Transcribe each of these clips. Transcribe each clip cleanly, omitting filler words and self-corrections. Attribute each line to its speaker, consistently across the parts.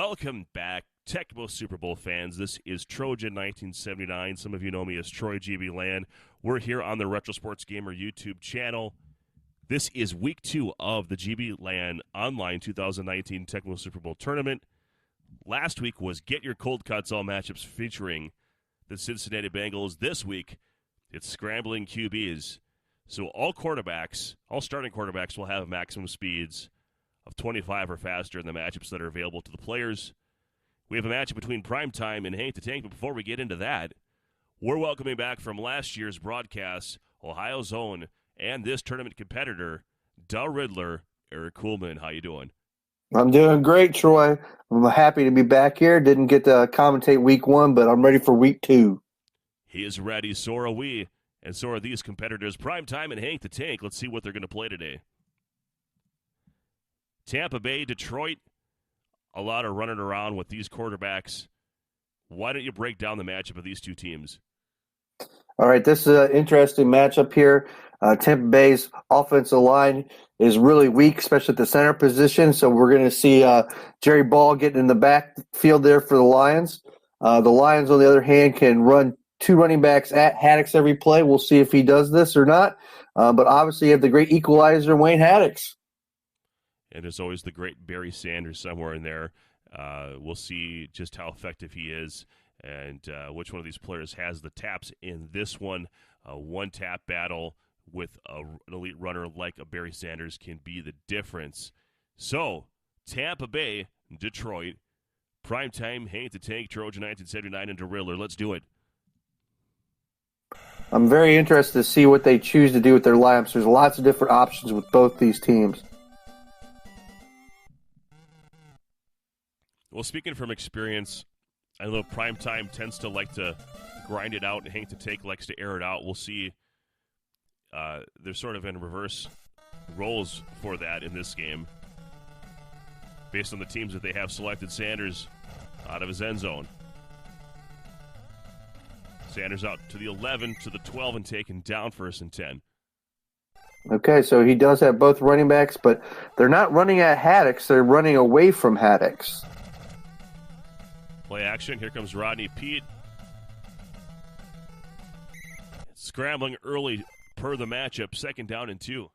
Speaker 1: Welcome back, Tecmo Super Bowl fans. This is Trojan 1979. Some of you know me as Troy GBLAN. We're here on the Retro Sports Gamer YouTube channel. This is week 2 of the GBLAN Online 2019 Tecmo Super Bowl Tournament. Last week was Get Your Cold Cuts All matchups featuring the Cincinnati Bengals. This week, it's Scrambling QBs. So all starting quarterbacks will have maximum speeds of 25 or faster in the matchups that are available to the players. We have a matchup between Primetime and Hank the Tank, but before we get into that, we're welcoming back from last year's broadcast, Ohio's own, and this tournament competitor, Da Riddler, Eric Kuhlman. How you doing?
Speaker 2: I'm doing great, Troy. I'm happy to be back here. Didn't get to commentate week 1, but I'm ready for week 2.
Speaker 1: He is ready, so are we, and so are these competitors, Primetime and Hank the Tank. Let's see what they're going to play today. Tampa Bay, Detroit, a lot of running around with these quarterbacks. Why don't you break down the matchup of these two teams?
Speaker 2: All right, this is an interesting matchup here. Tampa Bay's offensive line is really weak, especially at the center position, so we're going to see Jerry Ball getting in the backfield there for the Lions. The Lions, on the other hand, can run 2 running backs at Haddix every play. We'll see if he does this or not, but obviously you have the great equalizer, Wayne Haddix.
Speaker 1: And there's always the great Barry Sanders somewhere in there. We'll see just how effective he is and which one of these players has the taps in this one. One-tap battle with an elite runner like a Barry Sanders can be the difference. So, Tampa Bay, Detroit, Primetime, Hank the Tank, Trojan 1979, and Da Riddler. Let's do it.
Speaker 2: I'm very interested to see what they choose to do with their lineups. There's lots of different options with both these teams.
Speaker 1: Well, speaking from experience, I know Primetime tends to like to grind it out, and Hank the Tank likes to air it out. We'll see. They're sort of in reverse roles for that in this game, based on the teams that they have selected. Sanders out of his end zone. Sanders out to the 11, to the 12, and taken down 1st and 10.
Speaker 2: Okay, so he does have both running backs, but they're not running at Haddix. They're running away from Haddix.
Speaker 1: Play action. Here comes Rodney Peete. Scrambling early per the matchup. 2nd down and 2.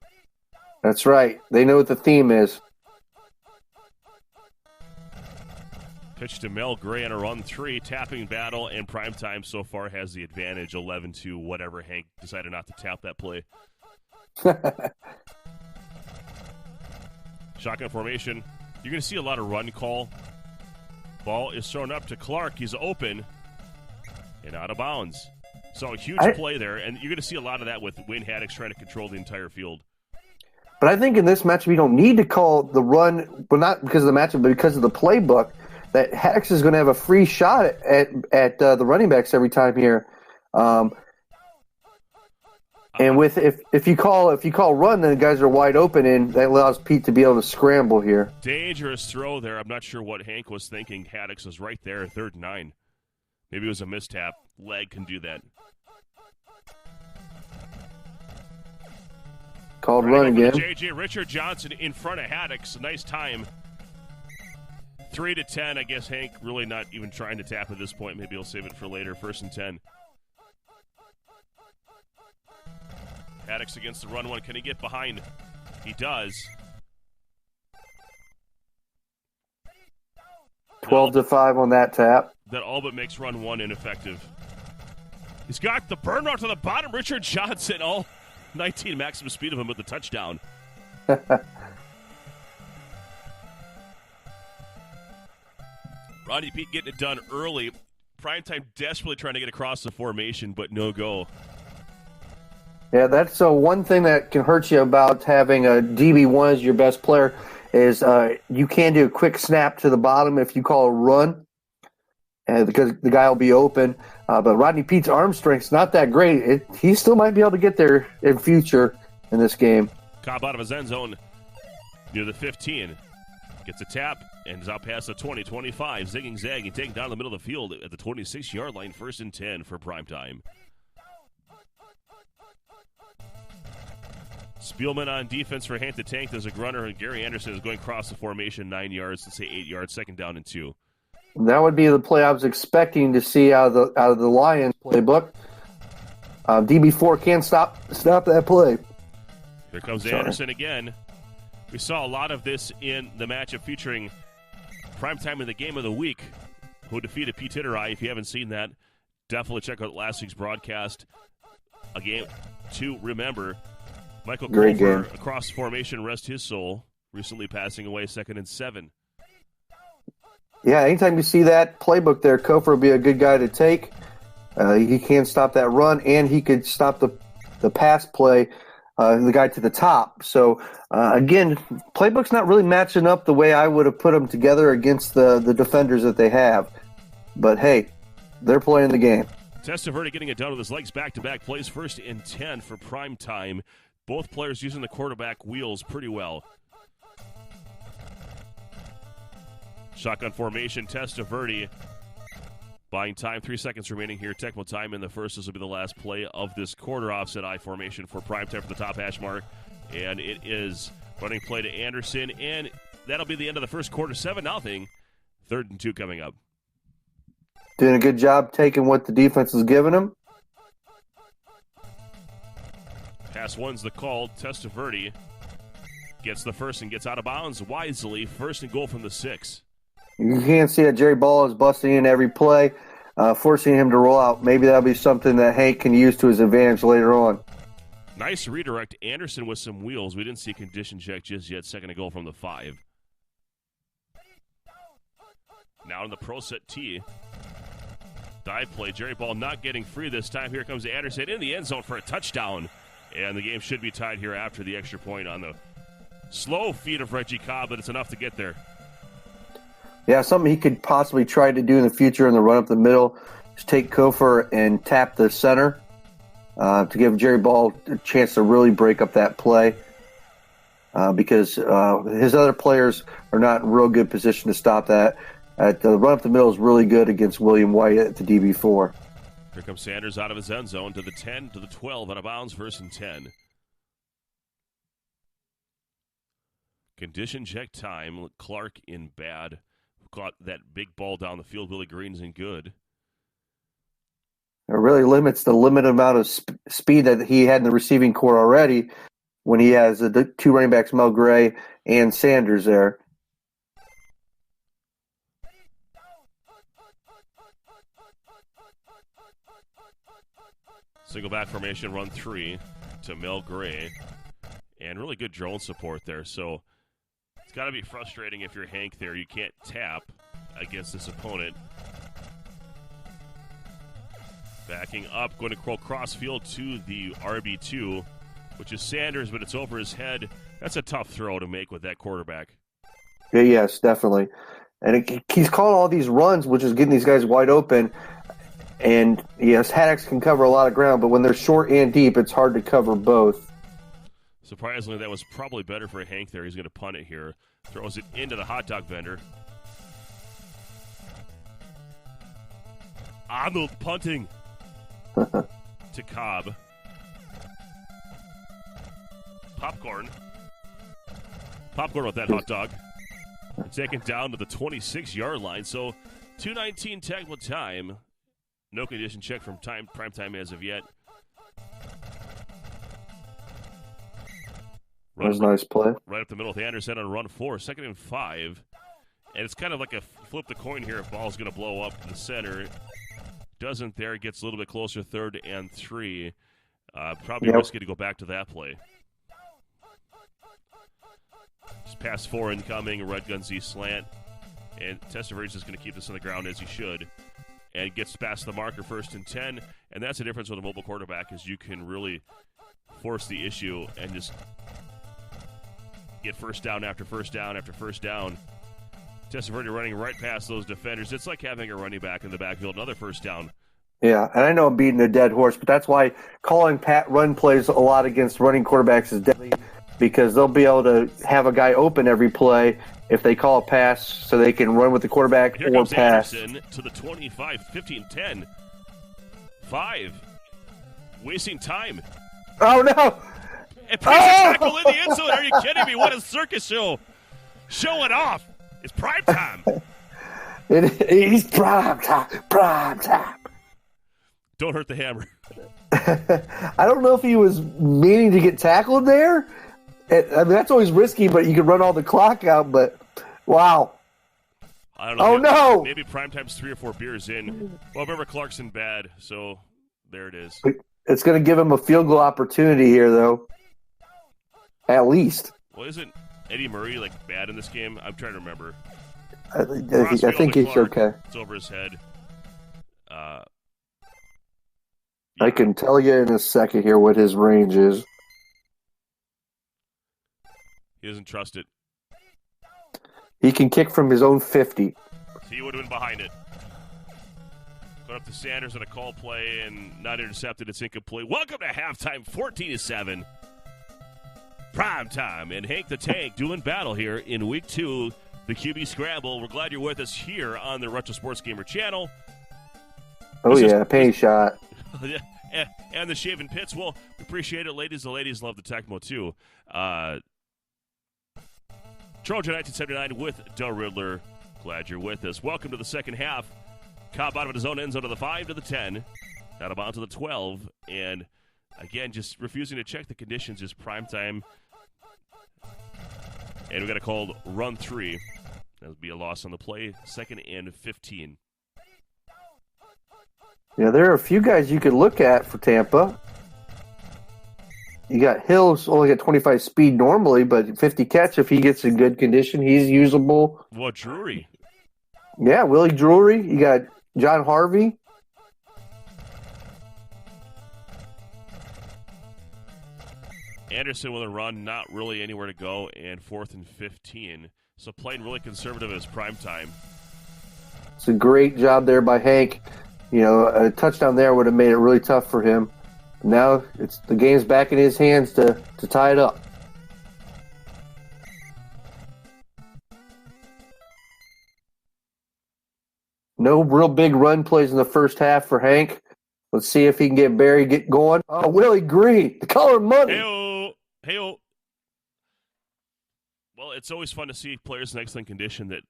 Speaker 2: That's right. They know what the theme is.
Speaker 1: Pitch to Mel Gray on a run 3. Tapping battle, and Primetime so far has the advantage. 11-2, whatever. Hank decided not to tap that play. Shotgun formation. You're going to see a lot of run call. Ball is thrown up to Clark. He's open and out of bounds. So a huge play there, and you're going to see a lot of that with Wayne Haddix trying to control the entire field.
Speaker 2: But I think in this matchup, you don't need to call the run, but not because of the matchup, but because of the playbook, that Haddix is going to have a free shot at the running backs every time here. And with if you call run, then the guys are wide open, and that allows Pete to be able to scramble here.
Speaker 1: Dangerous throw there. I'm not sure what Hank was thinking. Haddix was right there, 3rd and 9. Maybe it was a mistap. Leg can do that.
Speaker 2: Called run again.
Speaker 1: J.J. Richard Johnson in front of Haddix. Nice time. 3 to 10. I guess Hank really not even trying to tap at this point. Maybe he'll save it for later. 1st and 10. Haddix against the run one. Can he get behind? He does.
Speaker 2: 12-5 on that tap.
Speaker 1: That all but makes run 1 ineffective. He's got the burn route to the bottom. Richard Johnson, all 19 maximum speed of him with the touchdown. Rodney Peete getting it done early. Primetime desperately trying to get across the formation, but no go.
Speaker 2: Yeah, that's one thing that can hurt you about having a DB1 as your best player is you can do a quick snap to the bottom if you call a run, because the guy will be open. But Rodney Pete's arm strength's not that great. He still might be able to get there in future in this game.
Speaker 1: Cobb out of his end zone near the 15. Gets a tap and is out past the 20, 25. Zigging, zagging, taking down the middle of the field at the 26-yard line. 1st and 10 for Primetime. Spielman on defense for Hank the Tank. There's a grunner, and Gary Anderson is going across the formation 9 yards to say 8 yards. 2nd down and 2.
Speaker 2: That would be the play I was expecting to see out of the Lions playbook. DB4 can't stop that play.
Speaker 1: Here comes Anderson again. We saw a lot of this in the matchup featuring Primetime in the Game of the Week, who defeated Pete Titterai. If you haven't seen that, definitely check out last week's broadcast. A game to remember. Michael Cooper, across formation, rest his soul, recently passing away, 2nd and 7.
Speaker 2: Yeah, anytime you see that playbook there, Kofor will be a good guy to take. He can stop that run, and he could stop the pass play, the guy to the top. So, again, playbook's not really matching up the way I would have put them together against the defenders that they have. But, hey, they're playing the game.
Speaker 1: Testaverde getting it done with his legs back-to-back plays, 1st and 10 for Primetime. Both players using the quarterback wheels pretty well. Shotgun formation, Testaverde buying time, 3 seconds remaining here. Tecmo time in the first. This will be the last play of this quarter. Offset I formation for Primetime for the top hash mark. And it is running play to Anderson. And that'll be the end of the first quarter, 7-0. 3rd and 2 coming up.
Speaker 2: Doing a good job taking what the defense is giving him.
Speaker 1: Pass one's the call. Testaverde gets the first and gets out of bounds wisely. 1st and goal from the 6.
Speaker 2: You can't see that Jerry Ball is busting in every play, forcing him to roll out. Maybe that'll be something that Hank can use to his advantage later on.
Speaker 1: Nice redirect. Anderson with some wheels. We didn't see a condition check just yet. 2nd and goal from the 5. Now in the pro set tee. Dive play. Jerry Ball not getting free this time. Here comes Anderson in the end zone for a touchdown. And the game should be tied here after the extra point on the slow feet of Reggie Cobb, but it's enough to get there.
Speaker 2: Yeah, something he could possibly try to do in the future in the run up the middle is take Kofor and tap the center to give Jerry Ball a chance to really break up that play because his other players are not in real good position to stop that. The run up the middle is really good against William White at the DB4.
Speaker 1: Here comes Sanders out of his end zone to the 10, to the 12, out of bounds, 1st and 10. Condition check time. Clark in bad. Caught that big ball down the field. Willie Green's in good.
Speaker 2: It really limits the limited amount of speed that he had in the receiving core already when he has the 2 running backs, Mel Gray and Sanders there.
Speaker 1: Single back formation, run 3 to Mel Gray. And really good drone support there. So it's got to be frustrating if you're Hank there. You can't tap against this opponent. Backing up, going to crawl cross field to the RB2, which is Sanders, but it's over his head. That's a tough throw to make with that quarterback.
Speaker 2: Yeah, yes, definitely. And he's calling all these runs, which is getting these guys wide open. And, yes, Haddocks can cover a lot of ground, but when they're short and deep, it's hard to cover both.
Speaker 1: Surprisingly, that was probably better for Hank there. He's going to punt it here. Throws it into the hot dog vendor. Arnold punting to Cobb. Popcorn with that hot dog. Taken down to the 26-yard line. So 2:19 Tecmo time. No condition check from Primetime as of yet.
Speaker 2: That was a nice play.
Speaker 1: Right up the middle with Anderson on run 4, 2nd and 5. And it's kind of like a flip the coin here if ball's going to blow up the center. Doesn't there, gets a little bit closer, 3rd and 3. Probably risky to go back to that play. Just pass 4 incoming, red gun Z slant. And Testaverde's just going to keep this on the ground as he should. And gets past the marker, 1st and 10. And that's the difference with a mobile quarterback is you can really force the issue and just get first down after first down after first down. Testaverde running right past those defenders. It's like having a running back in the backfield, another first down.
Speaker 2: Yeah, and I know I'm beating a dead horse, but that's why calling pat run plays a lot against running quarterbacks is deadly because they'll be able to have a guy open every play if they call a pass so they can run with the quarterback
Speaker 1: Here
Speaker 2: or
Speaker 1: comes
Speaker 2: pass.
Speaker 1: Anderson to the 25, 15, 10. 5. Wasting time.
Speaker 2: Oh, no.
Speaker 1: And plays a tackle in the end zone. Are you kidding me? What a circus show. Show it off. It's Primetime.
Speaker 2: He's prime time.
Speaker 1: Don't hurt the hammer.
Speaker 2: I don't know if he was meaning to get tackled there. I mean, that's always risky, but you can run all the clock out. But wow.
Speaker 1: I don't know.
Speaker 2: Oh, no.
Speaker 1: Maybe Primetime's 3 or 4 beers in. Well, remember Clarkson bad, so there it is.
Speaker 2: It's going to give him a field goal opportunity here, though. At least.
Speaker 1: Well, isn't Eddie Murray bad in this game? I'm trying to remember.
Speaker 2: I think he's okay.
Speaker 1: It's over his head. Yeah.
Speaker 2: I can tell you in a second here what his range is.
Speaker 1: He doesn't trust it.
Speaker 2: He can kick from his own 50.
Speaker 1: He would have been behind it. Going up to Sanders on a call play and not intercepted. It's incomplete. Welcome to halftime, 14-7. Primetime and Hank the Tank doing battle here in week 2, the QB Scramble. We're glad you're with us here on the Retro Sports Gamer channel.
Speaker 2: Oh, yeah, penny shot.
Speaker 1: And the Shaven Pits. Well, we appreciate it, ladies. The ladies love the Tecmo, too. Trojan 1979 with the Riddler. Glad you're with us. Welcome to the second half. Cobb out of his own end zone to the 5 to the 10. Out of bounds to the 12. And, again, just refusing to check the conditions. Just prime time. And we got a called run 3. That'll be a loss on the play. 2nd and 15.
Speaker 2: Yeah, there are a few guys you could look at for Tampa. You got Hill's only got 25 speed normally, but 50 catch if he gets in good condition. He's usable.
Speaker 1: What, Drury?
Speaker 2: Yeah, Willie Drury. You got John Harvey.
Speaker 1: Anderson with a run, not really anywhere to go, and 4th and 15. So playing really conservative as prime time.
Speaker 2: It's a great job there by Hank. You know, a touchdown there would have made it really tough for him. Now the game's back in his hands to tie it up. No real big run plays in the first half for Hank. Let's see if he can get Barry get going. Oh, Willie Green, the color of money.
Speaker 1: Hey-o. Well, it's always fun to see players in excellent condition that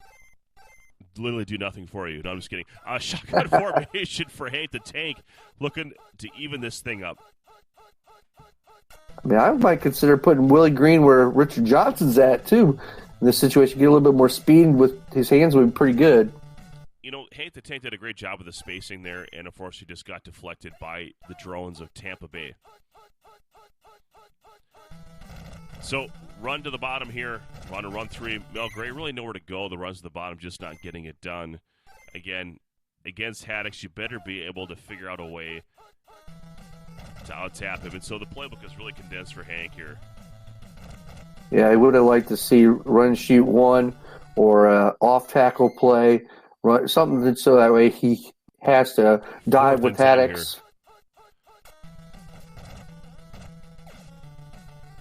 Speaker 1: literally do nothing for you. No, I'm just kidding. Shotgun formation for Hank the Tank, looking to even this thing up.
Speaker 2: I mean, I might consider putting Willie Green where Richard Johnson's at, too. In this situation, get a little bit more speed with his hands would be pretty good.
Speaker 1: You know, Hank the Tank did a great job with the spacing there, and of course he just got deflected by the drones of Tampa Bay. So, run to the bottom here. Run 3. Mel Gray really nowhere to go. The runs to the bottom just not getting it done. Again, against Haddix, you better be able to figure out a way to out-tap him. And so the playbook is really condensed for Hank here.
Speaker 2: Yeah, I would have liked to see run shoot 1 or off-tackle play. Something so that way he has to dive with Haddix.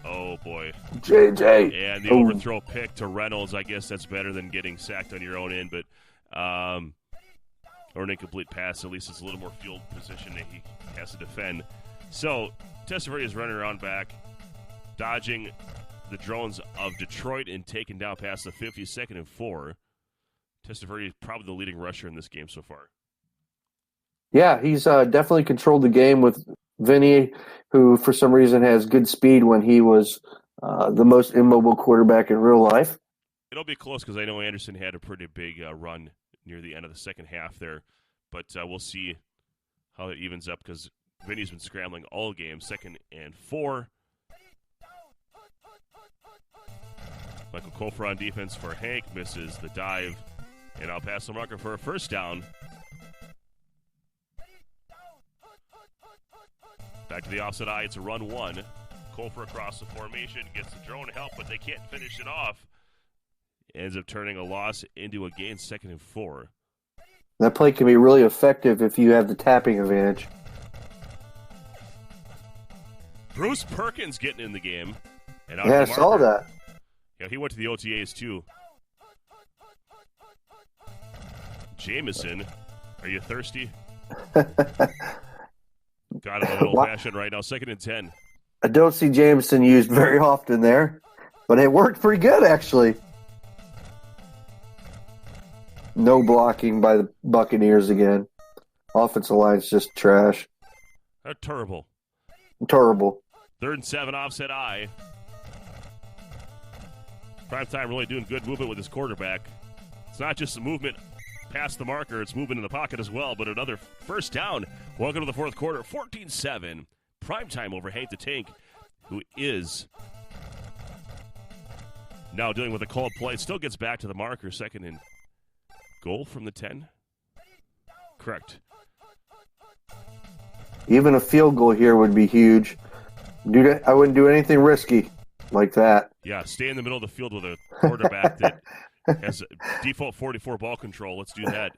Speaker 1: Oh, boy.
Speaker 2: JJ.
Speaker 1: And the overthrow pick to Reynolds, I guess that's better than getting sacked on your own end, but or an incomplete pass. At least it's a little more field position that he has to defend. So, Testaverde is running around back, dodging the drones of Detroit and taking down past the 50, 2nd and 4. Testaverde is probably the leading rusher in this game so far.
Speaker 2: Yeah, he's definitely controlled the game with Vinny, who for some reason has good speed when he was the most immobile quarterback in real life.
Speaker 1: It'll be close because I know Anderson had a pretty big run near the end of the second half there. But we'll see how it evens up because Vinny's been scrambling all game. 2nd and 4. Michael Kofor on defense for Hank. Misses the dive. And I'll pass the marker for a first down. Back to the offset eye. It's a run 1. Kofor across the formation. Gets the drone help, but they can't finish it off. Ends up turning a loss into a gain. 2nd and 4.
Speaker 2: That play can be really effective if you have the tapping advantage.
Speaker 1: Bruce Perkins getting in the game. And
Speaker 2: I saw that.
Speaker 1: Yeah, he went to the OTAs too. Jameson, are you thirsty? Got him a little fashion right now. 2nd and 10.
Speaker 2: I don't see Jameson used very often there, but it worked pretty good actually. No blocking by the Buccaneers again. Offensive line's just trash.
Speaker 1: They're terrible.
Speaker 2: Terrible.
Speaker 1: 3rd and 7, offset I. Primetime really doing good movement with his quarterback. It's not just the movement past the marker, it's movement in the pocket as well, but another first down. Welcome to the fourth quarter, 14-7. Primetime over Hank the Tank, who is now dealing with a called play. Still gets back to the marker, 2nd and goal from the 10. Correct.
Speaker 2: Even a field goal here would be huge. I wouldn't do anything risky like that.
Speaker 1: Yeah, stay in the middle of the field with a quarterback that has default 44 ball control. Let's do that.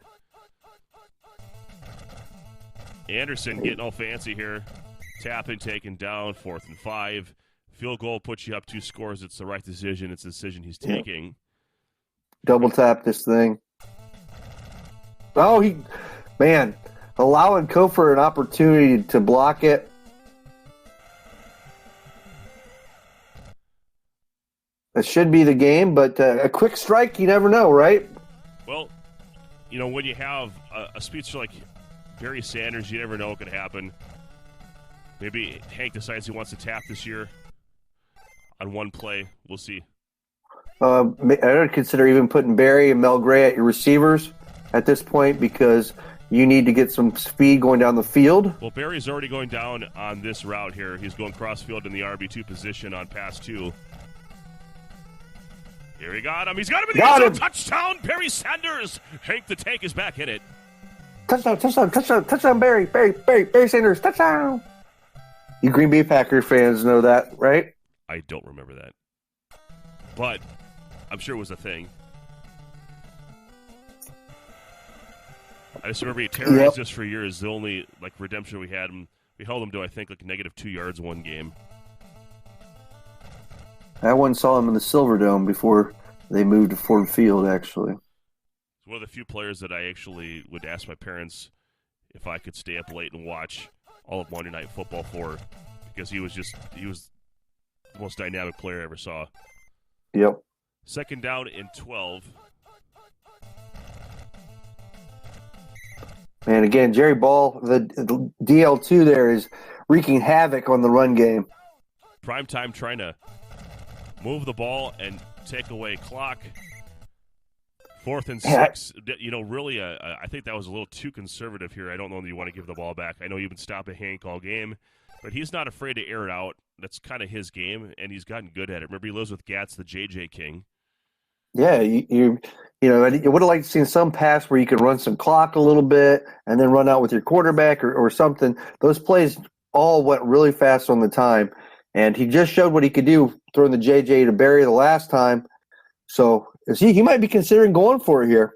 Speaker 1: Anderson getting all fancy here. Tapping, taken down, 4th and 5. Field goal puts you up 2 scores. It's the right decision. It's the decision he's taking.
Speaker 2: Double tap this thing. Oh, allowing Kofor an opportunity to block it. It should be the game, but a quick strike, you never know, right?
Speaker 1: Well, when you have a speedster like Barry Sanders, you never know what could happen. Maybe Hank decides he wants to tap this year on one play. We'll see.
Speaker 2: I would consider even putting Barry and Mel Gray at your receivers at this point because you need to get some speed going down the field.
Speaker 1: Well, Barry's already going down on this route here. He's going cross-field in the RB2 position on pass 2. Here he got him. He's got him in the end zone. Touchdown, Barry Sanders. Hank the Tank is back in it.
Speaker 2: Touchdown, Barry Sanders, touchdown. You Green Bay Packers fans know that, right?
Speaker 1: I don't remember that. But I'm sure it was a thing. I just remember he terrorized us for years. The only redemption we had him, we held him to, I think, -2 yards one game.
Speaker 2: I once saw him in the Silverdome before they moved to Ford Field, actually.
Speaker 1: He's one of the few players that I actually would ask my parents if I could stay up late and watch all of Monday Night Football for, because he was the most dynamic player I ever saw.
Speaker 2: Yep.
Speaker 1: 2nd down and 12.
Speaker 2: And again, Jerry Ball, the DL2 there is wreaking havoc on the run game.
Speaker 1: Primetime trying to move the ball and take away clock. 4th and 6. Really, I think that was a little too conservative here. I don't know that you want to give the ball back. I know you've been stopping Hank all game, but he's not afraid to air it out. That's kind of his game, and he's gotten good at it. Remember, he lives with Gatz, the JJ King.
Speaker 2: Yeah, you would have liked to see some pass where you could run some clock a little bit and then run out with your quarterback or something. Those plays all went really fast on the time, and he just showed what he could do throwing the JJ to Barry the last time. So he might be considering going for it here.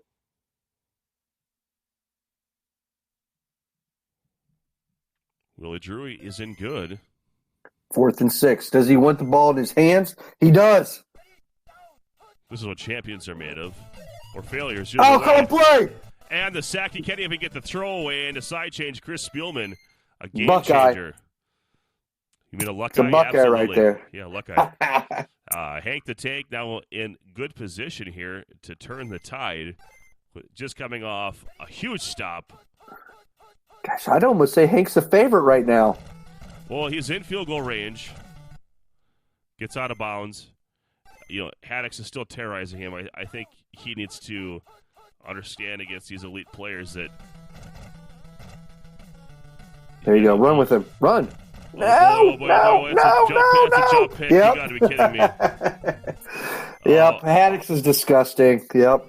Speaker 1: Willie Drew is in good.
Speaker 2: 4th and 6. Does he want the ball in his hands? He does.
Speaker 1: This is what champions are made of. Or failures.
Speaker 2: Oh, come play!
Speaker 1: And the sack. He can't even get the throwaway and a side change. Chris Spielman, a game
Speaker 2: Buckeye.
Speaker 1: changer. You mean a luck
Speaker 2: It's a
Speaker 1: guy?
Speaker 2: Buckeye
Speaker 1: Absolutely.
Speaker 2: right there.
Speaker 1: Yeah, luck guy. Hank the Tank now in good position here to turn the tide. Just coming off a huge stop.
Speaker 2: Gosh, I'd almost say Hank's the favorite right now.
Speaker 1: Well, he's in field goal range. Gets out of bounds. Haddix is still terrorizing him. I think he needs to understand against these elite players that.
Speaker 2: There you go. Run with him. Run.
Speaker 1: No. It's a jump pick.
Speaker 2: Yep.
Speaker 1: You got to be kidding me.
Speaker 2: Yep. Haddix is disgusting. Yep.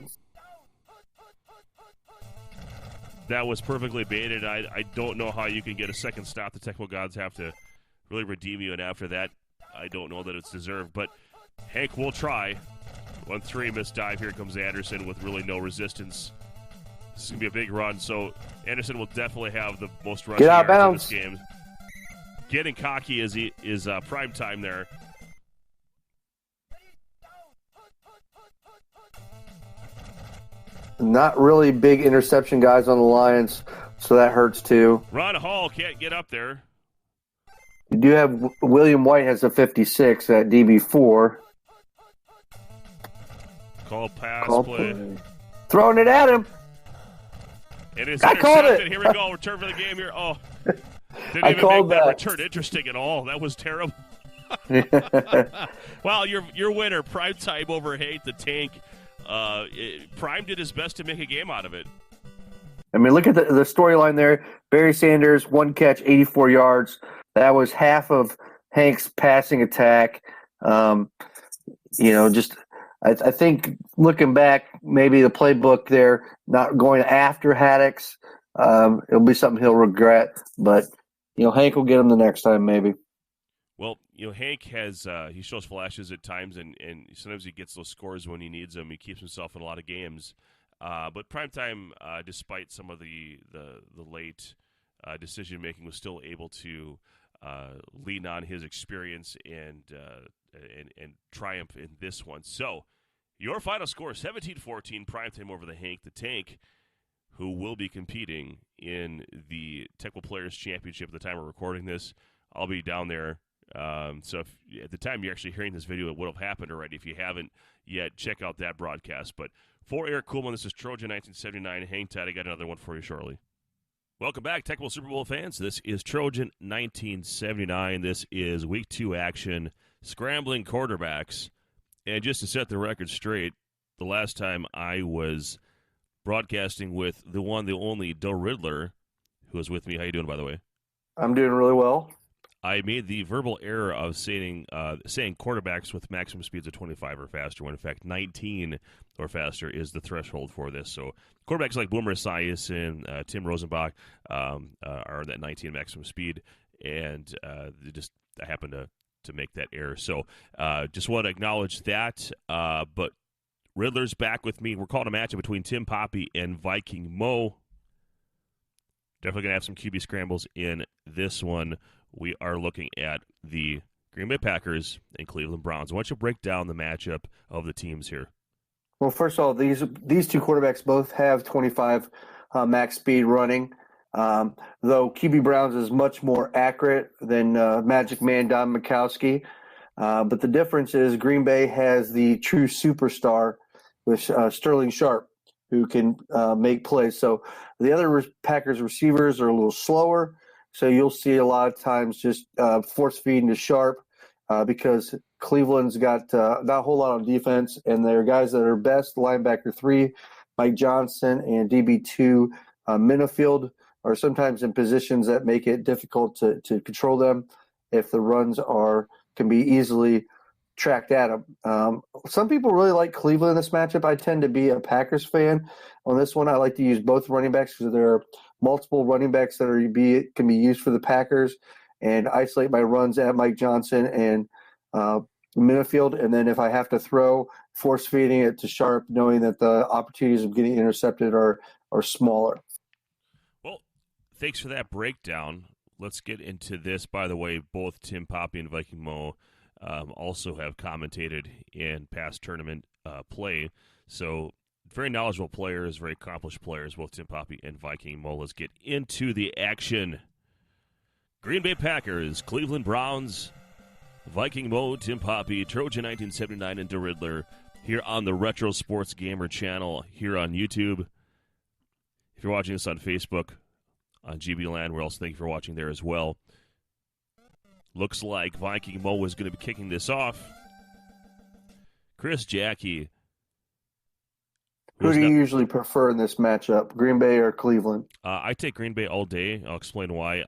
Speaker 1: That was perfectly baited. I don't know how you can get a second stop. The Tecmo gods have to really redeem you, and after that, I don't know that it's deserved. But Hank will try. 1-3 missed dive. Here comes Anderson with really no resistance. This is going to be a big run, so Anderson will definitely have the most rushing yards in this game. Getting cocky as he is prime time there.
Speaker 2: Not really big interception guys on the Lions, so that hurts too.
Speaker 1: Ron Hall can't get up there.
Speaker 2: You do have William White has a 56 at DB4.
Speaker 1: Call pass play.
Speaker 2: Throwing it at him.
Speaker 1: It is
Speaker 2: I called
Speaker 1: intercepted.
Speaker 2: it.
Speaker 1: Here we go. Return for the game here. Oh, didn't
Speaker 2: I
Speaker 1: even
Speaker 2: called
Speaker 1: make that
Speaker 2: that.
Speaker 1: return interesting at all. That was terrible. Well, your winner, Primetime over Hank the Tank. Prime did his best to make a game out of it.
Speaker 2: I mean, look at the storyline there. Barry Sanders, 1 catch, 84 yards. That was half of Hank's passing attack. I think looking back, maybe the playbook there, not going after Haddix, it'll be something he'll regret. But, Hank will get him the next time maybe.
Speaker 1: Well, Hank has he shows flashes at times, and sometimes he gets those scores when he needs them. He keeps himself in a lot of games. But Primetime, despite some of the late decision making, was still able to lean on his experience and triumph in this one. So, your final score: 17-14, Primetime over the Hank the Tank, who will be competing in the Tecmo Players Championship at the time we're recording this. I'll be down there. So if, at the time you're actually hearing this video, it would have happened already. If you haven't yet, check out that broadcast. But for Eric Kuhlman, this is Trojan 1979. Hang tight, I got another one for you shortly. Welcome back, Tecmo Super Bowl fans. This is Trojan 1979. This is Week 2 action, scrambling quarterbacks. And just to set the record straight, the last time I was broadcasting with the one, the only, Doe Riddler, who was with me. How you doing, by the way?
Speaker 2: I'm doing really well.
Speaker 1: I made the verbal error of saying quarterbacks with maximum speeds of 25 or faster, when in fact 19 or faster is the threshold for this. So quarterbacks like Boomer Esiason and Tim Rosenbach are that 19 maximum speed, and I happened to make that error. So just want to acknowledge that. But Riddler's back with me. We're calling a matchup between Tim Poppy and Viking Mo. Definitely going to have some QB scrambles in this one. We are looking at the Green Bay Packers and Cleveland Browns. Why don't you break down the matchup of the teams here?
Speaker 2: Well, first of all, these two quarterbacks both have 25 max speed running, though QB Browns is much more accurate than Magic Man Don Mikowski. But the difference is Green Bay has the true superstar with Sterling Sharp, who can make plays. So the other Packers receivers are a little slower. So you'll see a lot of times just force feeding to Sharp because Cleveland's got not a whole lot on defense, and they're guys that are best. Linebacker 3, Mike Johnson, and DB2, Minifield, are sometimes in positions that make it difficult to control them if the runs can be easily tracked at them. Some people really like Cleveland in this matchup. I tend to be a Packers fan. On this one, I like to use both running backs because there are multiple running backs that can be used for the Packers, and isolate my runs at Mike Johnson and Minifield. And then if I have to throw, force feeding it to Sharp, knowing that the opportunities of getting intercepted are smaller.
Speaker 1: Well, thanks for that breakdown. Let's get into this. By the way, both Tim Poppy and Viking Mo also have commentated in past tournament play. So very knowledgeable players, very accomplished players, both Tim Poppy and Viking Mo. Let's get into the action. Green Bay Packers, Cleveland Browns, Viking Mo, Tim Poppy, Trojan 1979, and Doe Riddler here on the Retro Sports Gamer channel here on YouTube. If you're watching this on Facebook, on GBLAN, we're also thank you for watching there as well. Looks like Viking Mo is going to be kicking this off. Chris Jackie.
Speaker 2: Who do you usually prefer in this matchup, Green Bay or Cleveland?
Speaker 1: I take Green Bay all day. I'll explain why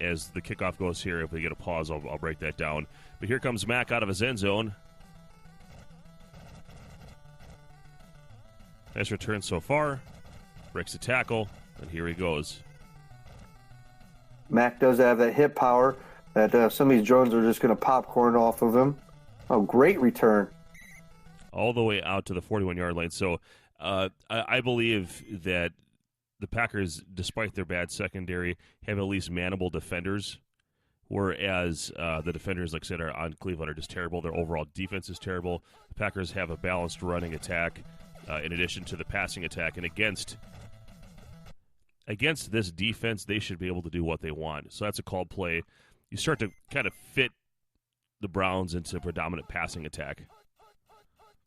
Speaker 1: as the kickoff goes here. If we get a pause, I'll break that down. But here comes Mack out of his end zone. Nice return so far. Breaks the tackle, and here he goes.
Speaker 2: Mack does have that hip power that some of these drones are just going to popcorn off of him. Oh, great return.
Speaker 1: All the way out to the 41-yard line. So I believe that the Packers, despite their bad secondary, have at least manageable defenders, whereas the defenders, like I said, on Cleveland are just terrible. Their overall defense is terrible. The Packers have a balanced running attack in addition to the passing attack, and against this defense, they should be able to do what they want. So that's a called play. You start to kind of fit the Browns into a predominant passing attack.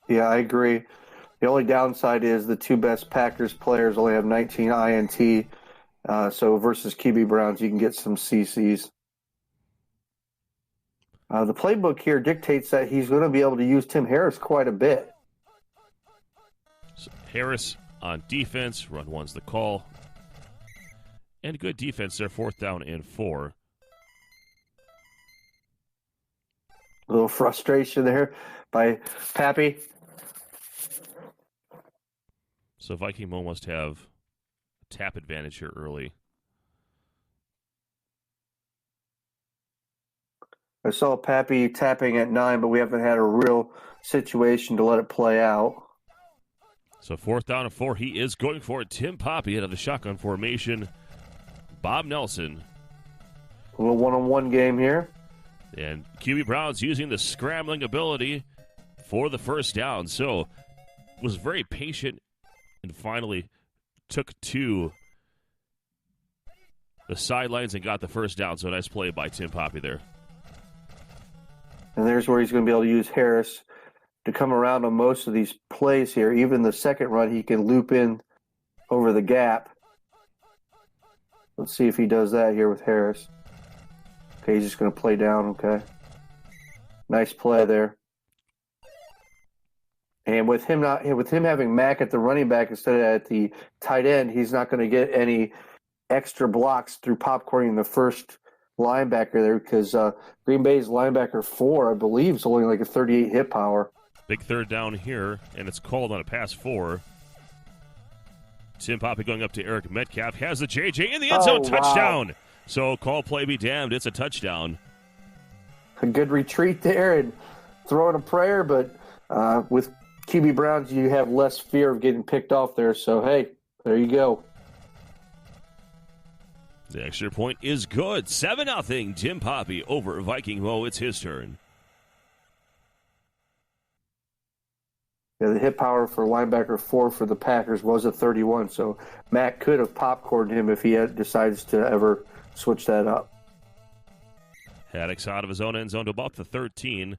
Speaker 2: Yeah, I agree. The only downside is the two best Packers players only have 19 INT. So versus QB Browns, you can get some CCs. The playbook here dictates that he's going to be able to use Tim Harris quite a bit.
Speaker 1: So Harris on defense, run one's the call. And good defense there, 4th down and 4.
Speaker 2: A little frustration there by Pappy.
Speaker 1: So Viking Mo must have a tap advantage here early.
Speaker 2: I saw Pappy tapping at 9, but we haven't had a real situation to let it play out.
Speaker 1: So 4th down and 4. He is going for it. Tim Poppy out of the shotgun formation. Bob Nelson.
Speaker 2: A little one-on-one game here.
Speaker 1: And QB Browns using the scrambling ability for the first down. So was very patient and finally took to the sidelines and got the first down. So nice play by Tim Poppy there.
Speaker 2: And there's where he's going to be able to use Harris to come around on most of these plays here. Even the second run, he can loop in over the gap. Let's see if he does that here with Harris. Okay, he's just going to play down, okay. Nice play there. And with him having Mack at the running back instead of at the tight end, he's not going to get any extra blocks through popcorning the first linebacker there because Green Bay's linebacker 4, I believe, is only like a 38 hit power.
Speaker 1: Big 3rd down here, and it's called on a pass 4. Tim Poppy going up to Eric Metcalf. Has the JJ in the end zone. Touchdown. Wow. So call play be damned. It's a touchdown.
Speaker 2: A good retreat there and throwing a prayer, but with QB Browns, you have less fear of getting picked off there. So, hey, there you go.
Speaker 1: The extra point is good. 7-0. Tim Poppy over Viking Mo. It's his turn.
Speaker 2: Yeah, the hit power for linebacker 4 for the Packers was a 31, so Matt could have popcorned him if he decides to ever switch that up.
Speaker 1: Haddock's out of his own end zone to about the 13.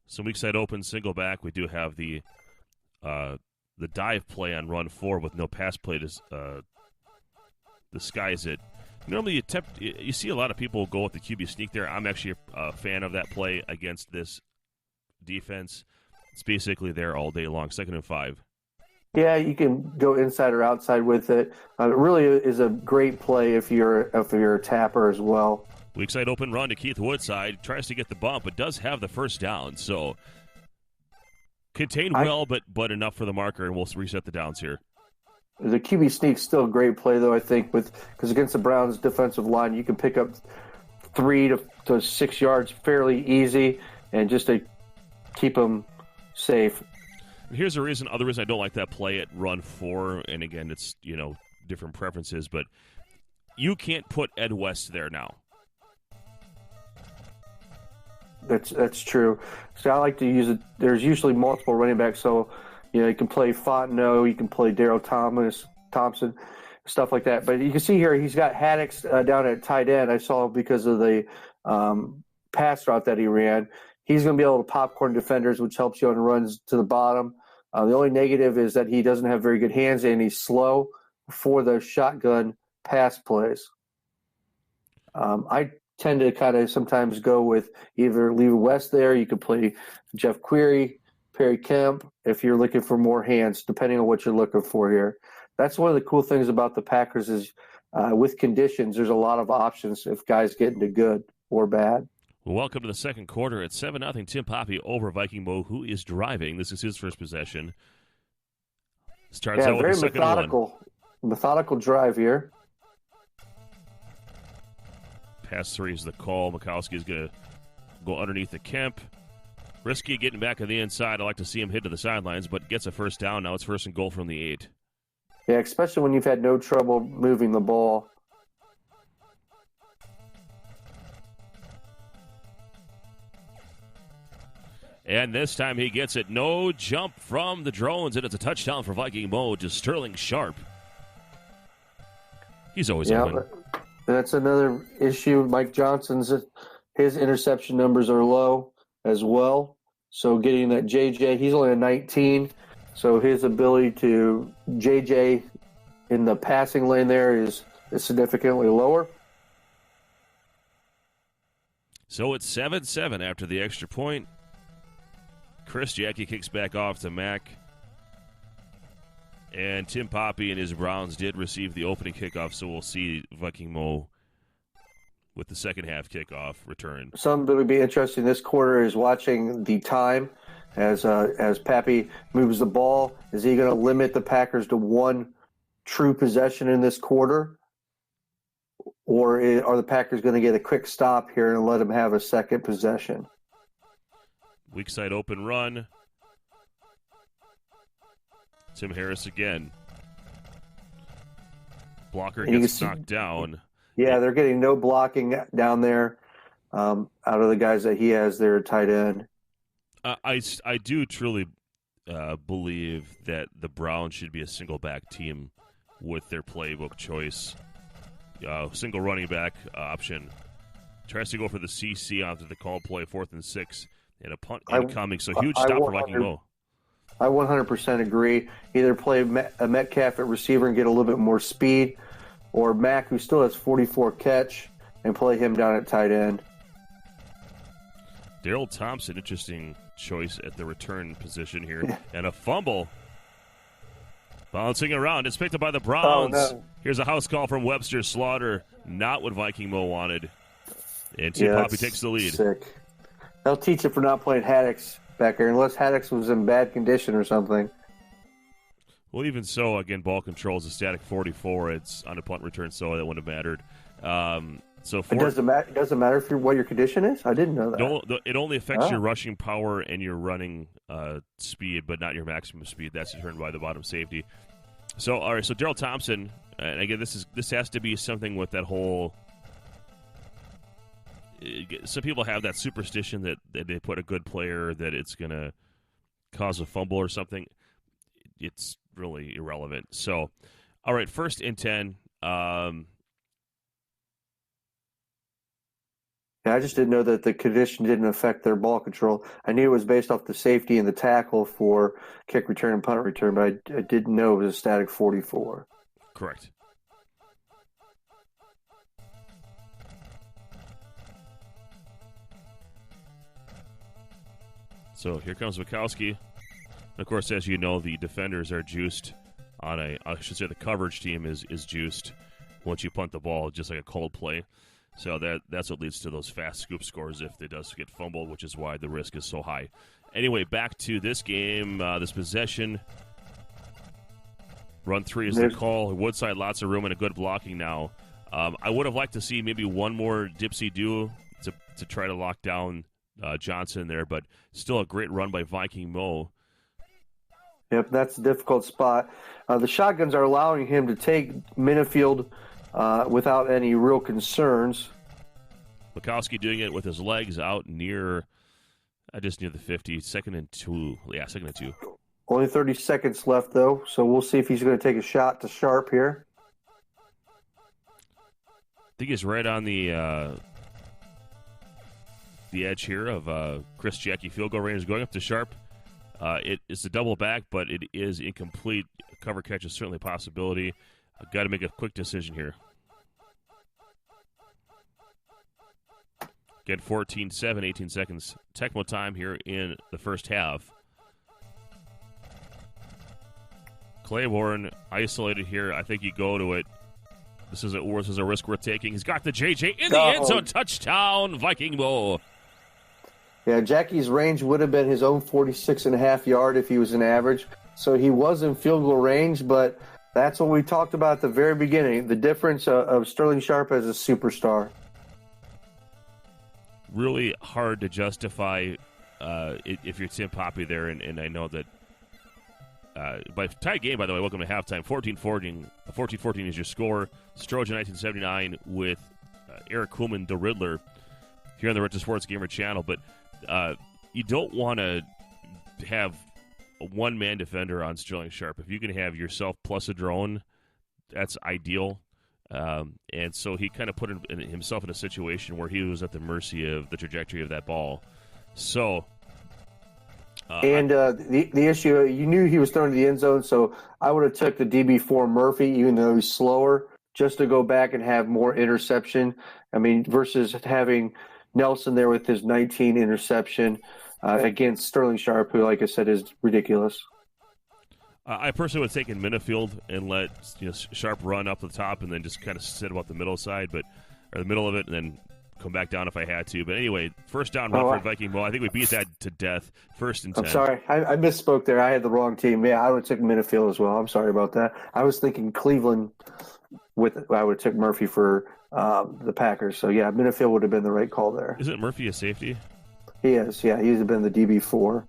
Speaker 1: Some weak side open, single back. We do have the dive play on run 4 with no pass play to disguise it. Normally, you see a lot of people go with the QB sneak there. I'm actually a fan of that play against this defense. It's basically there all day long, 2nd and 5.
Speaker 2: Yeah, you can go inside or outside with it. It really is a great play if you're a tapper as well.
Speaker 1: Weak side open run to Keith Woodside. Tries to get the bump, but does have the first down. So contained well, but enough for the marker, and we'll reset the downs here.
Speaker 2: The QB sneak's still a great play, though, I think, because against the Browns' defensive line, you can pick up 3 to 6 yards fairly easy, and just to keep them safe.
Speaker 1: Here's the reason. Other reason I don't like that play at run 4, and again, it's different preferences, but you can't put Ed West there now.
Speaker 2: That's true. So I like to use it. There's usually multiple running backs, so you can play Fontenot, you can play Darryl Thompson, stuff like that. But you can see here he's got Haddock's down at tight end. I saw because of the pass route that he ran. He's going to be able to popcorn defenders, which helps you on runs to the bottom. The only negative is that he doesn't have very good hands and he's slow for the shotgun pass plays. I tend to kind of sometimes go with either leave West there. You could play Jeff Query, Perry Kemp, if you're looking for more hands, depending on what you're looking for here. That's one of the cool things about the Packers is with conditions, there's a lot of options if guys get into good or bad.
Speaker 1: Well, welcome to the second quarter. It's 7-0. Tim Poppy over Viking Mo, who is driving. This is his first possession. Starts out with the second
Speaker 2: methodical drive here.
Speaker 1: Pass 3 is the call. Mikowski is going to go underneath the Kemp. Risky getting back on the inside. I like to see him hit to the sidelines, but gets a first down. Now it's 1st and goal from the 8.
Speaker 2: Yeah, especially when you've had no trouble moving the ball.
Speaker 1: And this time he gets it. No jump from the drones, and it's a touchdown for Viking Mo to Sterling Sharp. He's always open.
Speaker 2: That's another issue. Mike Johnson's, his interception numbers are low as well. So getting that JJ, he's only a 19 So his ability to JJ in the passing lane there is significantly lower.
Speaker 1: So it's 7-7 after the extra point. Chris Jackie kicks back off to Mac. And Tim Poppy and his Browns did receive the opening kickoff, so we'll see Viking Mo with the second half kickoff return.
Speaker 2: Something that would be interesting this quarter is watching the time as Pappy moves the ball. Is he going to limit the Packers to one true possession in this quarter? Or are the Packers going to get a quick stop here and let them have a second possession?
Speaker 1: Weak side open run. Tim Harris again. Blocker gets knocked down.
Speaker 2: Yeah, they're getting no blocking down there out of the guys that he has there at tight end.
Speaker 1: I do truly believe that the Browns should be a single back team with their playbook choice. Single running back option. Tries to go for the CC after the call play, 4th and 6, and a punt incoming. So huge stop for Viking Mo.
Speaker 2: I 100% agree. Either play a Metcalf at receiver and get a little bit more speed, or Mack, who still has 44 catch, and play him down at tight end.
Speaker 1: Daryl Thompson, interesting choice at the return position here. And a fumble. Bouncing around. It's picked up by the Browns.
Speaker 2: Oh, no.
Speaker 1: Here's a house call from Webster Slaughter. Not what Viking Mo wanted. And Tim Poppy takes the lead.
Speaker 2: Sick. They'll teach it for not playing Haddix back there, unless Haddix was in bad condition or something.
Speaker 1: Well, even so, again, ball control is a static 44. It's on a punt return, so that wouldn't have mattered.
Speaker 2: It doesn't matter what your condition is? I didn't know that.
Speaker 1: It only affects your rushing power and your running speed, but not your maximum speed. That's determined by the bottom safety. So, all right, so Daryl Thompson, and again, this has to be something with that whole. Some people have that superstition that they put a good player that it's going to cause a fumble or something. It's really irrelevant. So, all right, 1st and 10.
Speaker 2: I just didn't know that the condition didn't affect their ball control. I knew it was based off the safety and the tackle for kick return and punt return, but I didn't know it was a static 44.
Speaker 1: Correct. So here comes Mikowski. Of course, as you know, the defenders are juiced on I should say the coverage team is juiced once you punt the ball, just like a cold play. So that's what leads to those fast scoop scores if it does get fumbled, which is why the risk is so high. Anyway, back to this game, this possession. Run 3 is the call. Woodside, lots of room and a good blocking now. I would have liked to see maybe one more dipsy-do to try to lock down Johnson there, but still a great run by Viking Mo.
Speaker 2: Yep, that's a difficult spot. The shotguns are allowing him to take Minifield without any real concerns.
Speaker 1: Mikowski doing it with his legs out near the 50. 2nd and 2. Yeah, 2nd and 2.
Speaker 2: Only 30 seconds left, though, so we'll see if he's going to take a shot to Sharp here.
Speaker 1: I think he's right on the edge here of Chris Jackie field goal range. Going up to Sharp. It is a double back, but it is incomplete. Cover catch is certainly a possibility. I've got to make a quick decision here. Get 14-7, 18 seconds. Tecmo time here in the first half. Claiborne isolated here. I think you go to it. This is a risk worth taking. He's got the JJ in the end zone. Touchdown, Viking Mo.
Speaker 2: Yeah, Jackie's range would have been his own 46.5 yard if he was an average. So he was in field goal range, but that's what we talked about at the very beginning, the difference of Sterling Sharp as a superstar.
Speaker 1: Really hard to justify if you're Tim Poppy there, and I know that by tie game, by the way, welcome to halftime. 14-14 is your score. It's Trojan 1979 with Eric Kuhlman, the Riddler, here on the Retro Sports Gamer channel. But you don't want to have a one-man defender on Sterling Sharp. If you can have yourself plus a drone, that's ideal. And so he kind of put himself in a situation where he was at the mercy of the trajectory of that ball. So
Speaker 2: And the issue, you knew he was throwing to the end zone, so I would have took the DB4 Murphy, even though he's slower, just to go back and have more interception. I mean, versus having Nelson there with his 19 interception against Sterling Sharp, who, like I said, is ridiculous.
Speaker 1: I personally would have taken Minifield and let Sharp run up the top and then just kind of sit about the middle side, or the middle of it, and then come back down if I had to. But anyway, first down run for Viking Mo. I think we beat that to death. 1st and 10.
Speaker 2: I'm sorry. I misspoke there. I had the wrong team. Yeah, I would have taken Minifield as well. I'm sorry about that. I was thinking Cleveland I would have took Murphy for the Packers. So, yeah, Minifield would have been the right call there.
Speaker 1: Isn't Murphy a safety?
Speaker 2: He is, yeah. He's been the DB4.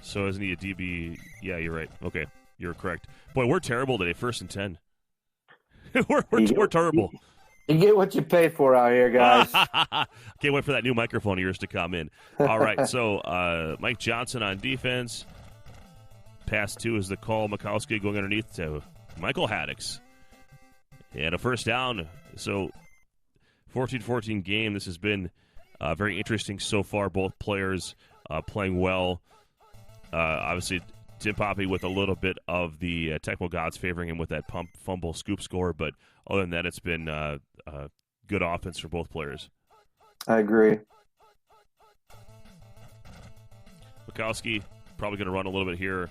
Speaker 1: So isn't he a DB? Yeah, you're right. Okay, you're correct. Boy, we're terrible today. 1st and 10. we're terrible.
Speaker 2: You get what you pay for out here, guys.
Speaker 1: Can't wait for that new microphone of yours to come in. All right, so Mike Johnson on defense. Pass 2 is the call. Mikowski going underneath to Michael Haddix. And a first down. So 14-14 game. This has been very interesting so far. Both players playing well. Obviously, Tim Poppy with a little bit of the Tecmo gods favoring him with that fumble scoop score. But other than that, it's been good offense for both players.
Speaker 2: I agree.
Speaker 1: Mikowski probably going to run a little bit here.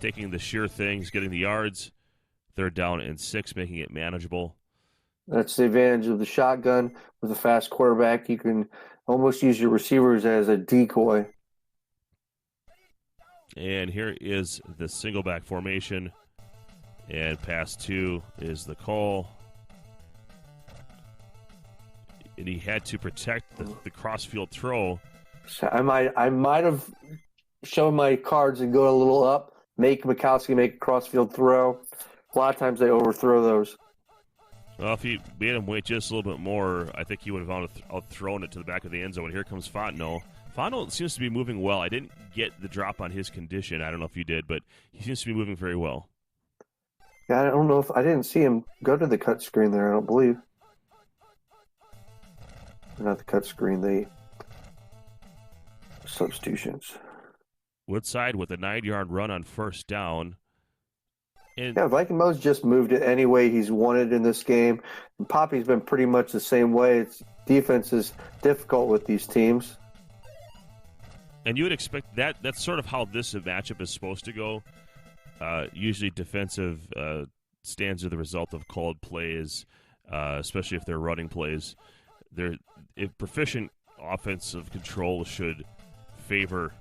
Speaker 1: Taking the sure things, getting the yards. 3rd down and 6, making it manageable.
Speaker 2: That's the advantage of the shotgun. With a fast quarterback, you can almost use your receivers as a decoy.
Speaker 1: And here is the single back formation. And pass 2 is the call. And he had to protect the cross-field throw.
Speaker 2: I might have shown my cards and go a little up, make Mikowski make a cross-field throw. A lot of times they overthrow those.
Speaker 1: Well, if he made him wait just a little bit more, I think he would have outthrown it to the back of the end zone. Here comes Fontenot. Fontenot seems to be moving well. I didn't get the drop on his condition. I don't know if you did, but he seems to be moving very well.
Speaker 2: Yeah, I don't know if I didn't see him go to the cut screen there, I don't believe. Not the cut screen, the substitutions.
Speaker 1: Woodside with a 9-yard run on first down. And
Speaker 2: yeah, Viking Mo's just moved it any way he's wanted in this game. And Poppy's been pretty much the same way. Defense is difficult with these teams.
Speaker 1: And you would expect that. That's sort of how this matchup is supposed to go. Usually defensive stands are the result of called plays, especially if they're running plays. If proficient offensive control should favor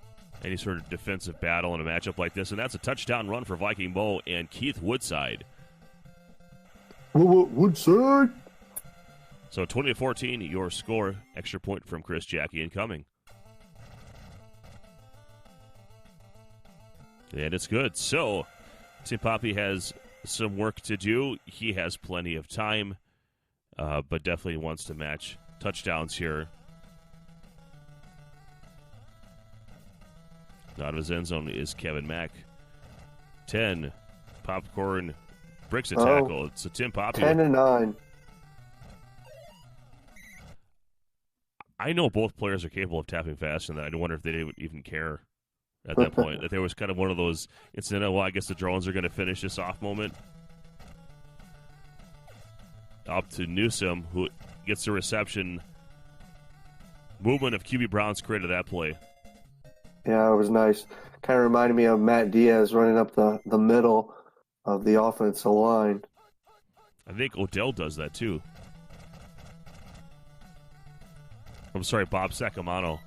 Speaker 1: any sort of defensive battle in a matchup like this. And that's a touchdown run for Viking Mo and Keith Woodside.
Speaker 2: Woodside!
Speaker 1: So 20-14, your score. Extra point from Chris Jackie incoming. And it's good. So Tim Poppy has some work to do. He has plenty of time, but definitely wants to match touchdowns here. Out of his end zone is Kevin Mack. 10. Popcorn breaks a tackle. It's a Tim Poppy.
Speaker 2: 10-9.
Speaker 1: I know both players are capable of tapping fast, and I wonder if they would even care at that point. That there was kind of one of those incidental, well, I guess the drones are going to finish this off moment. Up to Newsom, who gets the reception. Movement of QB Browns created that play.
Speaker 2: Yeah, it was nice. Kind of reminded me of Matt Diaz running up the middle of the offensive line.
Speaker 1: I think Odell does that too. I'm sorry, Bob Sacamano.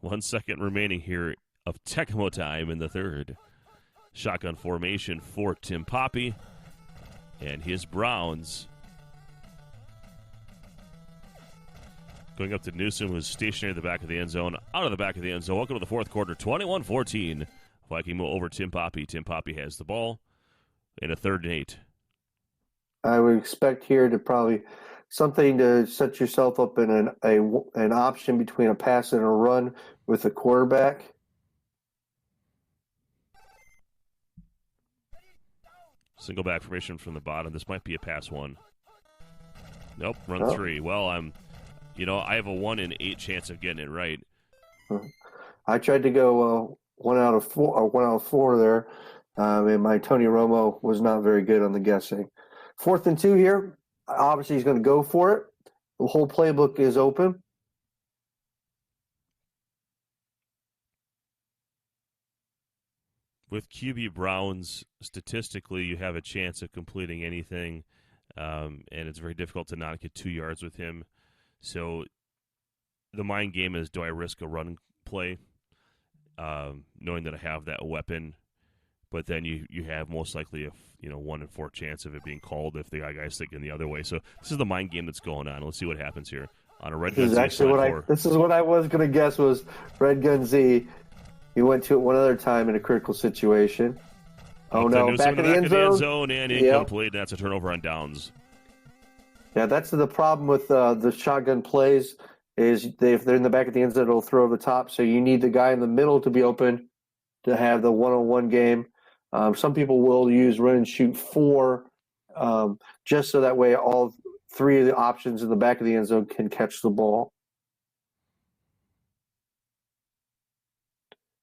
Speaker 1: 1 second remaining here of Tecmo time in the third. Shotgun formation for Tim Poppy and his Browns. Going up to Newsom, who's stationary at the back of the end zone. Out of the back of the end zone. Welcome to the fourth quarter. 21-14. Viking Mo over Tim Poppy. Tim Poppy has the ball in a 3rd and 8.
Speaker 2: I would expect here to probably something to set yourself up in an option between a pass and a run with a quarterback.
Speaker 1: Single back formation from the bottom. This might be a pass 1. Nope, run 3. Well, I have a 1 in 8 chance of getting it right.
Speaker 2: I tried to go 1 out of 4 there, and my Tony Romo was not very good on the guessing. 4th and 2 here. Obviously, he's going to go for it. The whole playbook is open.
Speaker 1: With QB Browns, statistically, you have a chance of completing anything, and it's very difficult to not get 2 yards with him. So the mind game is, do I risk a run play, knowing that I have that weapon? But then you have most likely a 1 in 4 chance of it being called if the guy's thinking the other way. So this is the mind game that's going on. Let's see what happens here on a Red Gun Z side.
Speaker 2: This is what I was going to guess was Red Gun Z. He went to it one other time in a critical situation. Oh no! Back in the end
Speaker 1: zone and incomplete. That's a turnover on downs.
Speaker 2: Yeah, that's the problem with the shotgun plays. Is if they're in the back of the end zone, it'll throw over the top. So you need the guy in the middle to be open to have the one-on-one game. Some people will use run and shoot 4, just so that way all 3 of the options in the back of the end zone can catch the ball.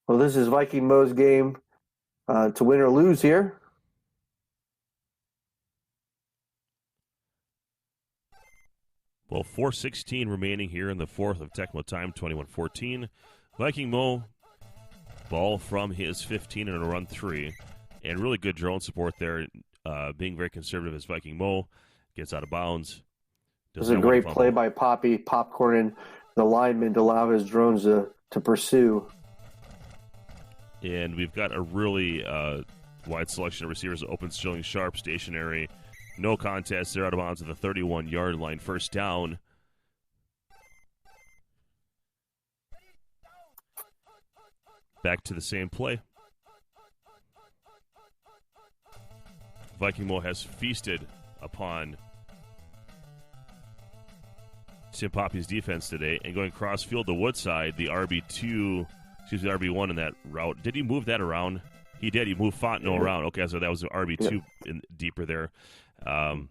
Speaker 2: Well, this is Viking Mo's game to win or lose here.
Speaker 1: Well, 4:16 remaining here in the 4th of Tecmo time, 21-14. Viking Mo, ball from his 15 and a run 3. And really good drone support there, being very conservative as Viking Mo gets out of bounds.
Speaker 2: This is a great play by Poppy, popcorning the lineman to allow his drones to pursue.
Speaker 1: And we've got a really wide selection of receivers. Open, Stilling, Sharp, stationary. No contest. They're out of bounds at the 31-yard line. First down. Back to the same play. Viking Mo has feasted upon Tim Poppy's defense today, and going cross-field to Woodside, the RB1 in that route. Did he move that around? He did. He moved Fontenot around. Okay, so that was the RB2 deeper there.
Speaker 2: Fontenot,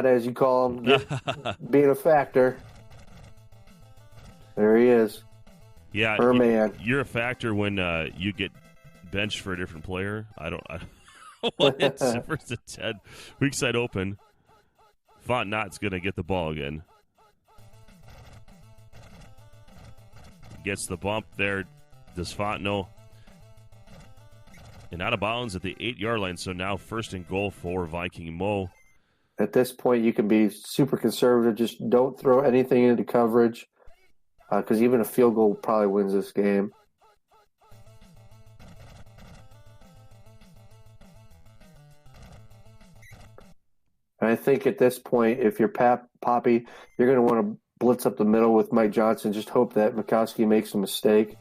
Speaker 2: as you call him, being a factor. There he is.
Speaker 1: Yeah,
Speaker 2: man.
Speaker 1: You're a factor when you get benched for a different player. I don't it's 1st and 10. Weak side open. Fontenot's going to get the ball again. Gets the bump there. Does Fontenot. And out of bounds at the 8-yard line. So now 1st and goal for Viking Mo.
Speaker 2: At this point, you can be super conservative. Just don't throw anything into coverage, because even a field goal probably wins this game. And I think at this point, if you're Poppy, you're going to want to blitz up the middle with Mike Johnson. Just hope that Mikowski makes a mistake.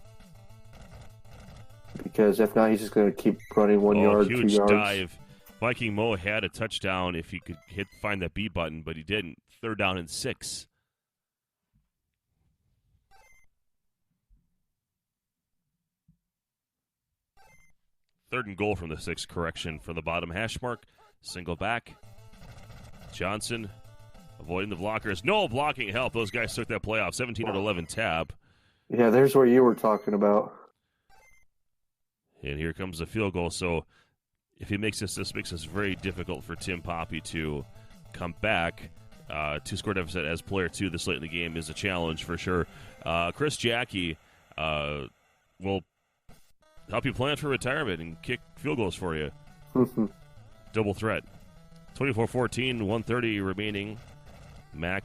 Speaker 2: Because if not, he's just going to keep running 1 yard, 2 yards.
Speaker 1: Huge dive. Viking Mo had a touchdown if he could find that B button, but he didn't. 3rd down and 6. Third and goal from the 6. Correction for the bottom hash mark. Single back. Johnson avoiding the blockers. No blocking help. Those guys took that play off. 17-11 tap.
Speaker 2: Yeah, there's where you were talking about.
Speaker 1: And here comes the field goal. So if he makes this makes this very difficult for Tim Poppy to come back. 2-score deficit as player 2 this late in the game is a challenge for sure. Chris Jackie will help you plan for retirement and kick field goals for you. Double threat. 24-14, 1:30 remaining. Mac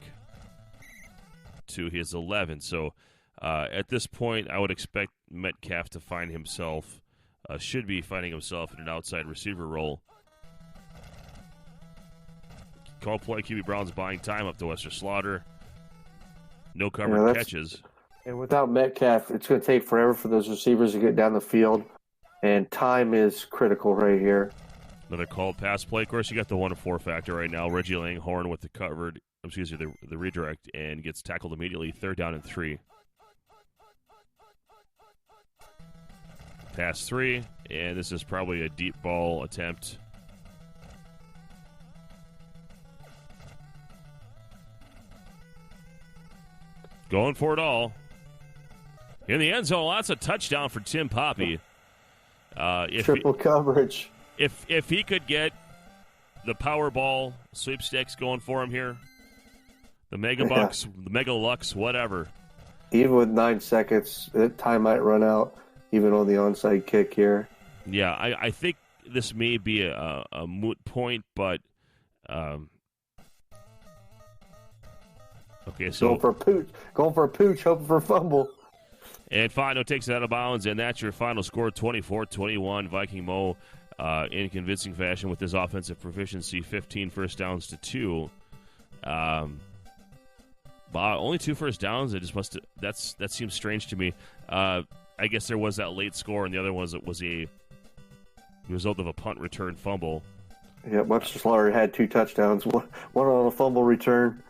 Speaker 1: to his 11. So at this point, I would expect Metcalf to find himself, should be finding himself in an outside receiver role. Call play, QB Browns buying time up to Wester Slaughter. No covered catches.
Speaker 2: And without Metcalf, it's going to take forever for those receivers to get down the field. And time is critical right here.
Speaker 1: Another called pass play. Of course, you got the 1-4 factor right now. Reggie Langhorne with the redirect, and gets tackled immediately. 3rd down and 3. Pass 3, and this is probably a deep ball attempt. Going for it all. In the end zone, lots of touchdown for Tim Poppy.
Speaker 2: Triple coverage.
Speaker 1: If he could get the Powerball sweepstakes going for him here, the Mega Bucks, the Mega Lux, whatever.
Speaker 2: Even with 9 seconds, time might run out, even on the onside kick here.
Speaker 1: Yeah, I think this may be a moot point, but okay, so
Speaker 2: going for a pooch, hoping for a fumble.
Speaker 1: And Fano takes it out of bounds, and that's your final score, 24-21. Viking Mo in convincing fashion with his offensive proficiency, 15 first downs to 2. Only 2 first downs. It just that seems strange to me. I guess there was that late score, and the other was a result of a punt return fumble.
Speaker 2: Yeah, Webster Slaughter had 2 touchdowns, one on a fumble return.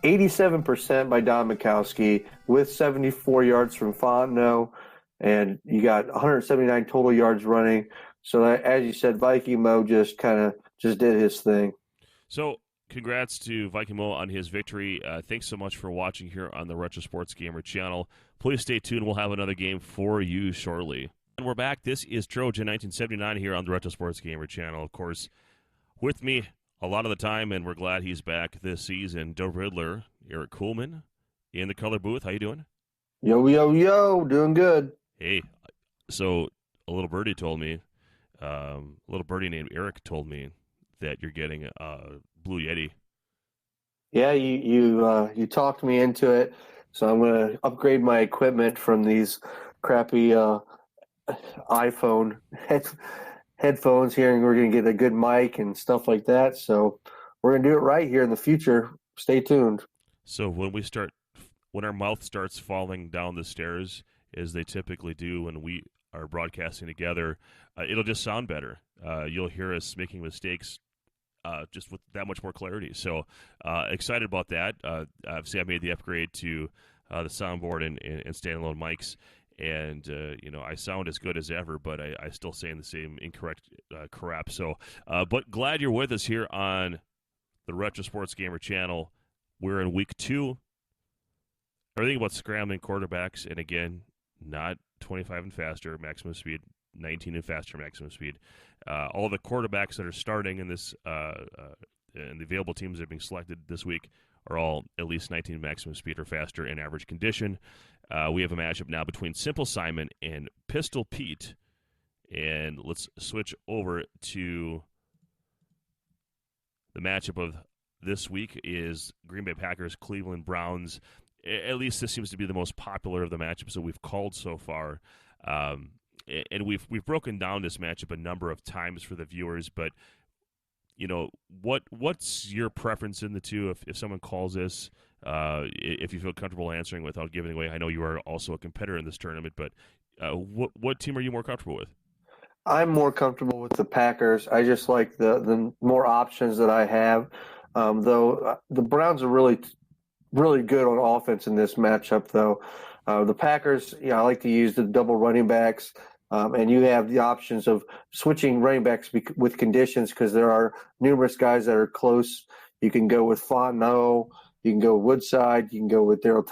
Speaker 2: 87% by Don Mikowski with 74 yards from Fontenot, and you got 179 total yards running. So as you said, Viking Mo just did his thing.
Speaker 1: So congrats to Viking Mo on his victory. Thanks so much for watching here on the Retro Sports Gamer channel. Please stay tuned. We'll have another game for you shortly. And we're back. This is Trojan 1979 here on the Retro Sports Gamer channel. Of course, with me a lot of the time, and we're glad he's back this season, Doe Riddler, Eric Kuhlman in the color booth. How you doing?
Speaker 2: Yo, yo, yo, doing good.
Speaker 1: Hey, so a little birdie named Eric told me that you're getting a Blue Yeti.
Speaker 2: Yeah, you talked me into it, so I'm going to upgrade my equipment from these crappy iPhone headphones here, and we're going to get a good mic and stuff like that. So we're going to do it right here in the future. Stay tuned.
Speaker 1: So when our mouth starts falling down the stairs, as they typically do when we are broadcasting together, it'll just sound better. You'll hear us making mistakes just with that much more clarity. So excited about that. Obviously, I made the upgrade to the soundboard and standalone mics. And, I sound as good as ever, but I still say the same incorrect crap. So, but glad you're with us here on the Retro Sports Gamer channel. We're in week 2. Everything about scrambling quarterbacks, and again, not 25 and faster maximum speed, 19 and faster maximum speed. All the quarterbacks that are starting in this, and the available teams that are being selected this week are all at least 19 maximum speed or faster in average condition. We have a matchup now between Simple Simon and Pistol Pete. And let's switch over to the matchup of this week is Green Bay Packers, Cleveland Browns. At least this seems to be the most popular of the matchups that we've called so far. And we've broken down this matchup a number of times for the viewers, but what's your preference in the two if someone calls this? If you feel comfortable answering without giving away, I know you are also a competitor in this tournament, but what team are you more comfortable with?
Speaker 2: I'm more comfortable with the Packers. I just like the more options that I have. Though the Browns are really, really good on offense in this matchup, though. The Packers, I like to use the double running backs. And you have the options of switching running backs with conditions because there are numerous guys that are close. You can go with Fontenot, you can go Woodside, you can go with Daryl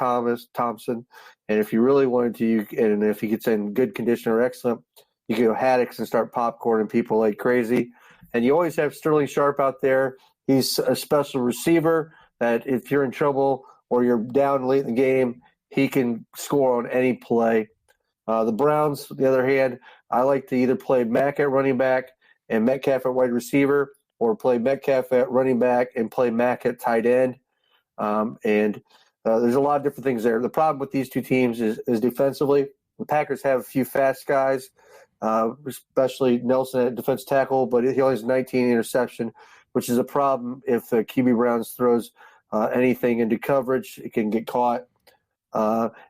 Speaker 2: Thompson. And if you really wanted to, and if he gets in good condition or excellent, you can go Haddix and start popcorning people like crazy. And you always have Sterling Sharp out there. He's a special receiver that if you're in trouble or you're down late in the game, he can score on any play. The Browns, on the other hand, I like to either play Mack at running back and Metcalf at wide receiver, or play Metcalf at running back and play Mack at tight end. And there's a lot of different things there. The problem with these two teams is defensively. The Packers have a few fast guys, especially Nelson at defense tackle, but he only has 19 interception, which is a problem if QB Browns throws anything into coverage. It can get caught.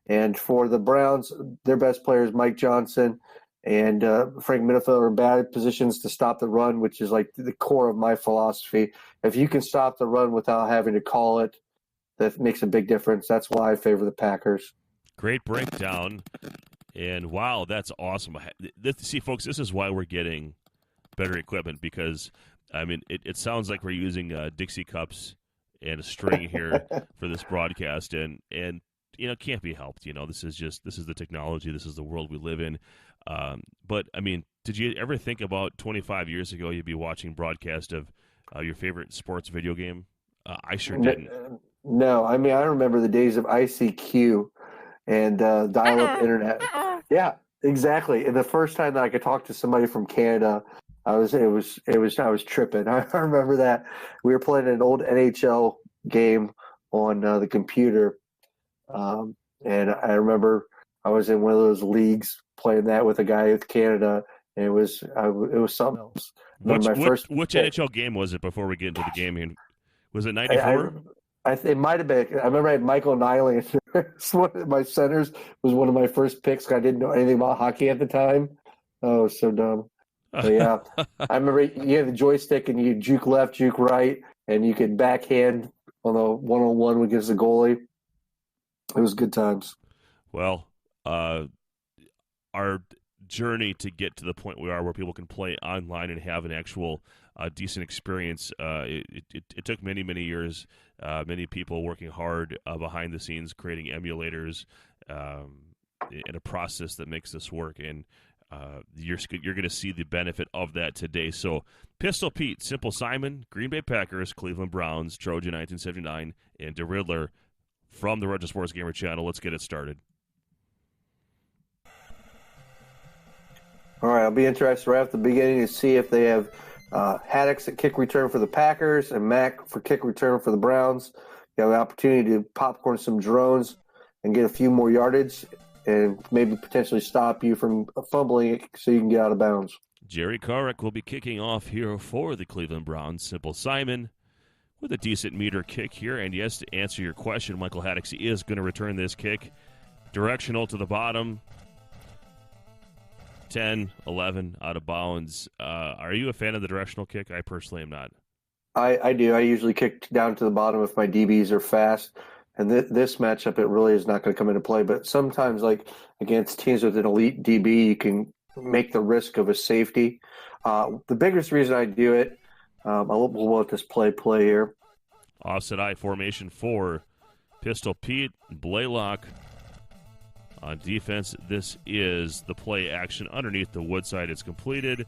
Speaker 2: And for the Browns, their best player is Mike Johnson and Frank Minnifield are in bad positions to stop the run, which is like the core of my philosophy. If you can stop the run without having to call it, that makes a big difference. That's why I favor the Packers.
Speaker 1: Great breakdown. And wow, that's awesome. See, folks, this is why we're getting better equipment because, I mean, it sounds like we're using Dixie cups and a string here for this broadcast. And it can't be helped. This is the technology. This is the world we live in. But I mean, did you ever think about 25 years ago you'd be watching broadcast of your favorite sports video game? I sure didn't.
Speaker 2: No, I mean I remember the days of ICQ and dial-up internet. Yeah, exactly. And the first time that I could talk to somebody from Canada, I was tripping. I remember that we were playing an old NHL game on the computer, and I remember I was in one of those leagues playing that with a guy with Canada, and it was something else.
Speaker 1: Which NHL game was it before we get into the game? Was it 94?
Speaker 2: It might have been. I remember I had Michael Niley. One of my centers was one of my first picks. I didn't know anything about hockey at the time. Oh, so dumb. But yeah, I remember you had the joystick and you juke left, juke right, and you could backhand on the one-on-one against the goalie. It was good times.
Speaker 1: Well, our journey to get to the point we are where people can play online and have an actual decent experience, it took many, many years, many people working hard behind the scenes, creating emulators, in a process that makes this work. And you're going to see the benefit of that today. So Pistol Pete, Simple Simon, Green Bay Packers, Cleveland Browns, Trojan 1979, and the Riddler from the Retro Sports Gamer channel. Let's get it started.
Speaker 2: All right, I'll be interested right at the beginning to see if they have Haddix at kick return for the Packers and Mack for kick return for the Browns. You have the opportunity to popcorn some drones and get a few more yardage and maybe potentially stop you from fumbling it so you can get out of bounds.
Speaker 1: Jerry Carrick will be kicking off here for the Cleveland Browns. Simple Simon with a decent meter kick here. And yes, to answer your question, Michael Haddix is going to return this kick. Directional to the bottom. 10, 11, out of bounds. Are you a fan of the directional kick? I personally am not.
Speaker 2: I do. I usually kick down to the bottom if my DBs are fast. And this matchup, it really is not going to come into play. But sometimes, like against teams with an elite DB, you can make the risk of a safety. The biggest reason I do it, we'll let this play here.
Speaker 1: Offset I formation for Pistol Pete, Blaylock. On defense, this is the play action underneath the wood side. It's completed.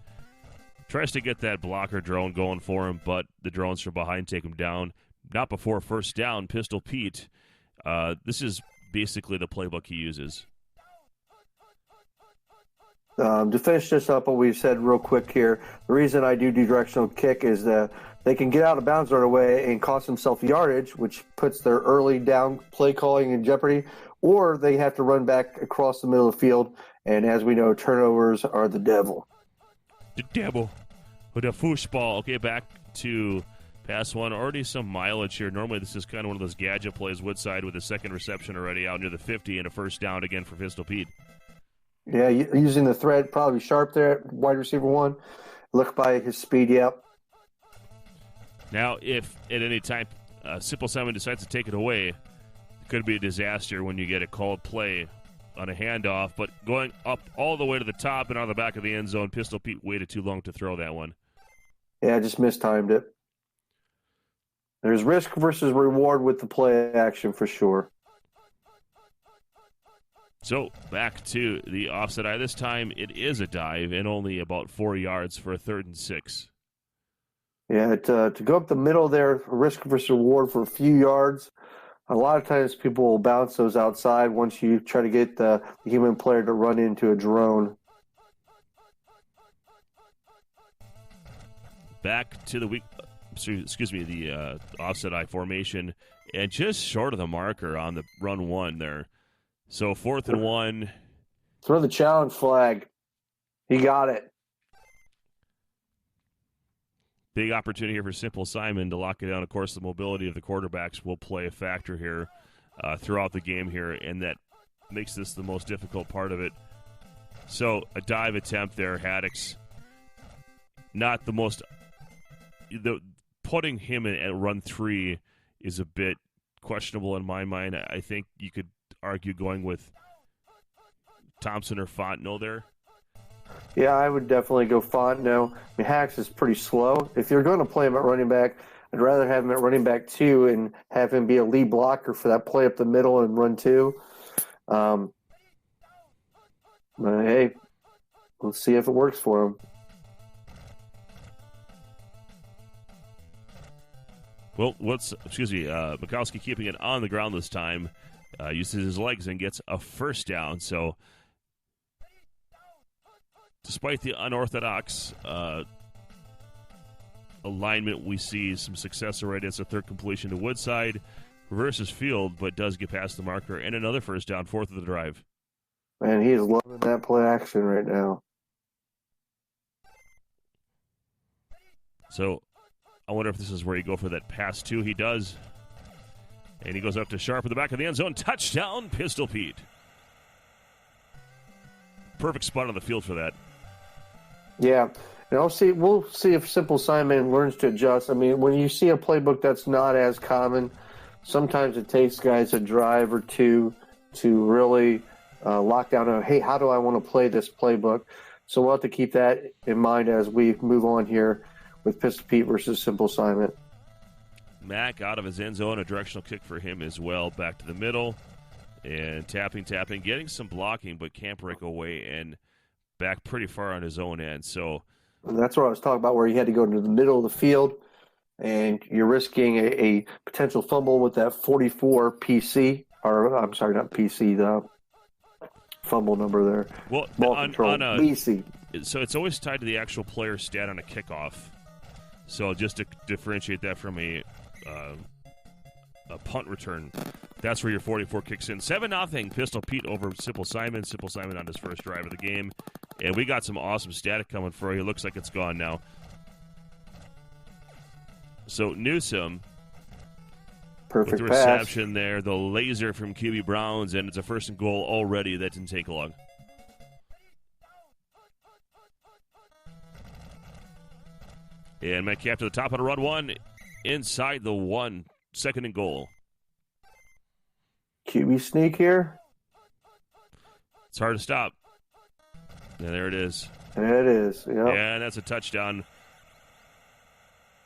Speaker 1: Tries to get that blocker drone going for him, but the drones from behind take him down. Not before first down, Pistol Pete. This is basically the playbook he uses.
Speaker 2: To finish this up, what we've said real quick here, the reason I do directional kick is that they can get out of bounds right away and cost themselves yardage, which puts their early down play calling in jeopardy, or they have to run back across the middle of the field, and as we know, turnovers are the devil.
Speaker 1: The devil with a foosball. Okay, back to pass one. Already some mileage here. Normally this is kind of one of those gadget plays, Woodside with a second reception already out near the 50 and a first down again for Pistol Pete.
Speaker 2: Yeah, using the thread, probably sharp there, wide receiver one. Look by his speed, yep.
Speaker 1: Now, if at any time Simple Simon decides to take it away, it could be a disaster when you get a called play on a handoff. But going up all the way to the top and on the back of the end zone, Pistol Pete waited too long to throw that one.
Speaker 2: Yeah, I just mistimed it. There's risk versus reward with the play action for sure.
Speaker 1: So back to the offset eye. This time it is a dive and only about 4 yards for a 3rd and 6.
Speaker 2: Yeah, to go up the middle there, risk versus reward for a few yards. A lot of times people will bounce those outside once you try to get the human player to run into a drone.
Speaker 1: Back to the offset eye formation, and just short of the marker on the run one there. So 4th and 1.
Speaker 2: Throw the challenge flag. He got it.
Speaker 1: Big opportunity here for Simple Simon to lock it down. Of course, the mobility of the quarterbacks will play a factor here throughout the game here, and that makes this the most difficult part of it. So a dive attempt there, Haddix. Not the most... Putting him in at run 3 is a bit questionable in my mind. I think you could argue going with Thompson or Fontenot there. Yeah,
Speaker 2: I would definitely go Fontenot. I mean, Haddix is pretty slow. If you're going to play him at running back, I'd rather have him at running back 2 and have him be a lead blocker for that play up the middle and run 2. But hey, let's see if it works for him.
Speaker 1: Well, Mikowski keeping it on the ground this time, uses his legs and gets a first down. So, despite the unorthodox alignment, we see some success already. It's a third completion to Woodside, reverses field, but does get past the marker, and another first down, fourth of the drive.
Speaker 2: Man, he is loving that play action right now.
Speaker 1: So, I wonder if this is where you go for that pass, too. He does. And he goes up to Sharp in the back of the end zone. Touchdown, Pistol Pete. Perfect spot on the field for that.
Speaker 2: Yeah. And we'll see if Simple Simon learns to adjust. I mean, when you see a playbook that's not as common, sometimes it takes guys a drive or two to really lock down, hey, how do I want to play this playbook? So we'll have to keep that in mind as we move on here with Pistol Pete versus Simple Simon.
Speaker 1: Mack out of his end zone, a directional kick for him as well, back to the middle, and tapping, getting some blocking, but can't break away, and back pretty far on his own end. So
Speaker 2: and that's what I was talking about, where you had to go into the middle of the field, and you're risking a potential fumble with that 44 PC, or I'm sorry, not PC, the fumble number there.
Speaker 1: Well,
Speaker 2: ball control, BC.
Speaker 1: So it's always tied to the actual player stat on a kickoff. So just to differentiate that from a punt return, that's where your 44 kicks in. 7-0, Pistol Pete over Simple Simon. Simple Simon on his first drive of the game. And we got some awesome static coming for you. It looks like it's gone now. So Newsom,
Speaker 2: perfect
Speaker 1: with the
Speaker 2: pass.
Speaker 1: reception there, the laser from QB Browns, and it's a first and goal already. That didn't take long. And Metcalf to the top on a run one, inside the 1, second and goal.
Speaker 2: QB sneak here.
Speaker 1: It's hard to stop. And there it is.
Speaker 2: There it is. Yep.
Speaker 1: Yeah, and that's a touchdown.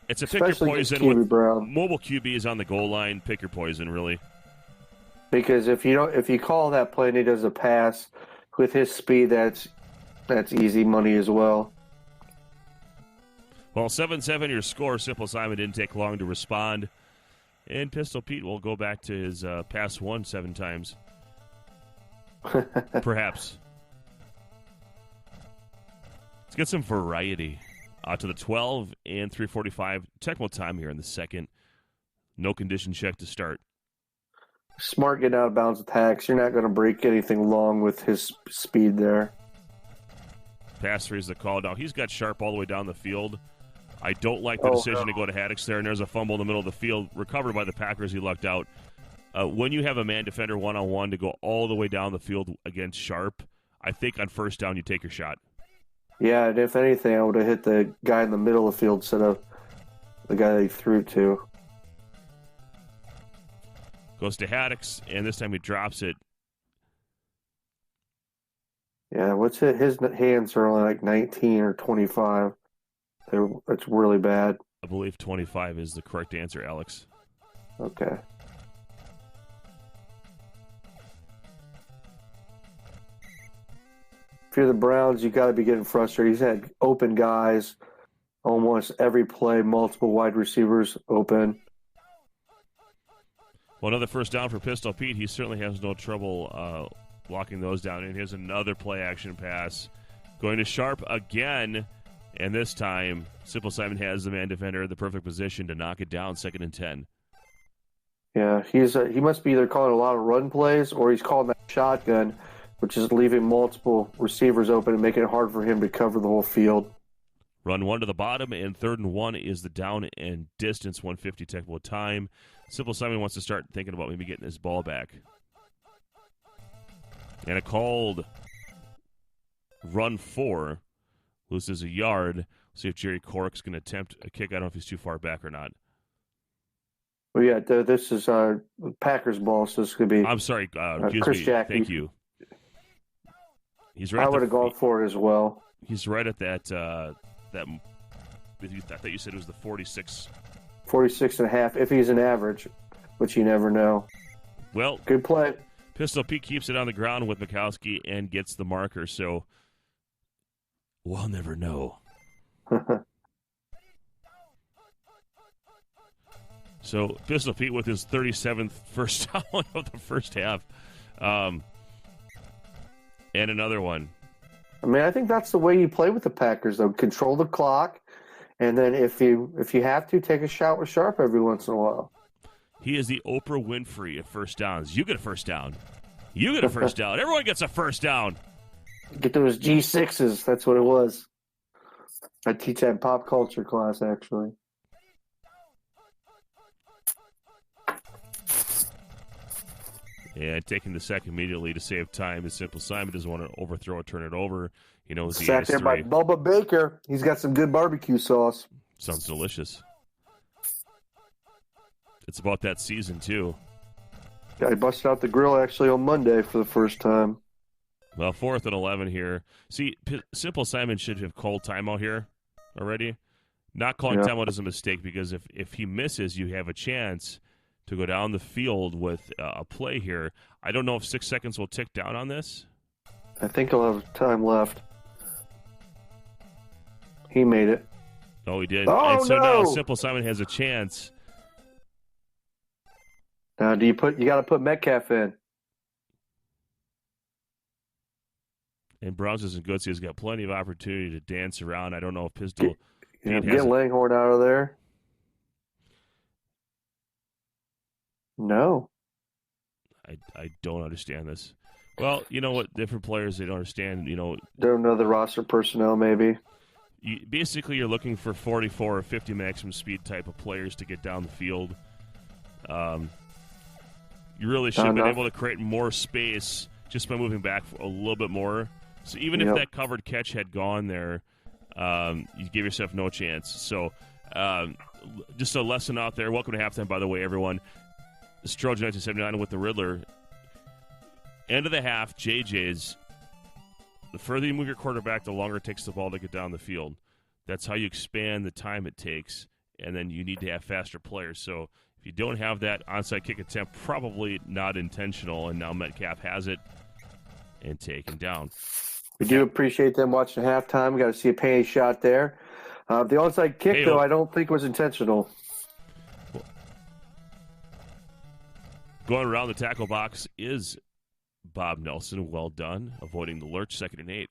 Speaker 1: It's a pick
Speaker 2: Especially
Speaker 1: your poison
Speaker 2: QB
Speaker 1: with
Speaker 2: Brown.
Speaker 1: mobile QBs on the goal line. Pick your poison, really.
Speaker 2: Because if you call that play and he does a pass with his speed, that's easy money as well.
Speaker 1: Well, 7-7 your score. Simple Simon didn't take long to respond. And Pistol Pete will go back to his pass 1 7 times. Perhaps. Let's get some variety. To the 12 and 3:45 Tecmo time here in the second. No condition check to start.
Speaker 2: Smart getting out of bounds attacks. You're not going to break anything long with his speed there.
Speaker 1: Pass 3 is the call. Now, he's got Sharp all the way down the field. I don't like the decision to go to Haddix there, and there's a fumble in the middle of the field, recovered by the Packers. He lucked out. When you have a man defender one-on-one to go all the way down the field against Sharp, I think on first down you take your shot.
Speaker 2: Yeah, and if anything, I would have hit the guy in the middle of the field instead of the guy they threw to.
Speaker 1: Goes to Haddix, and this time he drops it.
Speaker 2: Yeah, what's it? His hands are only like 19 or 25. It's really bad.
Speaker 1: I believe 25 is the correct answer, Alex.
Speaker 2: Okay. If you're the Browns, you got to be getting frustrated. He's had open guys almost every play, multiple wide receivers open.
Speaker 1: Well, another first down for Pistol Pete. He certainly has no trouble locking those down. And here's another play-action pass. Going to Sharp again. And this time, Simple Simon has the man defender in the perfect position to knock it down, 2nd and 10.
Speaker 2: Yeah, he must be either calling a lot of run plays or he's calling that shotgun, which is leaving multiple receivers open and making it hard for him to cover the whole field.
Speaker 1: Run 1 to the bottom, and 3rd and 1 is the down and distance, 150 Tecmo time. Simple Simon wants to start thinking about maybe getting his ball back. And a called run 4. Loses a yard. See if Jerry Cork's going to attempt a kick. I don't know if he's too far back or not.
Speaker 2: Well, yeah, this is Packers ball, so this could be.
Speaker 1: I'm sorry, excuse
Speaker 2: Chris
Speaker 1: me.
Speaker 2: Jackie.
Speaker 1: Thank you. He's right.
Speaker 2: I would have gone for it as well.
Speaker 1: He's right at that. I thought you said it was the 46
Speaker 2: 46.5 if he's an average, which you never know.
Speaker 1: Well,
Speaker 2: good play.
Speaker 1: Pistol Pete keeps it on the ground with Mikowski and gets the marker, so we'll never know. So Pistol Pete with his 37th first down of the first half. And another one.
Speaker 2: I mean, I think that's the way you play with the Packers, though. Control the clock, and then if you have to, take a shot with Sharp every once in a while.
Speaker 1: He is the Oprah Winfrey of first downs. You get a first down. You get a first down. Everyone gets a first down.
Speaker 2: Get those G6s. That's what it was. I teach that in pop culture class, actually.
Speaker 1: Yeah, taking the sack immediately to save time is Simple Simon. Doesn't want to overthrow or turn it over. He knows he
Speaker 2: sacked there by Bubba Baker. He's got some good barbecue sauce.
Speaker 1: Sounds delicious. It's about that season, too.
Speaker 2: Yeah, I busted out the grill, actually, on Monday for the first time.
Speaker 1: Well, 4th and 11 here. See, Simple Simon should have called timeout here already. Not calling timeout is a mistake because if he misses, you have a chance to go down the field with a play here. I don't know if 6 seconds will tick down on this.
Speaker 2: I think he'll have time left. He made it.
Speaker 1: Oh, he did.
Speaker 2: Oh,
Speaker 1: and so
Speaker 2: no!
Speaker 1: Now Simple Simon has a chance.
Speaker 2: Now, you got to put Metcalf in.
Speaker 1: And Browns isn't good, so he's got plenty of opportunity to dance around. I don't know if Pistol
Speaker 2: get Langhorn out of there. No.
Speaker 1: I don't understand this. Well, you know what? Different players, they don't understand,
Speaker 2: Don't know the roster personnel, maybe.
Speaker 1: Basically, you're looking for 44 or 50 maximum speed type of players to get down the field. You really should have been able to create more space just by moving back a little bit more. So even if that covered catch had gone there, you give yourself no chance. So just a lesson out there. Welcome to halftime, by the way, everyone. This is Trojan 1979 with the Riddler. End of the half, JJ's. The further you move your quarterback, the longer it takes the ball to get down the field. That's how you expand the time it takes, and then you need to have faster players. So if you don't have that onside kick attempt, probably not intentional, and now Metcalf has it and taken down.
Speaker 2: We do appreciate them watching halftime. We got to see a penny shot there. The onside kick, though, I don't think was intentional.
Speaker 1: Going around the tackle box is Bob Nelson. Well done. Avoiding the lurch. 2nd and 8.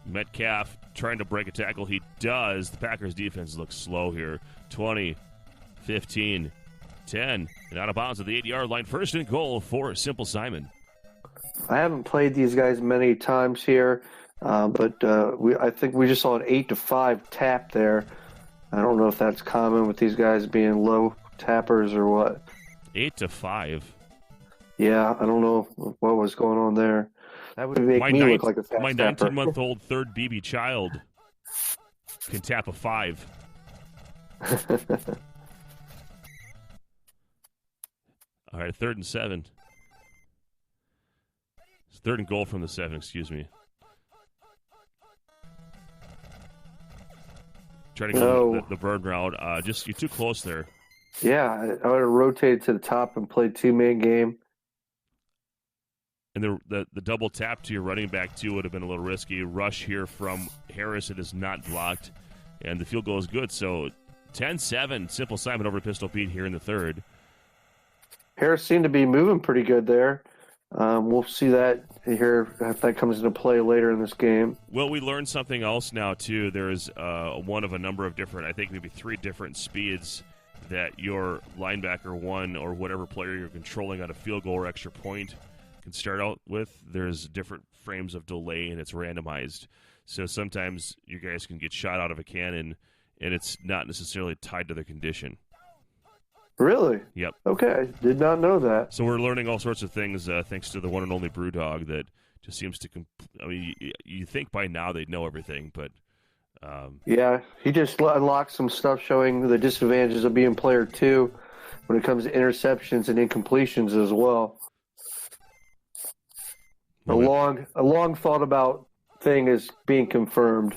Speaker 1: Metcalf trying to break a tackle. He does. The Packers defense looks slow here. 20, 15, 10. And out of bounds at the 8-yard line. 1st and goal for Simple Simon.
Speaker 2: I haven't played these guys many times here, but I think we just saw an 8-5 tap there. I don't know if that's common with these guys being low tappers or what.
Speaker 1: 8-5.
Speaker 2: Yeah, I don't know what was going on there. That would make me look like a fast
Speaker 1: My
Speaker 2: tapper.
Speaker 1: 19-month-old third BB child can tap a 5. All right, 3rd and 7. It's 3rd and goal from the 7, excuse me. Trying to go the burn route. You're too close there.
Speaker 2: Yeah, I would have rotated to the top and played two-man game.
Speaker 1: And the double tap to your running back, too, would have been a little risky. Rush here from Harris. It is not blocked. And the field goal is good. So 10-7, Simple Simon over Pistol Pete here in the 3rd.
Speaker 2: Harris seemed to be moving pretty good there. We'll see that here if that comes into play later in this game.
Speaker 1: Well, we learned something else now, too. There's one of a number of different, I think maybe 3 different speeds that your linebacker one or whatever player you're controlling on a field goal or extra point can start out with. There's different frames of delay, and it's randomized. So sometimes you guys can get shot out of a cannon, and it's not necessarily tied to the condition.
Speaker 2: Really?
Speaker 1: Yep.
Speaker 2: Okay, did not know that.
Speaker 1: So we're learning all sorts of things thanks to the one and only Brewdog that just seems to I mean, you think by now they'd know everything, but...
Speaker 2: yeah, he just unlocked some stuff showing the disadvantages of being player 2 when it comes to interceptions and incompletions as well. A long thought about thing is being confirmed.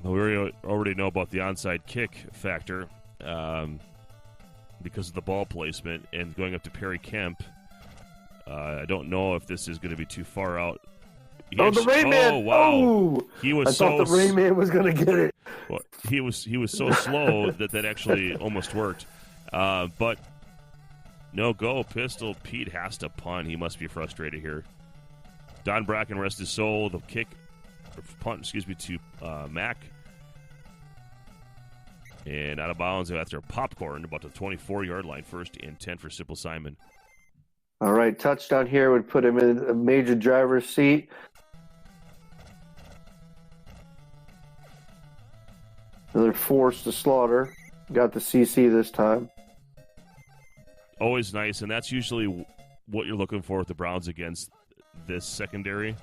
Speaker 1: Well, we already know about the onside kick factor because of the ball placement and going up to Perry Kemp. I don't know if this is going to be too far out.
Speaker 2: The Rain Man!
Speaker 1: Oh, wow.
Speaker 2: Oh!
Speaker 1: He was
Speaker 2: I thought the Rain Man was going to get it.
Speaker 1: Well, he was so slow that actually almost worked. But no go. Pistol Pete has to punt. He must be frustrated here. Don Bracken rest his soul. The punt, to Mack. And out of bounds after a popcorn about the 24-yard line. 1st and 10 for Simple Simon.
Speaker 2: All right, touchdown here would put him in a major driver's seat. Another force to slaughter. Got the CC this time.
Speaker 1: Always nice, and that's usually what you're looking for with the Browns against this secondary.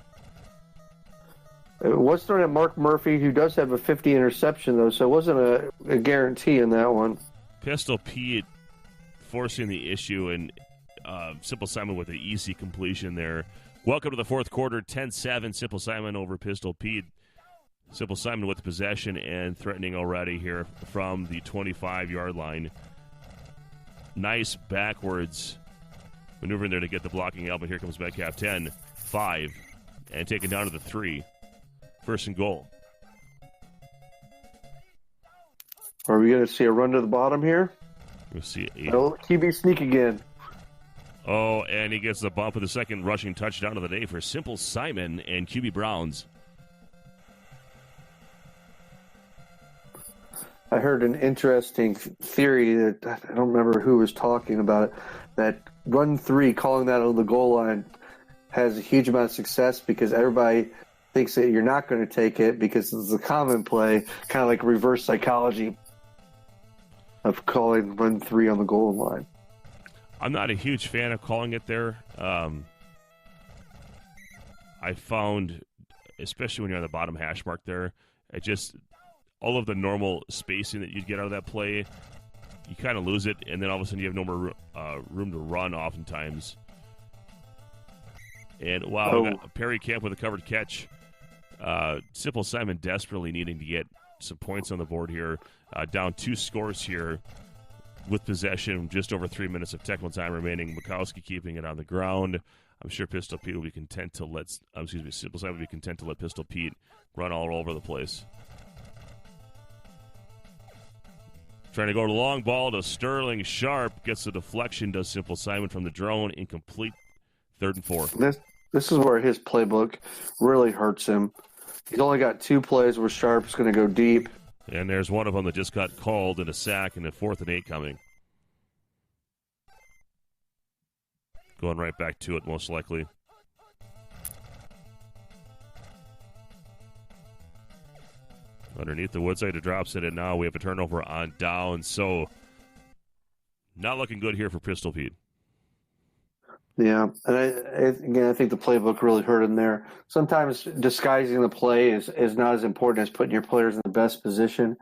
Speaker 2: It was thrown at Mark Murphy, who does have a 50 interception, though, so it wasn't a guarantee in that one.
Speaker 1: Pistol Pete forcing the issue, and Simple Simon with an easy completion there. Welcome to the fourth quarter, 10-7, Simple Simon over Pistol Pete. Simple Simon with possession and threatening already here from the 25-yard line. Nice backwards maneuver in there to get the blocking help, and here comes Metcalf. 10, 5, and taken down to the 3. 1st and goal.
Speaker 2: Are we going to see a run to the bottom here?
Speaker 1: We'll see.
Speaker 2: QB sneak again.
Speaker 1: Oh, and he gets the bump with the second rushing touchdown of the day for Simple Simon and QB Browns.
Speaker 2: I heard an interesting theory that I don't remember who was talking about it, that run 3, calling that on the goal line, has a huge amount of success because everybody thinks that you're not going to take it because it's a common play, kind of like reverse psychology of calling run 3 on the goal line.
Speaker 1: I'm not a huge fan of calling it there. I found, especially when you're on the bottom hash mark there, all of the normal spacing that you'd get out of that play, you kind of lose it, and then all of a sudden you have no more room to run oftentimes. And wow, we got Perry Kemp with a covered catch. Simple Simon desperately needing to get some points on the board here. Down 2 scores here with possession, just over 3 minutes of Tecmo time remaining. Mikowski keeping it on the ground. I'm sure Pistol Pete will be content to Simple Simon will be content to let Pistol Pete run all over the place. Trying to go to the long ball to Sterling Sharp. Gets the deflection, does Simple Simon from the drone. Incomplete. 3rd and 4.
Speaker 2: This is where his playbook really hurts him. He's only got 2 plays where Sharp's going to go deep.
Speaker 1: And there's one of them that just got called in a sack, and a 4th and 8 coming. Going right back to it, most likely. Underneath the Woodside, it drops it, and now we have a turnover on down. So, not looking good here for Pistol Pete.
Speaker 2: Yeah, and I think the playbook really hurt him there. Sometimes disguising the play is not as important as putting your players in the best position.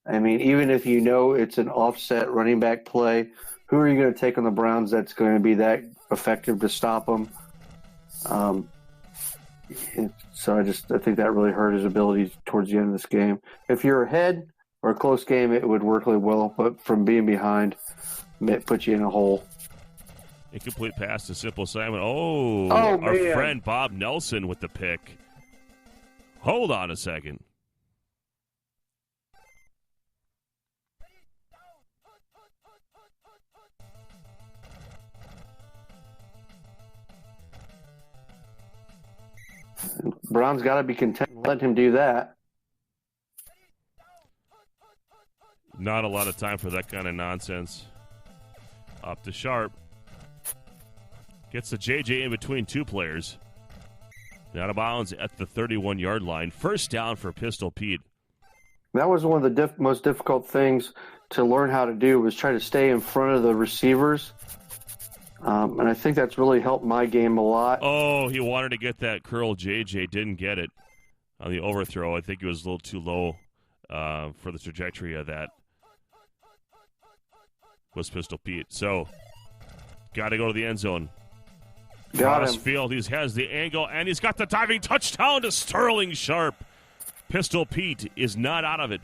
Speaker 2: I mean, even if you know it's an offset running back play, who are you going to take on the Browns that's going to be that effective to stop them? So I think that really hurt his ability towards the end of this game. If you're ahead or a close game, it would work really well, but from being behind, it puts you in a hole.
Speaker 1: Incomplete pass to Simple Simon. Oh,
Speaker 2: our
Speaker 1: man. Friend Bob Nelson with the pick. Hold on a second.
Speaker 2: Brown's got to be content to let him do that.
Speaker 1: Not a lot of time for that kind of nonsense. Up to Sharp. Gets the JJ in between 2 players. Out of bounds at the 31-yard line. 1st down for Pistol Pete.
Speaker 2: That was one of the most difficult things to learn how to do, was try to stay in front of the receivers. And I think that's really helped my game a lot.
Speaker 1: Oh, he wanted to get that curl JJ. Didn't get it on the overthrow. I think he was a little too low for the trajectory of that. Was Pistol Pete. So, got to go to the end zone.
Speaker 2: Got him.
Speaker 1: Crossfield, he has the angle, and he's got the diving touchdown to Sterling Sharp. Pistol Pete is not out of it.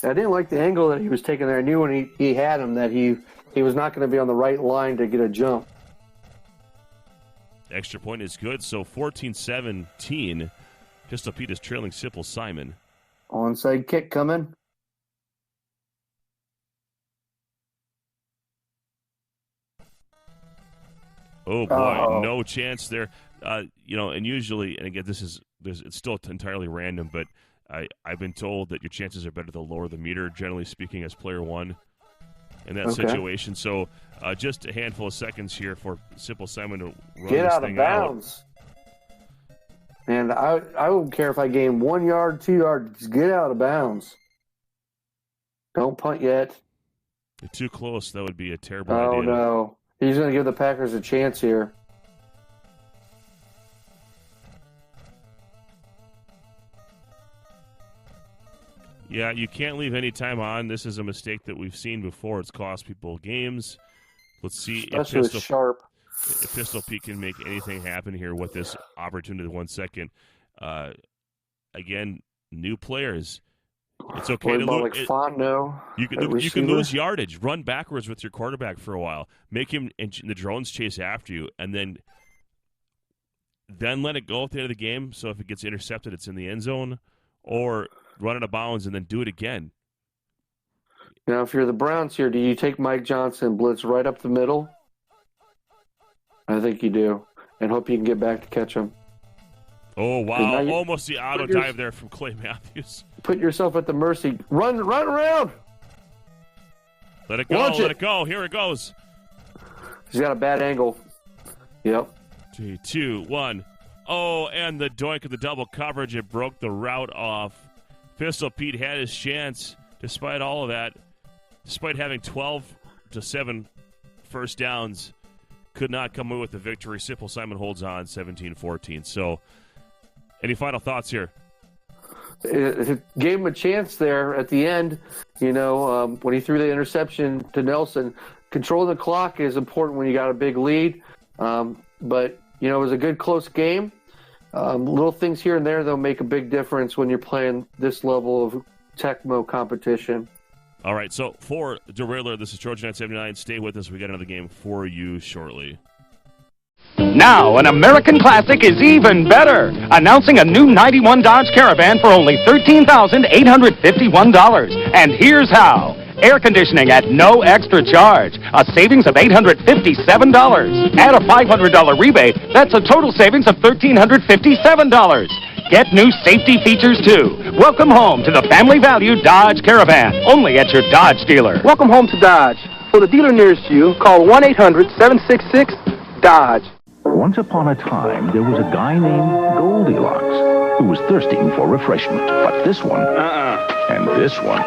Speaker 2: I didn't like the angle that he was taking there. I knew when he had him that he was not going to be on the right line to get a jump.
Speaker 1: Extra point is good, so 14-17. Pistol Pete is trailing Simple Simon.
Speaker 2: Onside kick coming.
Speaker 1: Oh, boy, no chance there. And usually, and again, it's still entirely random, but I've been told that your chances are better the lower the meter, generally speaking, as player one in that situation. So just a handful of seconds here for Simple Simon to run
Speaker 2: Get
Speaker 1: this
Speaker 2: out of
Speaker 1: thing
Speaker 2: bounds. And I don't care if I gain 1 yard, 2 yards. Just get out of bounds. Don't punt yet.
Speaker 1: You're too close. That would be a terrible idea.
Speaker 2: Oh, no. He's going to give the Packers a chance here.
Speaker 1: Yeah, you can't leave any time on. This is a mistake that we've seen before. It's cost people games. Let's see if Pistol Pete can make anything happen here with this opportunity. 1 second. Again, new players. It's okay to lose. You can lose yardage. Run backwards with your quarterback for a while. Make him and the drones chase after you, and then let it go at the end of the game. So if it gets intercepted, it's in the end zone, or run out of bounds and then do it again.
Speaker 2: Now, if you're the Browns here, do you take Mike Johnson, blitz right up the middle? I think you do, and hope you can get back to catch him.
Speaker 1: Oh, wow. Almost the auto dive there from Clay Matthews.
Speaker 2: Put yourself at the mercy. Run around.
Speaker 1: Let it go. Let it go. Here it goes.
Speaker 2: He's got a bad angle. Yep.
Speaker 1: 3, 2, 1. Oh, and the doink of the double coverage. It broke the route off. Pistol Pete had his chance despite all of that. Despite having 12-7 first downs, could not come away with the victory. Simple Simon holds on 17-14. So, any final thoughts here?
Speaker 2: It gave him a chance there at the end. When he threw the interception to Nelson, controlling the clock is important when you got a big lead. But it was a good close game. Little things here and there, though, make a big difference when you're playing this level of Tecmo competition.
Speaker 1: All right, so for Derailer, this is Trojan 979. Stay with us. We got another game for you shortly.
Speaker 3: Now, an American classic is even better. Announcing a new 91 Dodge Caravan for only $13,851. And here's how. Air conditioning at no extra charge. A savings of $857. Add a $500 rebate. That's a total savings of $1,357. Get new safety features, too. Welcome home to the family value Dodge Caravan. Only at your Dodge dealer.
Speaker 4: Welcome home to Dodge. For the dealer nearest you, call 1-800-766-DODGE.
Speaker 5: Once upon a time, there was a guy named Goldilocks who was thirsting for refreshment. But this one, and this one.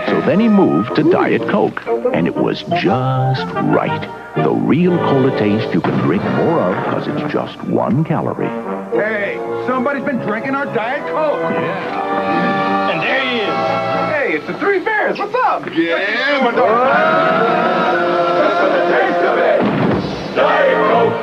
Speaker 5: So then he moved to Diet Coke, and it was just right. The real cola taste you can drink more of because it's just 1 calorie.
Speaker 6: Hey, somebody's been drinking our Diet Coke.
Speaker 5: Yeah.
Speaker 6: And there he is. Hey, it's the Three Bears. What's up?
Speaker 7: Yeah.
Speaker 6: Just for the taste of it. Diet Coke.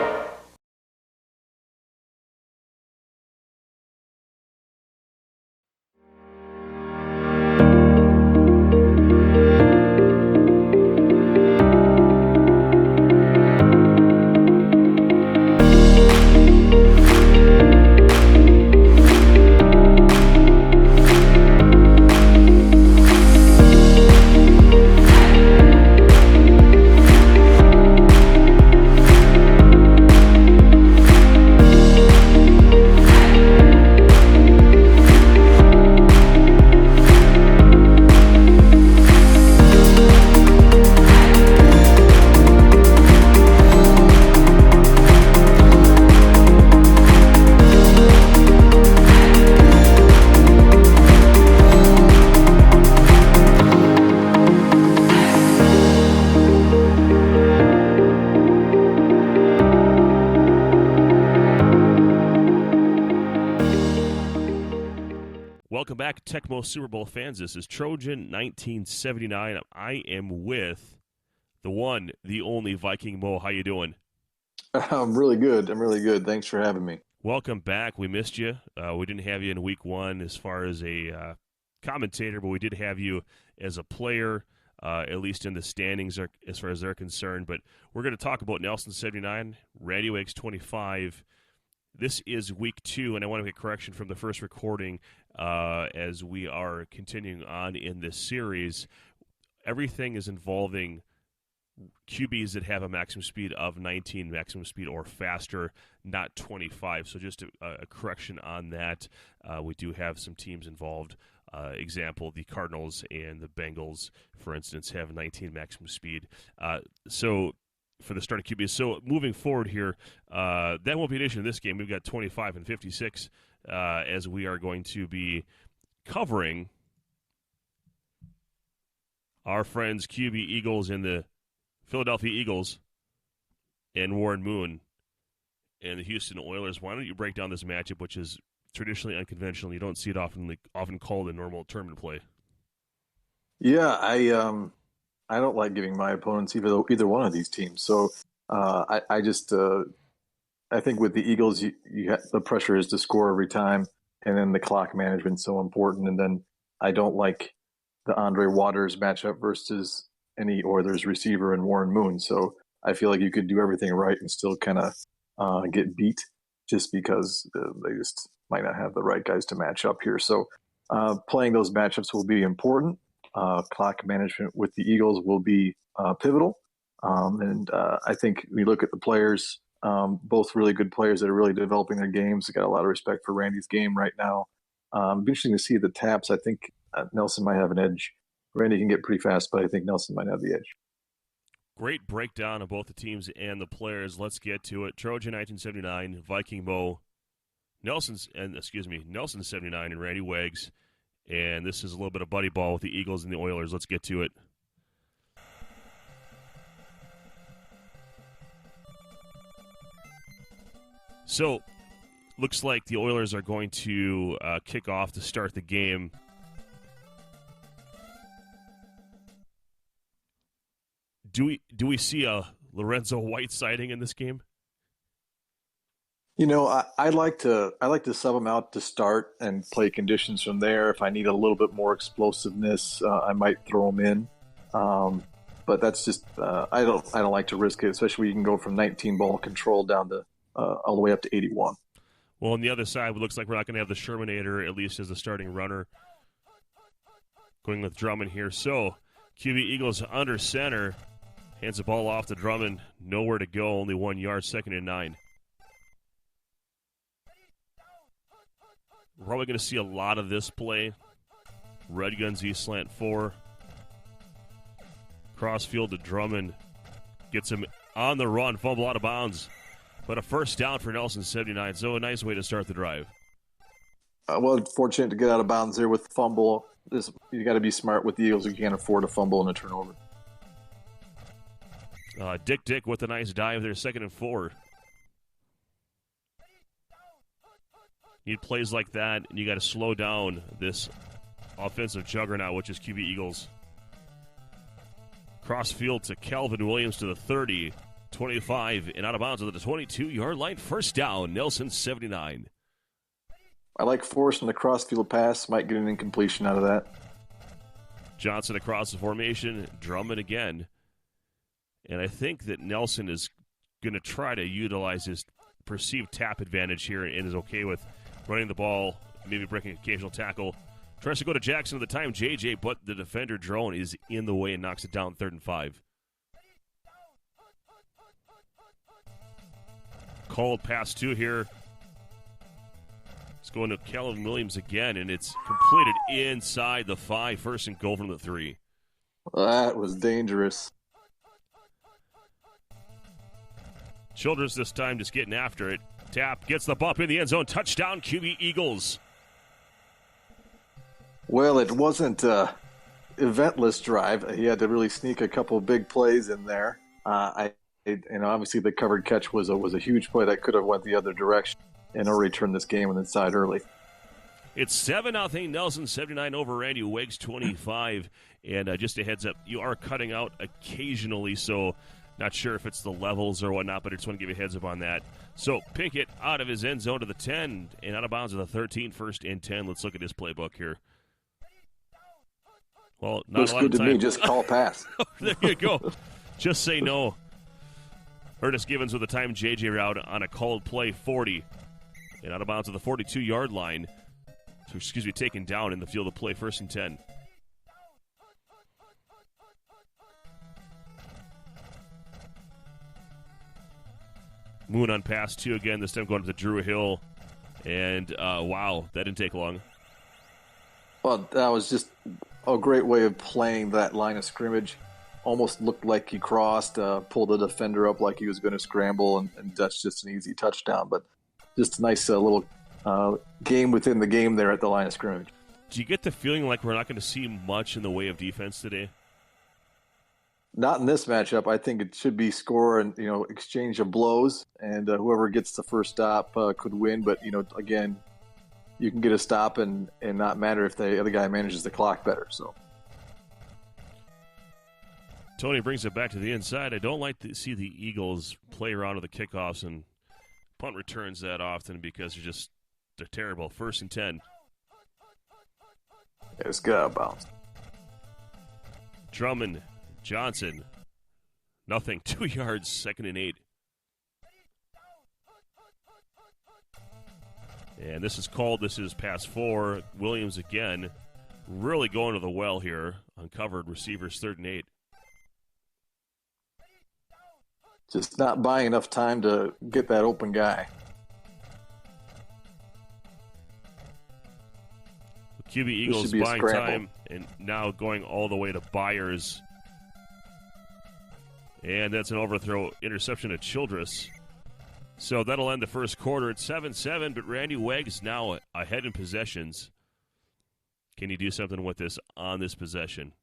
Speaker 1: Welcome back, Tecmo Super Bowl fans. This is Trojan 1979. I am with the one, the only Viking Mo. How you doing?
Speaker 7: I'm really good. Thanks for having me.
Speaker 1: Welcome back. We missed you. We didn't have you in week one as far as a commentator, but we did have you as a player, at least in the standings as far as they're concerned. But we're going to talk about Nelson 79, Randy Wiggs 25. This is week 2, and I want to make a correction from the first recording as we are continuing on in this series. Everything is involving QBs that have a maximum speed of 19 maximum speed or faster, not 25. So just a correction on that. We do have some teams involved. Example, the Cardinals and the Bengals, for instance, have 19 maximum speed. So for the starting QBs. So moving forward here, that won't be an issue in this game. We've got 25 and 56 as we are going to be covering our friends QB Eagles and the Philadelphia Eagles and Warren Moon and the Houston Oilers. Why don't you break down this matchup, which is traditionally unconventional? You don't see it often called a normal tournament play.
Speaker 7: Yeah, I don't like giving my opponents either one of these teams. So I think with the Eagles, the pressure is to score every time, and then the clock management is so important. And then I don't like the Andre Waters matchup versus any Oilers receiver and Warren Moon. So I feel like you could do everything right and still kind of get beat just because they just might not have the right guys to match up here. So playing those matchups will be important. Clock management with the Eagles will be pivotal. And I think we look at the players, both really good players that are really developing their games. I got a lot of respect for Randy's game right now. It'll be interesting to see the taps. I think Nelson might have an edge. Randy can get pretty fast, but I think Nelson might have the edge.
Speaker 1: Great breakdown of both the teams and the players. Let's get to it. Trojan 1979, Viking Mo, Nelson 79, and Randy Wiggs. And this is a little bit of buddy ball with the Eagles and the Oilers. Let's get to it. So, looks like the Oilers are going to kick off to start the game. Do we see a Lorenzo White sighting in this game?
Speaker 7: You know, I like to sub him out to start and play conditions from there. If I need a little bit more explosiveness, I might throw him in. But that's just I don't like to risk it, especially when you can go from 19 ball control down to all the way up to 81.
Speaker 1: Well, on the other side, it looks like we're not going to have the Shermanator, at least as the starting runner. Going with Drummond here. So, QB Eagles under center. Hands the ball off to Drummond. Nowhere to go. Only 1 yard. 2nd and 9. We're probably going to see a lot of this play. Red Guns East slant 4. Crossfield to Drummond. Gets him on the run. Fumble out of bounds. But a first down for Nelson 79. So a nice way to start the drive.
Speaker 7: Well, fortunate to get out of bounds there with the fumble. You got to be smart with the Eagles. You can't afford a fumble and a turnover.
Speaker 1: Dick with a nice dive there, 2nd and 4. Need plays like that, and you got to slow down this offensive juggernaut, which is QB Eagles. Crossfield to Calvin Williams to the 30, 25, and out of bounds at the 22-yard line. First down, Nelson 79.
Speaker 7: I like forcing the crossfield pass. Might get an incompletion out of that.
Speaker 1: Johnson across the formation, Drummond again. And I think that Nelson is going to try to utilize his perceived tap advantage here and is okay with running the ball, maybe breaking an occasional tackle. Tries to go to Jackson at the time, JJ, but the defender drone is in the way and knocks it down 3rd and 5. Called pass 2 here. It's going to Calvin Williams again, and it's completed inside the 5. 1st and goal from the 3.
Speaker 7: That was dangerous.
Speaker 1: Childress this time just getting after it. Tap gets the bump in the end zone. Touchdown, QB Eagles.
Speaker 7: Well, it wasn't an eventless drive. He had to really sneak a couple of big plays in there. Obviously the covered catch was a huge play that could have went the other direction and already turned this game on its side early.
Speaker 1: It's 7-0 Nelson 79 over Randy Wiggs 25. And just a heads up, you are cutting out occasionally, so Not sure if it's the levels or whatnot, but I just want to give you a heads up on that. So Pinkett out of his end zone to the 10 and out of bounds at the 13, first and 10. Let's look at his playbook here. Well, not
Speaker 7: looks
Speaker 1: a lot
Speaker 7: good
Speaker 1: of
Speaker 7: to
Speaker 1: time.
Speaker 7: me. Just call pass.
Speaker 1: There you go. Just say no. Ernest Givens with a time JJ route on a called play, 40. And out of bounds at the 42-yard line. So, taken down in the field of play, first and 10. Moon on pass 2 again, this time going to the Drew Hill. And, wow, that didn't take long.
Speaker 7: Well, that was just a great way of playing that line of scrimmage. Almost looked like he crossed, pulled the defender up like he was going to scramble, and that's just an easy touchdown. But just a nice little game within the game there at the line of scrimmage.
Speaker 1: Do you get the feeling like we're not going to see much in the way of defense today?
Speaker 7: Not in this matchup. I think it should be score and exchange of blows, and whoever gets the first stop could win. But again, you can get a stop and not matter if the other guy manages the clock better. So
Speaker 1: Tony brings it back to the inside. I don't like to see the Eagles play around with the kickoffs and punt returns that often because they're terrible. First and 10.
Speaker 7: It's got bounce.
Speaker 1: Drummond, Johnson, nothing. 2 yards, second and 8. And this is called. This is pass 4. Williams again, really going to the well here. Uncovered receivers, third and 8.
Speaker 7: Just not buying enough time to get that open guy.
Speaker 1: QB Eagles buying time and now going all the way to Byers. And that's an overthrow interception to Childress. So that'll end the first quarter at 7-7, but Randy Wiggs now ahead in possessions. Can you do something with this on this possession?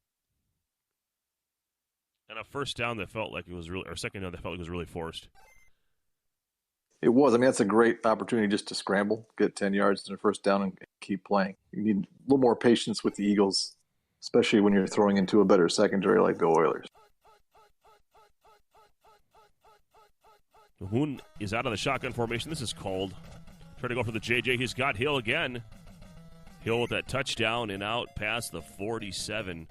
Speaker 1: And a first down that felt like it was really, or second down that felt like it was really forced.
Speaker 7: It was. I mean, that's a great opportunity just to scramble, get 10 yards in a first down, and keep playing. You need a little more patience with the Eagles, especially when you're throwing into a better secondary like the Oilers.
Speaker 1: Moon is out of the shotgun formation. This is called. Trying to go for the JJ. He's got Hill again. Hill with that touchdown and out past the 47.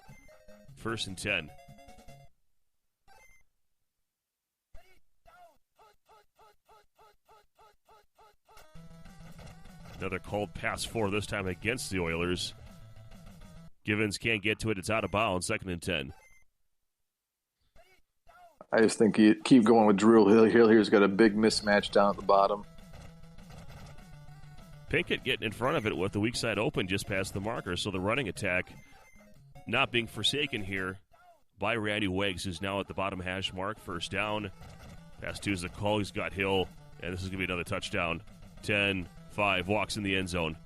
Speaker 1: First and 10. Another called pass 4, this time against the Oilers. Givens can't get to it. It's out of bounds. Second and 10.
Speaker 7: I just think you keep going with Drew Hill. Hill here's got a big mismatch down at the bottom.
Speaker 1: Pinkett getting in front of it with the weak side open just past the marker. So the running attack not being forsaken here by Randy Wiggs, who's now at the bottom hash mark. First down. Pass 2 is the call. He's got Hill. And this is going to be another touchdown. 10-5. Walks in the end zone.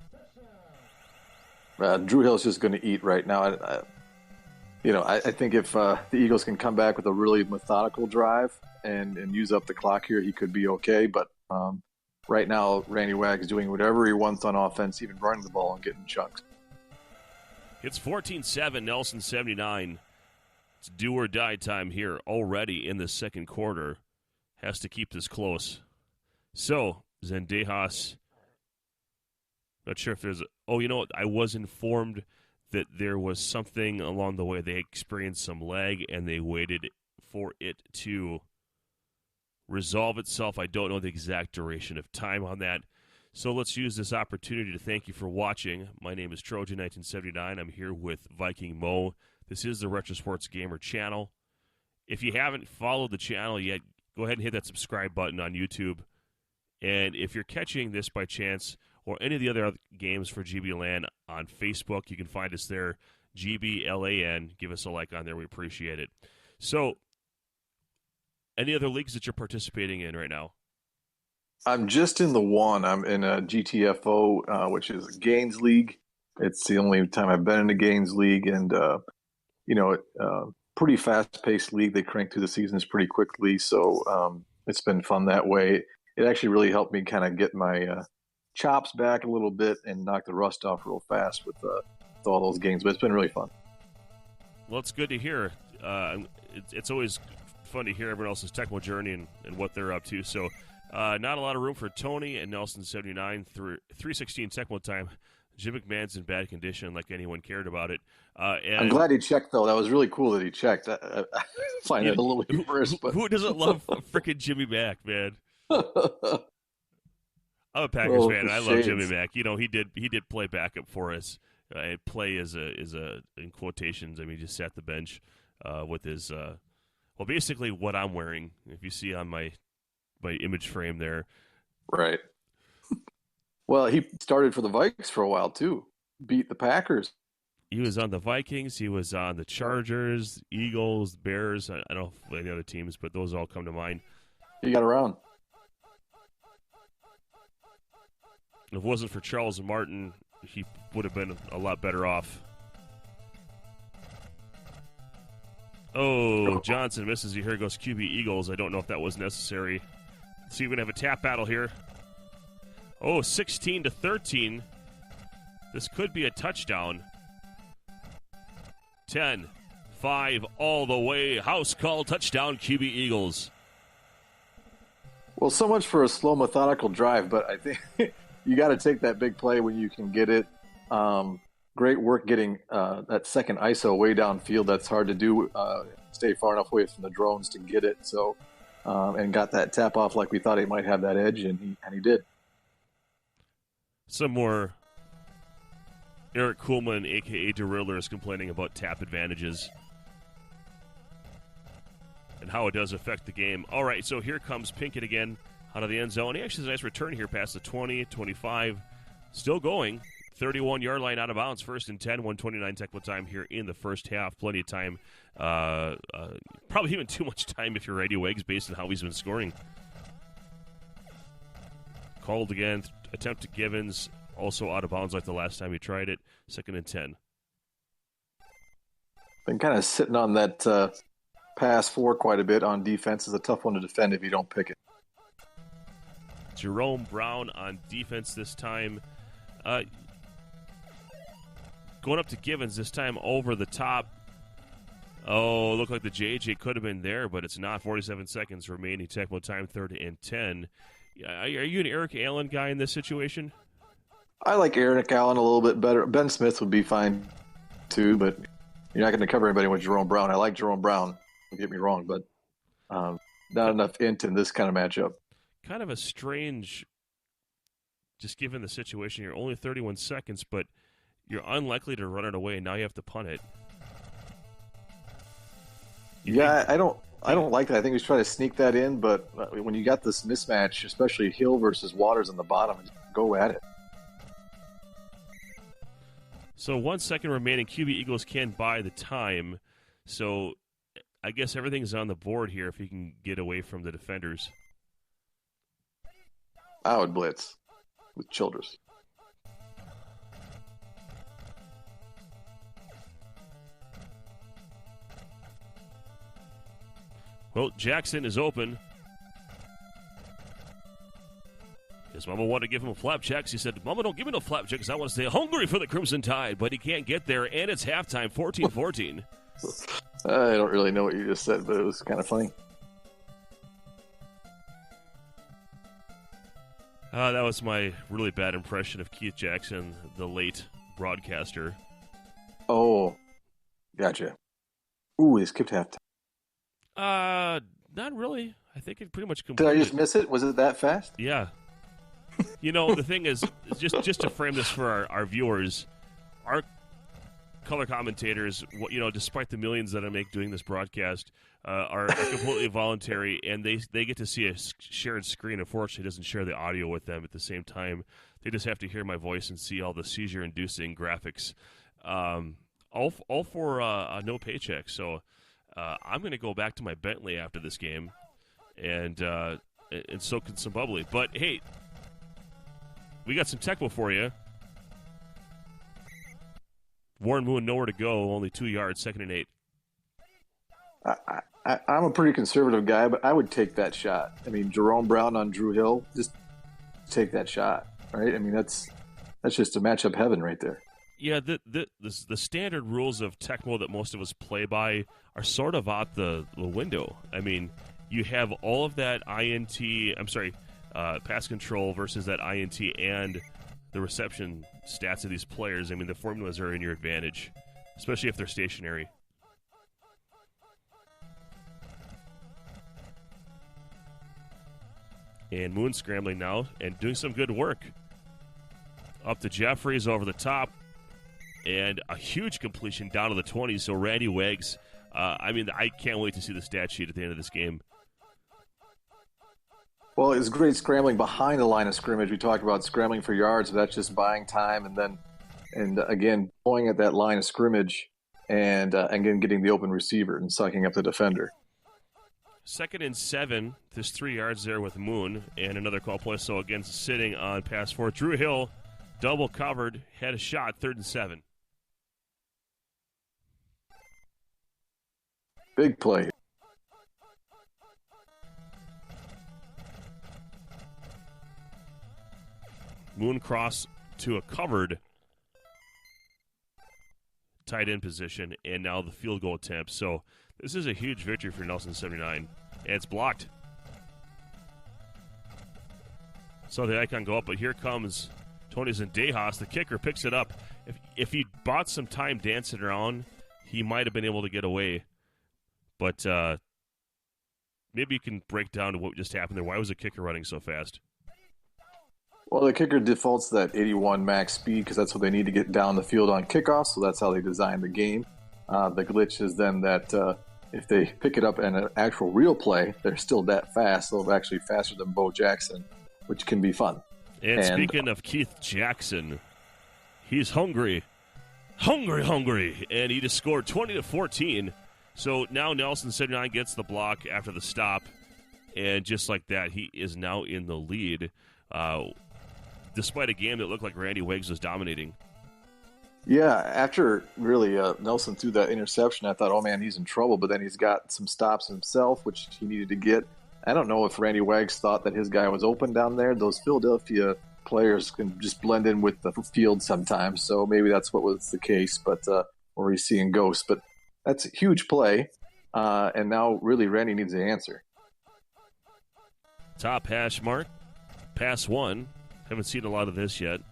Speaker 7: Drew Hill's just going to eat right now. I think if the Eagles can come back with a really methodical drive and use up the clock here, he could be okay. But right now, Randy Wagg is doing whatever he wants on offense, even running the ball and getting chunks.
Speaker 1: It's 14-7, Nelson 79. It's do or die time here already in the second quarter. Has to keep this close. So, Zendejas, not sure if there's I was informed that there was something along the way. They experienced some lag, and they waited for it to resolve itself. I don't know the exact duration of time on that. So let's use this opportunity to thank you for watching. My name is Trojan 1979. I'm here with Viking Mo. This is the Retro Sports Gamer channel. If you haven't followed the channel yet, go ahead and hit that subscribe button on YouTube. And if you're catching this by chance, or any of the other games for GBLAN on Facebook, you can find us there, GBLAN. Give us a like on there. We appreciate it. So, any other leagues that you're participating in right now?
Speaker 7: I'm just in the one. I'm in a GTFO, which is a Gaines League. It's the only time I've been in a Gaines League, and pretty fast-paced league. They crank through the seasons pretty quickly, so it's been fun that way. It actually really helped me kind of get my chops back a little bit and knock the rust off real fast with all those games. But it's been really fun.
Speaker 1: Well, it's good to hear. It's always fun to hear everyone else's Tecmo journey and what they're up to. So, not a lot of room for Tony and Nelson79 through 316 Tecmo time. Jim McMahon's in bad condition, like anyone cared about it. And
Speaker 7: I'm glad he checked, though. That was really cool that he checked. I find it a little humorous. But
Speaker 1: who doesn't love freaking Jimmy Mack, man? I'm a Packers fan. And I love Jimmy Mack. You know, he did play backup for us. Play is a in quotations. I mean, just sat the bench with his basically what I'm wearing. If you see on my image frame there,
Speaker 7: right. Well, he started for the Vikings for a while too. Beat the Packers.
Speaker 1: He was on the Vikings. He was on the Chargers, Eagles, Bears. I don't know any other teams, but those all come to mind.
Speaker 7: He got around.
Speaker 1: If it wasn't for Charles and Martin, he would have been a lot better off. Oh, Johnson misses. Here goes QB Eagles. I don't know if that was necessary. Let's see, we're going to have a tap battle here. Oh, 16-13. This could be a touchdown. 10, 5, all the way. House call, touchdown, QB Eagles.
Speaker 7: Well, so much for a slow, methodical drive, but I think you got to take that big play when you can get it. Great work getting that second ISO way downfield. That's hard to do. Stay far enough away from the drones to get it. So, and got that tap off like we thought he might have that edge, and he did.
Speaker 1: Some more Eric Kuhlman, a.k.a. Deriller, is complaining about tap advantages and how it does affect the game. All right, so here comes Pinkett again out of the end zone. He actually has a nice return here past the 20, 25. Still going. 31-yard line out of bounds. First and 10, 1:29 Tecmo time here in the first half. Plenty of time. Probably even too much time if you're ready, Wiggs, based on how he's been scoring. Called again. Attempt to Givens. Also out of bounds like the last time he tried it. Second and 10.
Speaker 7: Been kind of sitting on that pass 4 quite a bit on defense. It's a tough one to defend if you don't pick it.
Speaker 1: Jerome Brown on defense this time. Going up to Givens this time over the top. Oh, looked like the JJ could have been there, but it's not. 47 seconds remaining. Tecmo time, 3rd and 10. Are you an Eric Allen guy in this situation?
Speaker 7: I like Eric Allen a little bit better. Ben Smith would be fine too, but you're not going to cover anybody with Jerome Brown. I like Jerome Brown. Don't get me wrong, but not enough int in this kind of matchup.
Speaker 1: Kind of a strange, just given the situation. You're only 31 seconds, but you're unlikely to run it away, and now you have to punt it.
Speaker 7: I don't like that. I think we should try to sneak that in, but when you got this mismatch, especially Hill versus Waters on the bottom, go at it.
Speaker 1: So 1 second remaining. QB Eagles can buy the time. So I guess everything's on the board here if he can get away from the defenders.
Speaker 7: I would blitz with Childress.
Speaker 1: Well, Jackson is open. His mama wanted to give him a flapjacks. He said, "Mama, don't give me no flapjacks. I want to stay hungry for the Crimson Tide." But he can't get there, and it's halftime, 14-14.
Speaker 7: I don't really know what you just said, but it was kind of funny.
Speaker 1: That was my really bad impression of Keith Jackson, the late broadcaster.
Speaker 7: Oh, gotcha. Ooh, they skipped halftime.
Speaker 1: Not really. I think it pretty much
Speaker 7: Did
Speaker 1: completed.
Speaker 7: I just miss it? Was it that fast?
Speaker 1: Yeah. You know, the thing is, just to frame this for our viewers, our color commentators, you know, despite the millions that I make doing this broadcast, are completely voluntary, and they get to see a shared screen. Unfortunately, it doesn't share the audio with them at the same time. They just have to hear my voice and see all the seizure-inducing graphics. All for no paycheck. So I'm going to go back to my Bentley after this game and soak in some bubbly. But, hey, we got some Tecmo for you. Warren Moon, nowhere to go, only 2 yards, 2nd and 8.
Speaker 7: I'm a pretty conservative guy, but I would take that shot. I mean, Jerome Brown on Drew Hill, just take that shot, right? I mean, that's just a matchup heaven right there.
Speaker 1: Yeah, the standard rules of Tecmo that most of us play by are sort of out the window. I mean, you have all of that pass control versus that INT and the reception stats of these players. I mean, the formulas are in your advantage, especially if they're stationary. And Moon scrambling now and doing some good work. Up to Jeffries over the top. And a huge completion down to the 20s. So Randy Wiggs, I can't wait to see the stat sheet at the end of this game.
Speaker 7: Well, it's great scrambling behind the line of scrimmage. We talked about scrambling for yards, but that's just buying time, and again going at that line of scrimmage, and again getting the open receiver and sucking up the defender.
Speaker 1: 2nd and 7. There's 3 yards there with Moon and another call play. So again, sitting on pass 4. Drew Hill, double covered, had a shot. 3rd and 7.
Speaker 7: Big play.
Speaker 1: Moon cross to a covered tight end position, and now the field goal attempt. So this is a huge victory for Nelson 79. And it's blocked. So the icon go up, but here comes Tony Zendejas. The kicker picks it up. If he bought some time dancing around, he might have been able to get away. But maybe you can break down to what just happened there. Why was the kicker running so fast?
Speaker 7: Well, the kicker defaults to that 81 max speed because that's what they need to get down the field on kickoff, so that's how they designed the game. The glitch is then that if they pick it up in an actual real play, they're still that fast. They're actually faster than Bo Jackson, which can be fun.
Speaker 1: And speaking of Keith Jackson, he's hungry, and he just scored 20-14. So now Nelson 79 gets the block after the stop, and just like that, he is now in the lead. Despite a game that looked like Randy Wiggs was dominating.
Speaker 7: Yeah, after really Nelson threw that interception, I thought, oh man, he's in trouble. But then he's got some stops himself, which he needed to get. I don't know if Randy Wiggs thought that his guy was open down there. Those Philadelphia players can just blend in with the field sometimes, so maybe that's what was the case. But or he's seeing ghosts. But that's a huge play, and now really Randy needs the answer.
Speaker 1: Top hash mark, pass 1. Haven't seen a lot of this yet.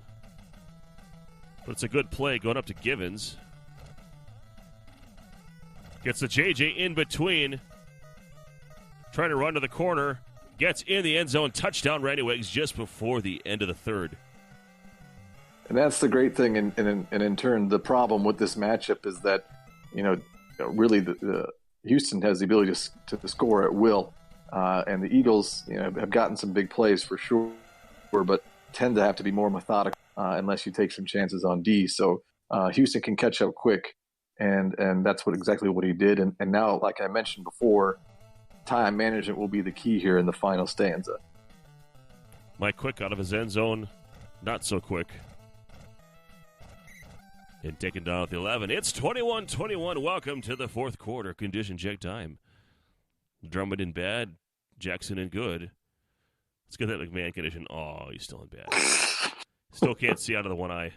Speaker 1: But it's a good play going up to Givens. Gets the JJ in between. Trying to run to the corner. Gets in the end zone. Touchdown, Randy Wiggs, just before the end of the 3rd.
Speaker 7: And that's the great thing. And in turn, the problem with this matchup is that, really the Houston has the ability to score at will. And the Eagles, have gotten some big plays for sure, but tend to have to be more methodical unless you take some chances on D. So Houston can catch up quick, and that's exactly what he did. And now, like I mentioned before, time management will be the key here in the final stanza.
Speaker 1: Mike Quick out of his end zone, not so quick. And taken down at the 11. It's 21-21. Welcome to the 4th quarter. Condition check time. Drummond in bad, Jackson in good. Let's get that McMahon condition. Oh, he's still in bad. Still can't see out of the one eye.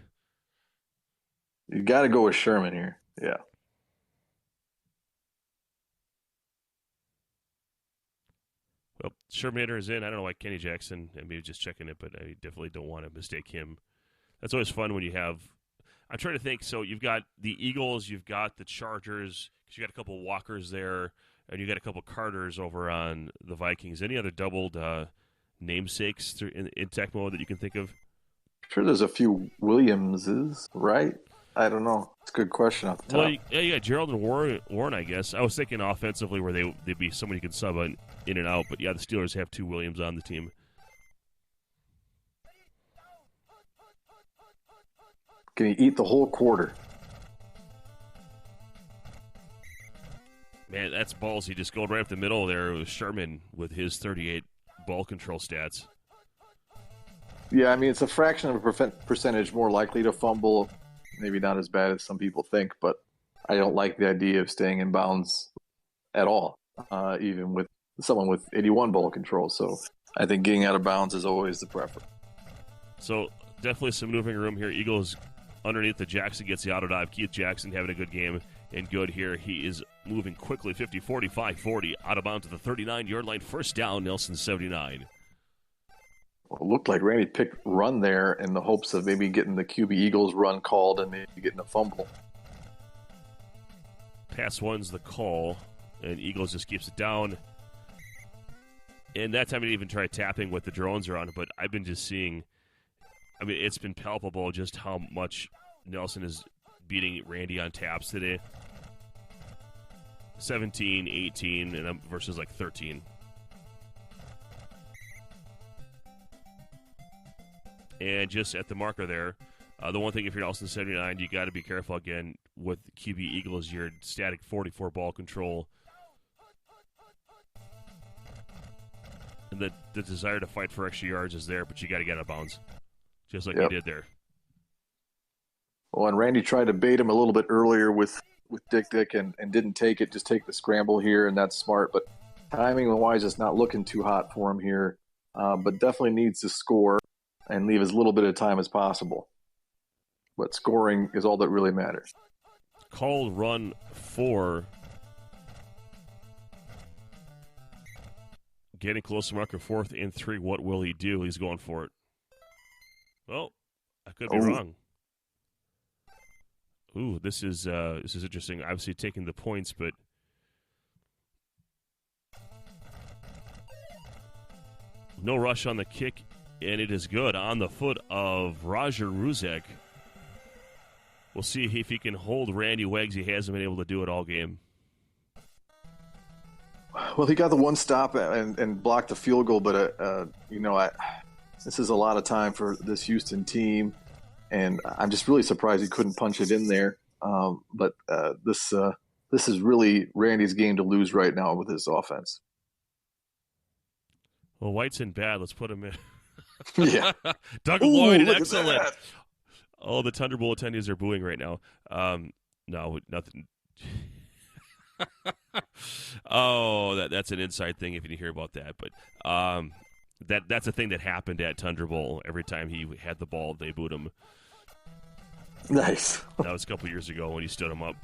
Speaker 7: You got to go with Sherman here. Yeah.
Speaker 1: Well, Shermander is in. I don't know why Kenny Jackson, maybe just checking it, but I definitely don't want to mistake him. That's always fun when you have. I'm trying to think. So you've got the Eagles, you've got the Chargers, because you got a couple Walkers there, and you got a couple Carters over on the Vikings. Any other doubled namesakes in Tecmo that you can think of?
Speaker 7: Sure, there's a few Williamses, right? I don't know. It's a good question off the top.
Speaker 1: Well, yeah, you got Gerald and Warren, I guess. I was thinking offensively where they'd be somebody you could sub in and out, but yeah, the Steelers have 2 Williams on the team.
Speaker 7: Can he eat the whole quarter?
Speaker 1: Man, that's balls. He just going right up the middle there with Sherman with his 38 ball control stats.
Speaker 7: Yeah, I mean, it's a fraction of a percentage more likely to fumble. Maybe not as bad as some people think, but I don't like the idea of staying in bounds at all, even with someone with 81 ball control. So I think getting out of bounds is always the preference.
Speaker 1: So definitely some moving room here. Eagles underneath the Jackson gets the auto dive. Keith Jackson having a good game and good here. He is moving quickly, 50, 45, 40, out of bounds to the 39-yard line. First down, Nelson 79.
Speaker 7: Well, it looked like Randy picked run there in the hopes of maybe getting the QB Eagles run called and maybe getting a fumble.
Speaker 1: Pass one's the call, and Eagles just keeps it down. And that time he didn't even try tapping what the drones are on, but I've been just seeing, I mean, it's been palpable just how much Nelson is beating Randy on taps today. 17, 18, and versus like 13. And just at the marker there, the one thing if you're Nelson 79, you got to be careful again with QB Eagles, your static 44 ball control. And the desire to fight for extra yards is there, but you got to get out of bounds, just like you did there.
Speaker 7: Well, and Randy tried to bait him a little bit earlier with Dick and didn't take it. Just take the scramble here, and that's smart. But timing-wise, it's not looking too hot for him here. But definitely needs to score and leave as little bit of time as possible. But scoring is all that really matters.
Speaker 1: Called run 4. Getting close to marker 4th and 3. What will he do? He's going for it. Well, I could be wrong. Ooh, this is interesting. Obviously taking the points, but no rush on the kick, and it is good on the foot of Roger Ruzek. We'll see if he can hold Randy Wiggs. He hasn't been able to do it all game.
Speaker 7: Well, he got the one stop and blocked the field goal, but this is a lot of time for this Houston team, and I'm just really surprised he couldn't punch it in there. But this is really Randy's game to lose right now with his offense.
Speaker 1: Well, White's in bad. Let's put him in.
Speaker 7: Yeah.
Speaker 1: Doug Lloyd, excellent. Oh, the Thunderbolt attendees are booing right now. No, nothing. Oh, that's an inside thing if you didn't hear about that. But that's a thing that happened at Thunderbolt. Every time he had the ball, they booed him.
Speaker 7: Nice.
Speaker 1: That was a couple years ago when he stood him up.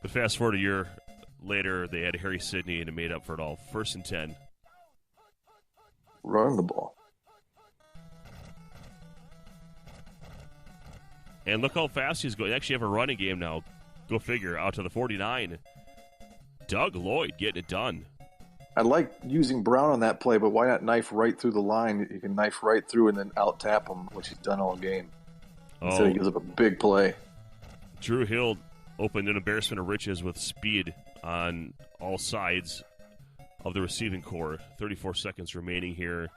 Speaker 1: But fast forward a year later, they had Harry Sidney, and it made up for it all. 1st and 10.
Speaker 7: Run the ball.
Speaker 1: And look how fast he's going. They actually have a running game now. Go figure. Out to the 49. Doug Lloyd getting it done.
Speaker 7: I like using Brown on that play, but why not knife right through the line? You can knife right through and then out-tap him, which he's done all game. Instead he gives up a big play.
Speaker 1: Drew Hill opened an embarrassment of riches with speed on all sides of the receiving core. 34 seconds remaining here.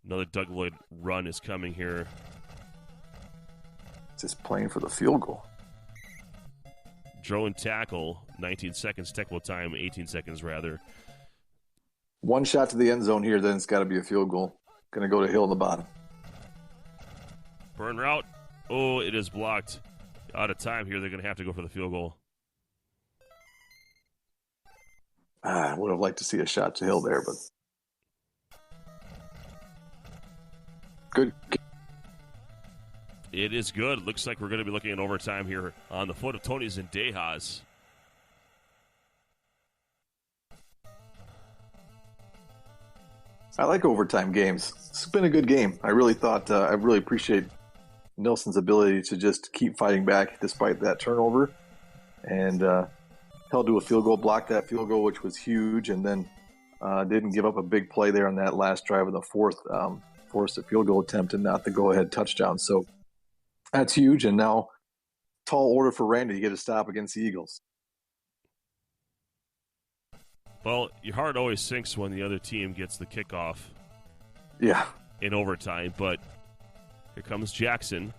Speaker 1: Another Doug Lloyd run is coming here.
Speaker 7: Just playing for the field goal.
Speaker 1: Drone tackle, 19 seconds. Tecmo time, 18 seconds rather.
Speaker 7: One shot to the end zone here, then it's got to be a field goal. Going to go to Hill in the bottom.
Speaker 1: Burn route. Oh, it is blocked. Out of time here. They're going to have to go for the field goal.
Speaker 7: I would have liked to see a shot to Hill there, but good.
Speaker 1: It is good. Looks like we're going to be looking at overtime here on the foot of Tony Zendejas.
Speaker 7: I like overtime games. It's been a good game. I really appreciate Nelson's ability to just keep fighting back despite that turnover. And held to a field goal, blocked that field goal, which was huge, and then didn't give up a big play there on that last drive of the fourth, forced a field goal attempt and not the go-ahead touchdown. So that's huge, and now tall order for Randy to get a stop against the Eagles.
Speaker 1: Well, your heart always sinks when the other team gets the kickoff.
Speaker 7: Yeah.
Speaker 1: In overtime, but here comes Jackson.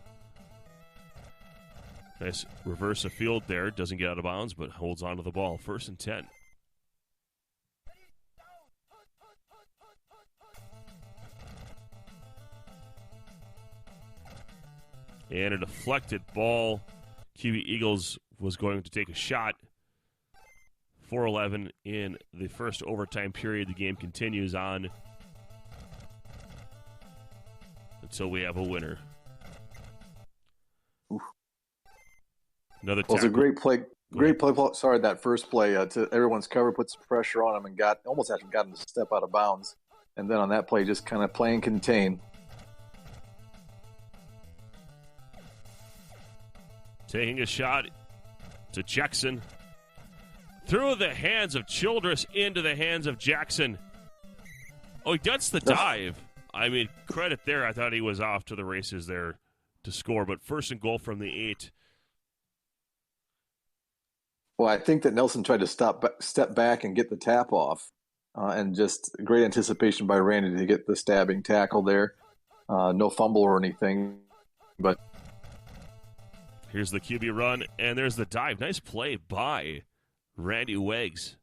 Speaker 1: Nice reverse of field there. Doesn't get out of bounds, but holds on to the ball. 1st and 10. And a deflected ball. QB Eagles was going to take a shot. 4:11 in the first overtime period. The game continues on. until we have a winner.
Speaker 7: Oof.
Speaker 1: Another
Speaker 7: Well, it was a
Speaker 1: tackle.
Speaker 7: great play. Great play. Sorry, that first play to everyone's cover, put some pressure on him, and almost actually got him to step out of bounds. And then on that play, just kind of play and contain.
Speaker 1: Taking a shot to Jackson. Through the hands of Childress into the hands of Jackson. Oh, he gets the dive. I mean, credit there. I thought he was off to the races there to score, but first and goal from the 8.
Speaker 7: Well, I think that Nelson tried to step back and get the tap off, and just great anticipation by Randy to get the stabbing tackle there. No fumble or anything, but
Speaker 1: here's the QB run, and there's the dive. Nice play by Randy Wiggs.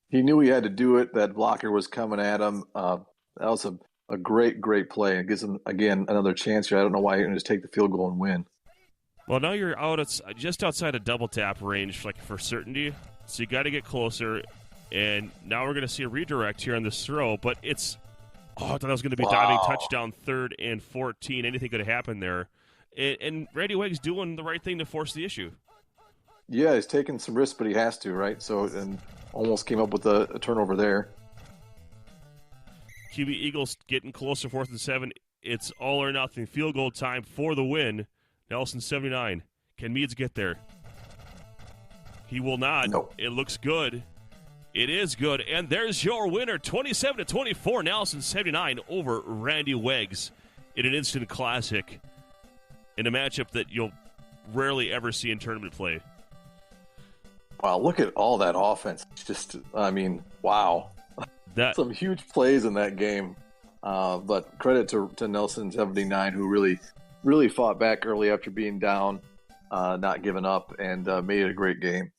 Speaker 7: He knew he had to do it. That blocker was coming at him. That was a great play. It gives him, again, another chance here. I don't know why he didn't just take the field goal and win.
Speaker 1: Well, now you're out. It's just outside of double tap range, like for certainty. So you got to get closer. And now we're going to see a redirect here on this throw. But it's, I thought that was going to be diving touchdown, 3rd and 14. Anything could have happened there. And Randy Wiggs doing the right thing to force the issue.
Speaker 7: Yeah, he's taking some risks, but he has to, right? So, and almost came up with a turnover there.
Speaker 1: QB Eagles getting closer, 4th and 7. It's all or nothing. Field goal time for the win. Nelson 79. Can Meads get there? He will not.
Speaker 7: No.
Speaker 1: It looks good. It is good. And there's your winner, 27-24. Nelson 79 over Randy Wiggs in an instant classic in a matchup that you'll rarely ever see in tournament play.
Speaker 7: Wow, look at all that offense. Just, I mean, wow. Some huge plays in that game. But credit to Nelson 79, who really fought back early after being down, not giving up, and made it a great game.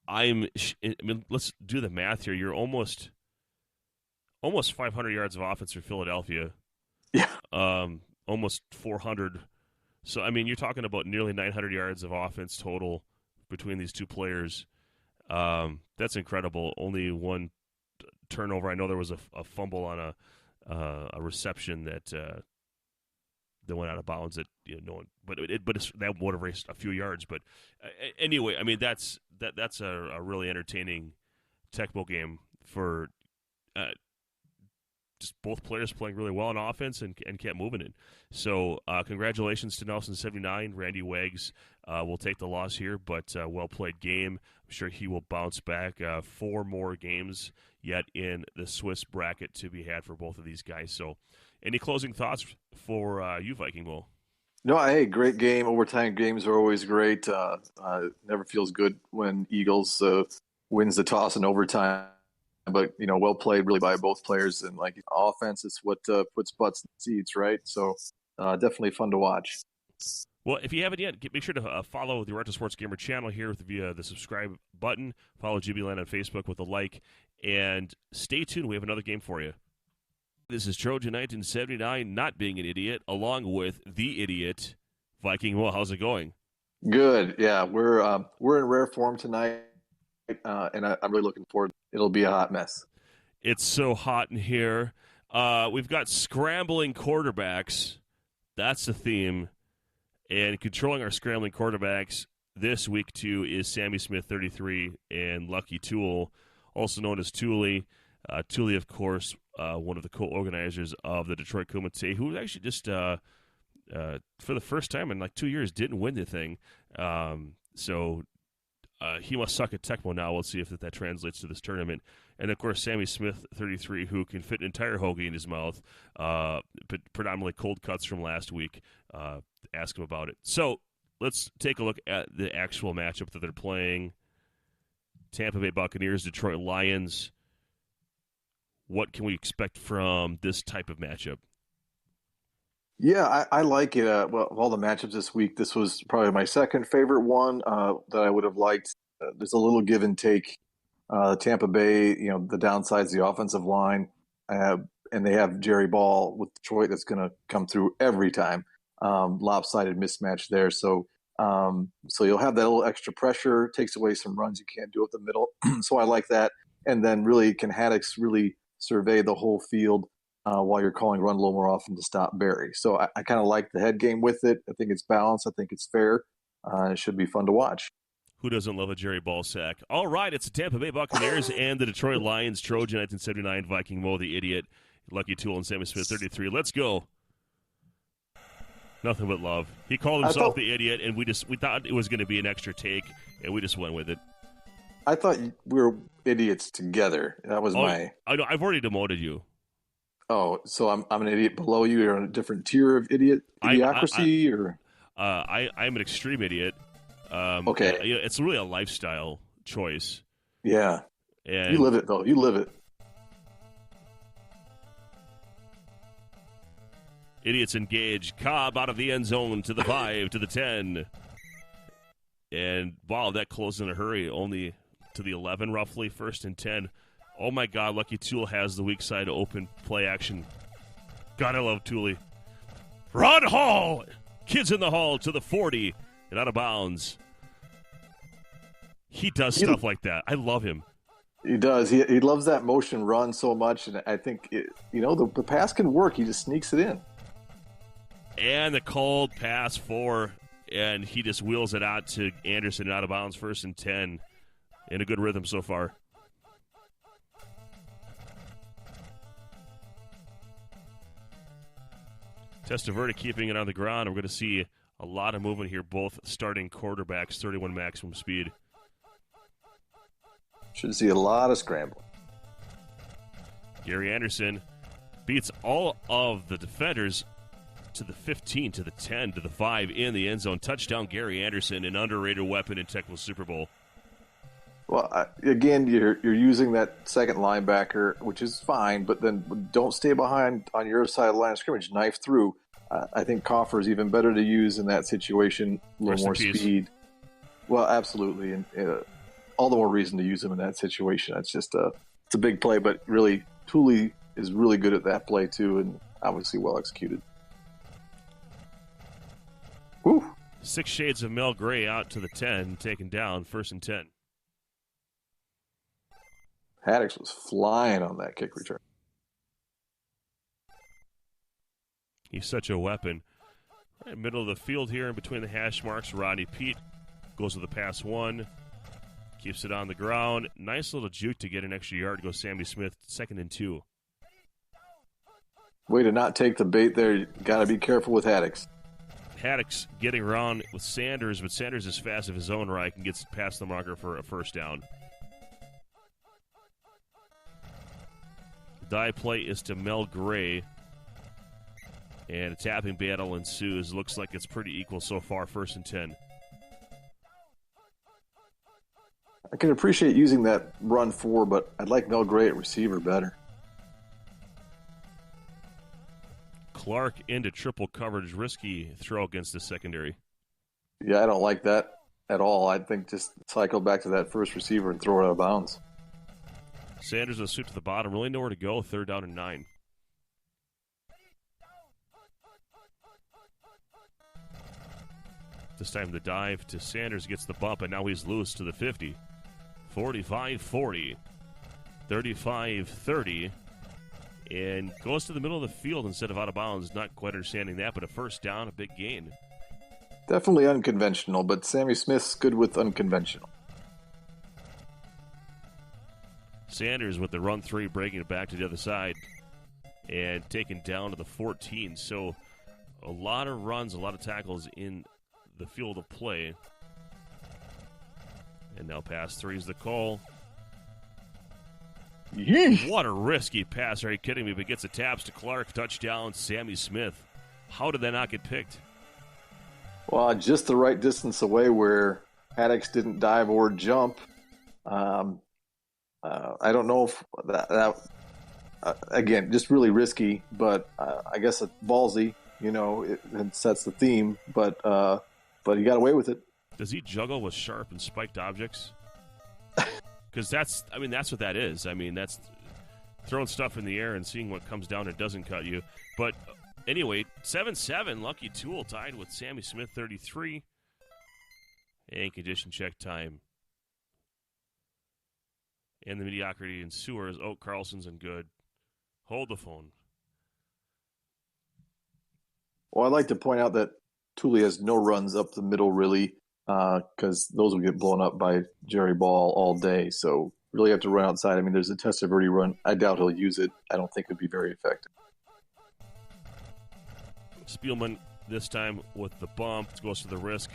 Speaker 1: I mean, let's do the math here. You're almost 500 yards of offense for Philadelphia.
Speaker 7: Yeah.
Speaker 1: Almost 400. So, I mean, you're talking about nearly 900 yards of offense total between these two players. That's incredible. Only one turnover. I know there was a fumble on a reception that went out of bounds. That no one, that would have raced a few yards. But anyway, I mean that's a really entertaining Tecmo game for just both players playing really well on offense and kept moving it. So congratulations to Nelson 79. Randy Wiggs will take the loss here, but well played game. I'm sure he will bounce back. 4 more games yet in the Swiss bracket to be had for both of these guys. So any closing thoughts for you, Viking Mo?
Speaker 7: No, hey, great game. Overtime games are always great. Never feels good when Eagles wins the toss in overtime. But, well played really by both players. And, like, offense is what puts butts in seats, right? So definitely fun to watch.
Speaker 1: Well, if you haven't yet, make sure to follow the Retro Sports Gamer channel here via the subscribe button. Follow GBLAN on Facebook with a like. And stay tuned. We have another game for you. This is Trojan 1979, not being an idiot, along with the idiot, Viking Mo. How's it going?
Speaker 7: Good. Yeah, we're in rare form tonight. And I'm really looking forward. It'll be a hot mess.
Speaker 1: It's so hot in here. We've got scrambling quarterbacks. That's the theme. And controlling our scrambling quarterbacks this week, too, is Sammy Smith, 33, and Lucky Toole, also known as Thule. Thule, of course, one of the co-organizers of the Detroit Kumite, who actually just, for the first time in like 2 years, didn't win the thing. So he must suck at Tecmo now. We'll see if that translates to this tournament. And, of course, Sammy Smith, 33, who can fit an entire hoagie in his mouth, but predominantly cold cuts from last week. Ask him about it. So let's take a look at the actual matchup that they're playing. Tampa Bay Buccaneers, Detroit Lions. What can we expect from this type of matchup?
Speaker 7: Yeah, I like it. Well, of all the matchups this week, this was probably my second favorite one that I would have liked. There's a little give and take. Tampa Bay, the downside's the offensive line, and they have Jerry Ball with Detroit that's going to come through every time. Lopsided mismatch there. So you'll have that little extra pressure, takes away some runs you can't do at the middle. So I like that. And then really, can Haddix really survey the whole field while you're calling run a little more often to stop Barry. So I kind of like the head game with it. I think it's balanced. I think it's fair. It should be fun to watch.
Speaker 1: Who doesn't love a Jerry ball sack? All right, it's the Tampa Bay Buccaneers and the Detroit Lions. Trojan 1979, Viking Mo, the idiot, Lucky Tool, and Sammy Smith 33. Let's go. Nothing but love. He called himself the idiot, and we thought it was going to be an extra take, and we just went with it.
Speaker 7: I thought we were idiots together. That was my.
Speaker 1: I know. I've already demoted you.
Speaker 7: Oh, so I'm an idiot below you. You're on a different tier of idiocracy, or
Speaker 1: I'm an extreme idiot.
Speaker 7: Okay,
Speaker 1: it's really a lifestyle choice.
Speaker 7: Yeah,
Speaker 1: and
Speaker 7: you live it though. You live it.
Speaker 1: Idiots engage. Cobb out of the end zone to the 5, to the 10. And, wow, that closed in a hurry. Only to the 11, roughly. 1st and 10. Oh, my God. Lucky Tool has the weak side open play action. God, I love Tooley. Rod Hall. Kids in the hall to the 40. And out of bounds. He does stuff like that. I love him.
Speaker 7: He does. He loves that motion run so much. And I think, the pass can work. He just sneaks it in.
Speaker 1: And the called pass and he just wheels it out to Anderson out of bounds, 1st and 10. In a good rhythm so far. Testaverde keeping it on the ground. We're going to see a lot of movement here, both starting quarterbacks, 31 maximum speed.
Speaker 7: Should see a lot of scrambling.
Speaker 1: Gary Anderson beats all of the defenders to the 15, to the 10, to the 5 in the end zone. Touchdown, Gary Anderson, an underrated weapon in Tecmo Super Bowl.
Speaker 7: Well, again, you're using that second linebacker, which is fine, but then don't stay behind on your side of the line of scrimmage. Knife through. I think Coffer is even better to use in that situation. A little more speed. Well, absolutely, and all the more reason to use him in that situation. It's just it's a big play, but really, Tooley is really good at that play too, and obviously well executed. Woo.
Speaker 1: 6 shades of Mel Gray out to the 10, taken down, 1st and 10.
Speaker 7: Haddix was flying on that kick return.
Speaker 1: He's such a weapon. Right, middle of the field here in between the hash marks, Rodney Pete goes with the pass 1. Keeps it on the ground. Nice little juke to get an extra yard. Goes Sammy Smith, 2nd and 2.
Speaker 7: Way to not take the bait there. You got to be careful with Haddix.
Speaker 1: Haddix getting around with Sanders, but Sanders is fast of his own right and gets past the marker for a 1st down. The dive play is to Mel Gray, and a tapping battle ensues. Looks like it's pretty equal so far, 1st and 10.
Speaker 7: I can appreciate using that run 4, but I'd like Mel Gray at receiver better.
Speaker 1: Clark into triple coverage, risky throw against the secondary.
Speaker 7: Yeah, I don't like that at all. I think just cycle back to that first receiver and throw it out of bounds.
Speaker 1: Sanders with a suit to the bottom, really nowhere to go, 3rd down and 9. This time the dive to Sanders gets the bump, and now he's loose to the 50. 45-40, 35-30. And goes to the middle of the field instead of out of bounds. Not quite understanding that, but a 1st down, a big gain.
Speaker 7: Definitely unconventional, but Sammy Smith's good with unconventional.
Speaker 1: Sanders with the run 3, breaking it back to the other side and taken down to the 14. So a lot of runs, a lot of tackles in the field of play. And now pass 3 is the call.
Speaker 7: Yeesh.
Speaker 1: What a risky pass. Are you kidding me? But gets the taps to Clark. Touchdown, Sammy Smith. How did that not get picked?
Speaker 7: Well, just the right distance away where Haddix didn't dive or jump. I don't know if that again, just really risky, but I guess it's ballsy, it sets the theme, but he got away with it.
Speaker 1: Does he juggle with sharp and spiked objects? Because that's what that is. That's throwing stuff in the air and seeing what comes down and doesn't cut you. But anyway, 7-7, Lucky Tool tied with Sammy Smith, 33. And condition check time. And the mediocrity ensures. Oh, Carlson's in good. Hold the phone.
Speaker 7: Well, I'd like to point out that Thule has no runs up the middle, really, because those will get blown up by Jerry Ball all day. So really have to run outside. I mean, there's a Testaverde run. I doubt he'll use it. I don't think it would be very effective.
Speaker 1: Spielman this time with the bump, goes to the risk.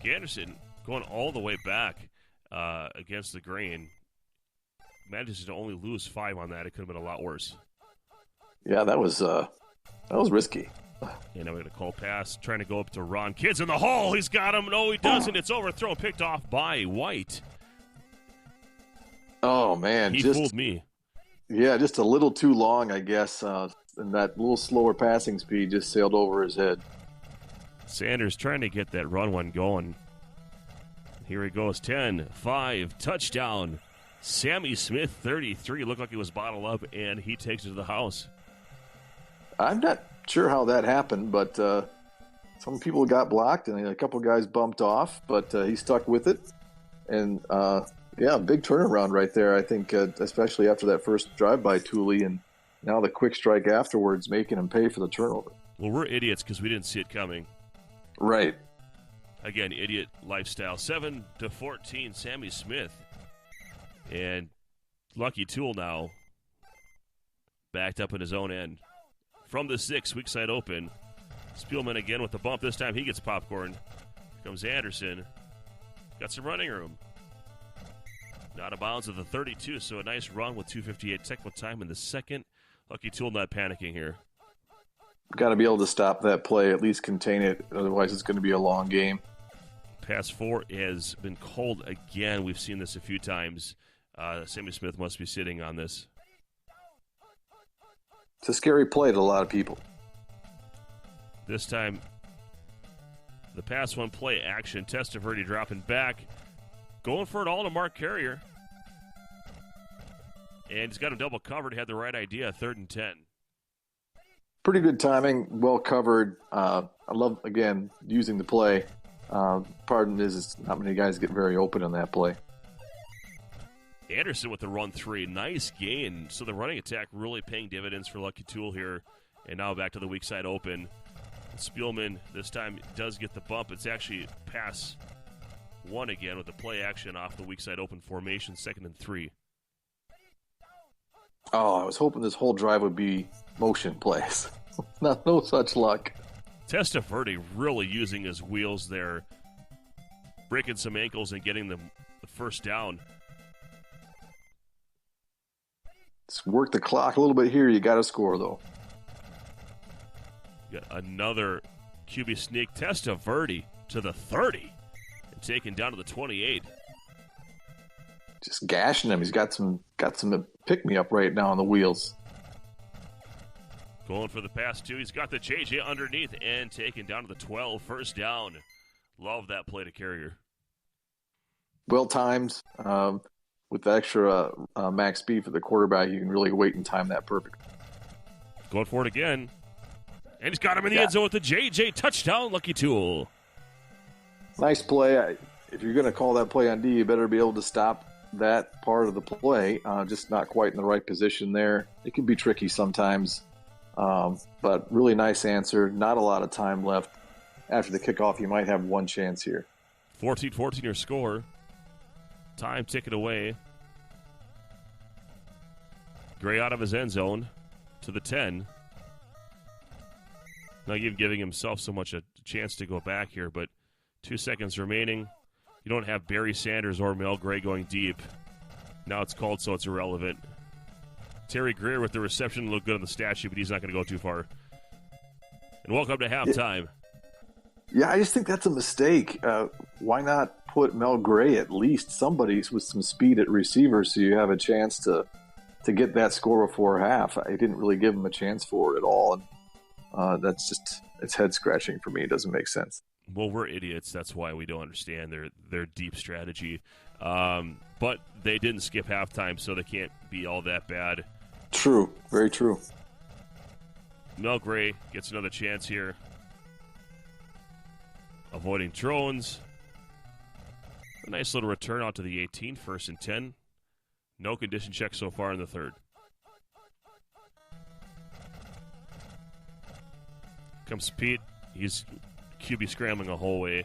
Speaker 1: Anderson going all the way back against the grain. Manages to only lose 5 on that. It could have been a lot worse.
Speaker 7: Yeah, that was risky.
Speaker 1: And now we're going to call pass, trying to go up to Ron. Kids in the hall. He's got him. No, he doesn't. It's overthrown, picked off by White.
Speaker 7: Oh, man.
Speaker 1: He fooled me.
Speaker 7: Yeah, just a little too long, I guess. And that little slower passing speed just sailed over his head.
Speaker 1: Sanders trying to get that run one going. Here he goes. 10-5, touchdown. Sammy Smith, 33. Looked like he was bottled up, and he takes it to the house.
Speaker 7: I'm not sure how that happened, but some people got blocked, and a couple guys bumped off, but he stuck with it. And, big turnaround right there, I think, especially after that first drive by Thule, and now the quick strike afterwards making him pay for the turnover.
Speaker 1: Well, we're idiots because we didn't see it coming.
Speaker 7: Right.
Speaker 1: Again, idiot lifestyle. 7-14, Sammy Smith. And Lucky Tool now backed up in his own end. From the 6, weak side open. Spielman again with the bump. This time he gets popcorn. Here comes Anderson. Got some running room. Not a bounds at the 32, so a nice run with 2:58 Tecmo time in the second. Lucky Tool not panicking here.
Speaker 7: Got to be able to stop that play, at least contain it. Otherwise, it's going to be a long game.
Speaker 1: Pass 4 has been called again. We've seen this a few times. Sammy Smith must be sitting on this.
Speaker 7: It's a scary play to a lot of people.
Speaker 1: This time, the pass one play action. Testaverde dropping back. Going for it all to Mark Carrier. And he's got him double covered. Had the right idea. 3rd and 10.
Speaker 7: Pretty good timing. Well covered. I love, again, using the play. Pardon is not many guys get very open on that play.
Speaker 1: Anderson with the run 3. Nice gain. So the running attack really paying dividends for Lucky Tool here. And now back to the weak side open. Spielman this time does get the bump. It's actually pass 1 again with the play action off the weak side open formation. 2nd and 3.
Speaker 7: Oh, I was hoping this whole drive would be motion plays. No such luck.
Speaker 1: Testaverde really using his wheels there. Breaking some ankles and getting the first down.
Speaker 7: Let's work the clock a little bit here. You got to score, though.
Speaker 1: Got another QB sneak. Testaverde to the 30 and taken down to the 28.
Speaker 7: Just gashing him. He's got some pick-me-up right now on the wheels.
Speaker 1: Going for the pass, too. He's got the JJ underneath and taken down to the 12. First down. Love that play to Carrier.
Speaker 7: Well timed. With the extra max speed for the quarterback, you can really wait and time that perfect.
Speaker 1: Going for it again. And he's got him in the end zone with the JJ touchdown. Lucky Tool.
Speaker 7: Nice play. If you're going to call that play on D, you better be able to stop that part of the play. Just not quite in the right position there. It can be tricky sometimes. But really nice answer. Not a lot of time left. After the kickoff, you might have one chance here.
Speaker 1: 14-14 your score. Time ticking away. Gray out of his end zone to the 10. Not even giving himself so much a chance to go back here, but 2 seconds remaining. You don't have Barry Sanders or Mel Gray going deep. Now it's called, so it's irrelevant. Terry Greer with the reception looked good on the stat sheet, but he's not going to go too far. And welcome to halftime.
Speaker 7: Yeah, I just think that's a mistake. Why not put Mel Gray at least somebody with some speed at receiver so you have a chance to get that score before half? I didn't really give him a chance for it at all. And that's just, it's head scratching for me. It doesn't make sense.
Speaker 1: Well, we're idiots. That's why we don't understand their deep strategy. But they didn't skip halftime, so they can't be all that bad.
Speaker 7: True. Very true.
Speaker 1: Mel Gray gets another chance here. Avoiding drones. A nice little return out to the 18, 1st and 10. No condition check so far in the third. Comes Pete He's QB scrambling a whole way.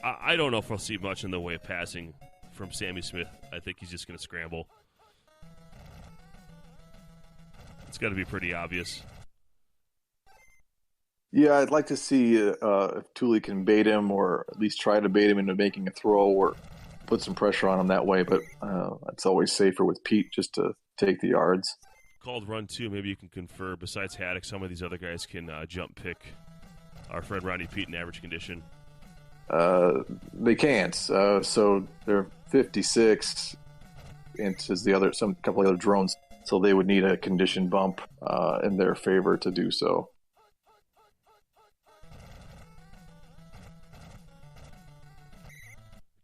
Speaker 1: I don't know if we'll see much in the way of passing from Sammy Smith. I think he's just going to scramble. It's got to be pretty obvious.
Speaker 7: Yeah, I'd like to see if Thule can bait him, or at least try to bait him into making a throw, or put some pressure on him that way. But it's always safer with Pete just to take the yards.
Speaker 1: Called run 2. Maybe you can confer. Besides Haddock, some of these other guys can jump pick our friend Ronnie Pete in average condition.
Speaker 7: They can't. So they're 56 inches. Some couple of other drones. So they would need a condition bump in their favor to do so.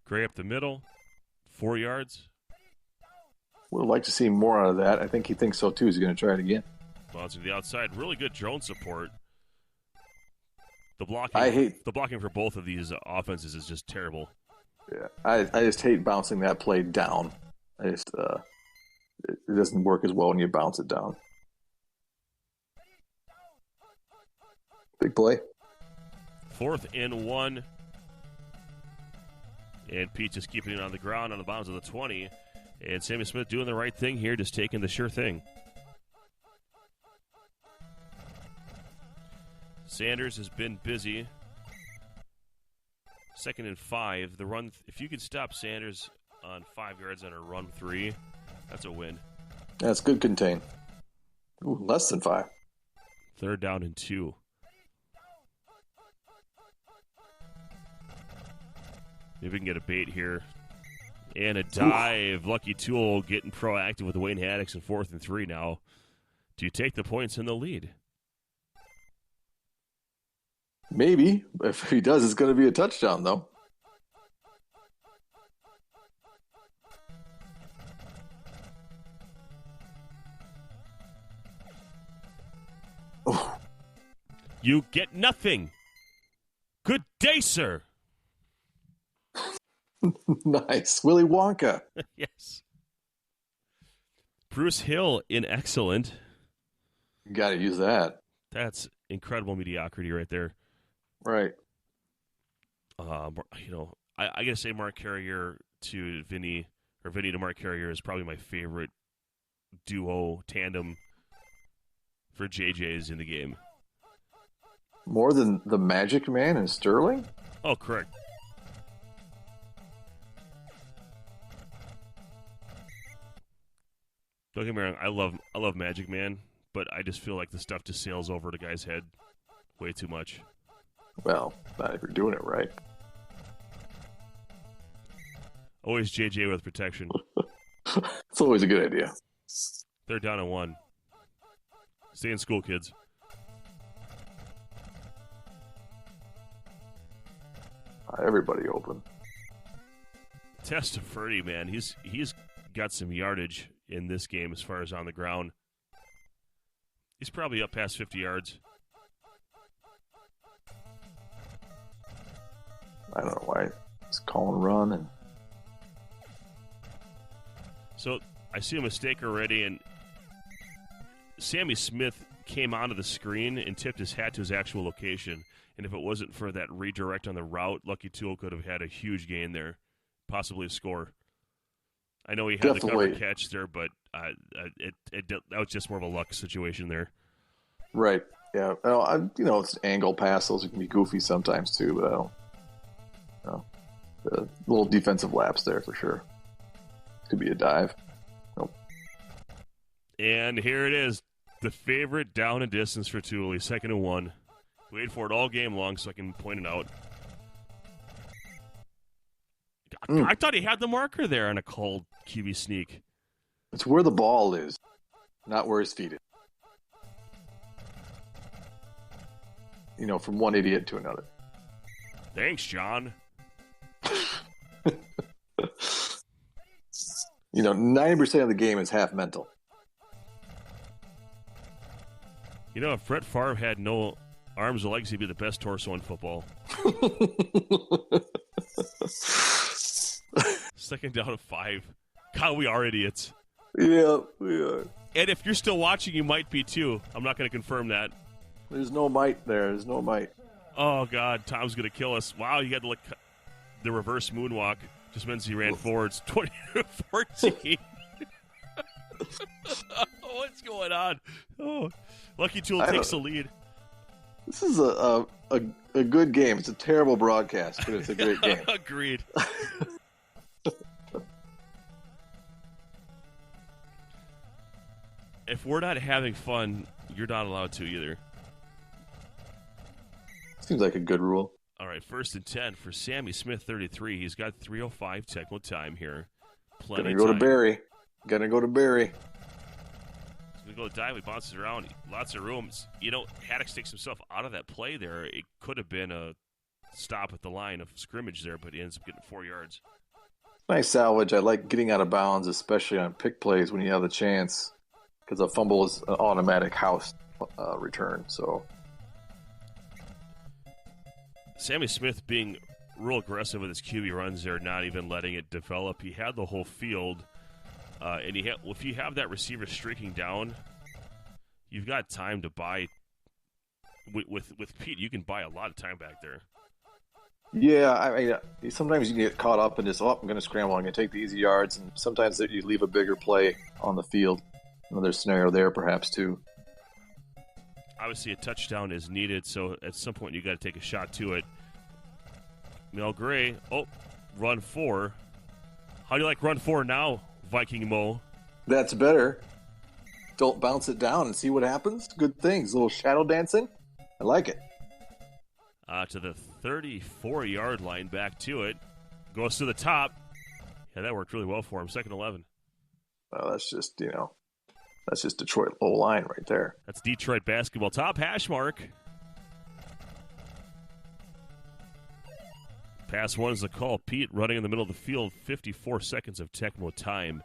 Speaker 1: Gray up the middle, 4 yards.
Speaker 7: Would like to see more out of that. I think he thinks so too. He's going to try it again.
Speaker 1: Bouncing to the outside. Really good drone support. The blocking for both of these offenses is just terrible.
Speaker 7: Yeah, I just hate bouncing that play down. It doesn't work as well when you bounce it down. Big play.
Speaker 1: 4th and 1. And Pete just keeping it on the ground on the bounds of the 20. And Sammy Smith doing the right thing here, just taking the sure thing. Sanders has been busy. 2nd and 5. The run. If you could stop Sanders on 5 yards on a run 3, that's a win.
Speaker 7: That's good contain. Ooh, less than 5.
Speaker 1: 3rd down and 2. Maybe we can get a bait here. And a dive. Ooh. Lucky Tool getting proactive with Wayne Haddix in 4th and 3 now. Do you take the points in the lead?
Speaker 7: Maybe. If he does, it's going to be a touchdown, though.
Speaker 1: Oh. You get nothing. Good day, sir.
Speaker 7: Nice. Willy Wonka.
Speaker 1: Yes. Bruce Hill in excellent.
Speaker 7: You got to use that.
Speaker 1: That's incredible mediocrity right there.
Speaker 7: Right.
Speaker 1: I got to say Mark Carrier to Vinny, or Vinny to Mark Carrier is probably my favorite duo tandem for JJ's in the game.
Speaker 7: More than the Magic Man and Sterling?
Speaker 1: Oh, correct. Don't get me wrong, I love Magic Man, but I just feel like the stuff just sails over the guy's head way too much.
Speaker 7: Well, not if you're doing it right.
Speaker 1: Always JJ with protection.
Speaker 7: It's always a good idea.
Speaker 1: 3rd down and 1. Stay in school, kids.
Speaker 7: Everybody open.
Speaker 1: Testaverde, man, he's got some yardage in this game as far as on the ground. He's probably up past 50 yards.
Speaker 7: I don't know why he's calling run. And
Speaker 1: so I see a mistake already, and Sammy Smith came onto the screen and tipped his hat to his actual location. And if it wasn't for that redirect on the route, Lucky Tool could have had a huge gain there, possibly a score. I know he had the cover catch there, but that was just more of a luck situation there.
Speaker 7: Right. Yeah. Well, it's an angle pass. Those can be goofy sometimes too, but I don't. A little defensive lapse there for sure. Could be a dive. Nope.
Speaker 1: And here it is, the favorite down and distance for Thule, 2nd and 1. Wait for it all game long so I can point it out. I thought he had the marker there on a called QB sneak.
Speaker 7: It's where the ball is, not where his feet is. From one idiot to another.
Speaker 1: Thanks, John.
Speaker 7: 90% of the game is half mental.
Speaker 1: If Brett Favre had no arms or legs, he'd be the best torso in football. 2nd down and 5. God, we are idiots.
Speaker 7: Yeah, we are.
Speaker 1: And if you're still watching, you might be too. I'm not going to confirm that.
Speaker 7: There's no might there. There's no might.
Speaker 1: Oh, God, Tom's going to kill us. Wow, you got to look. The reverse moonwalk just means he ran forwards 20-14. What's going on? Oh, Lucky Tool takes the lead.
Speaker 7: This is a good game. It's a terrible broadcast, but it's a great game.
Speaker 1: Agreed. If we're not having fun, you're not allowed to either.
Speaker 7: Seems like a good rule.
Speaker 1: All right, 1st and 10 for Sammy Smith, 33. He's got 3:05 Tecmo time here. Plenty
Speaker 7: Gonna go
Speaker 1: time.
Speaker 7: to Barry. Gonna go to Barry.
Speaker 1: He's going to go to dive. He bounces around. Lots of rooms. You know, Haddix takes himself out of that play there. It could have been a stop at the line of scrimmage there, but he ends up getting 4 yards.
Speaker 7: Nice salvage. I like getting out of bounds, especially on pick plays when you have the chance, because a fumble is an automatic house return. So
Speaker 1: Sammy Smith being real aggressive with his QB runs there, not even letting it develop. He had the whole field, and if you have that receiver streaking down, you've got time to buy. With Pete, you can buy a lot of time back there.
Speaker 7: yeah, I mean, sometimes you get caught up in this. Oh, I'm going to scramble. I'm going to take the easy yards, and sometimes you leave a bigger play on the field. Another scenario there, perhaps too.
Speaker 1: Obviously, a touchdown is needed, so at some point you got to take a shot to it. Mel Gray, run 4. How do you like run 4 now, Viking Mo?
Speaker 7: That's better. Don't bounce it down and see what happens. Good things. A little shadow dancing. I like it.
Speaker 1: To the 34-yard line, back to it. Goes to the top. Yeah, that worked really well for him. 2nd 11.
Speaker 7: Well, that's just, that's just Detroit low line right there.
Speaker 1: That's Detroit basketball. Top hash mark. Pass 1 is the call. Pete running in the middle of the field. 54 seconds of Tecmo time.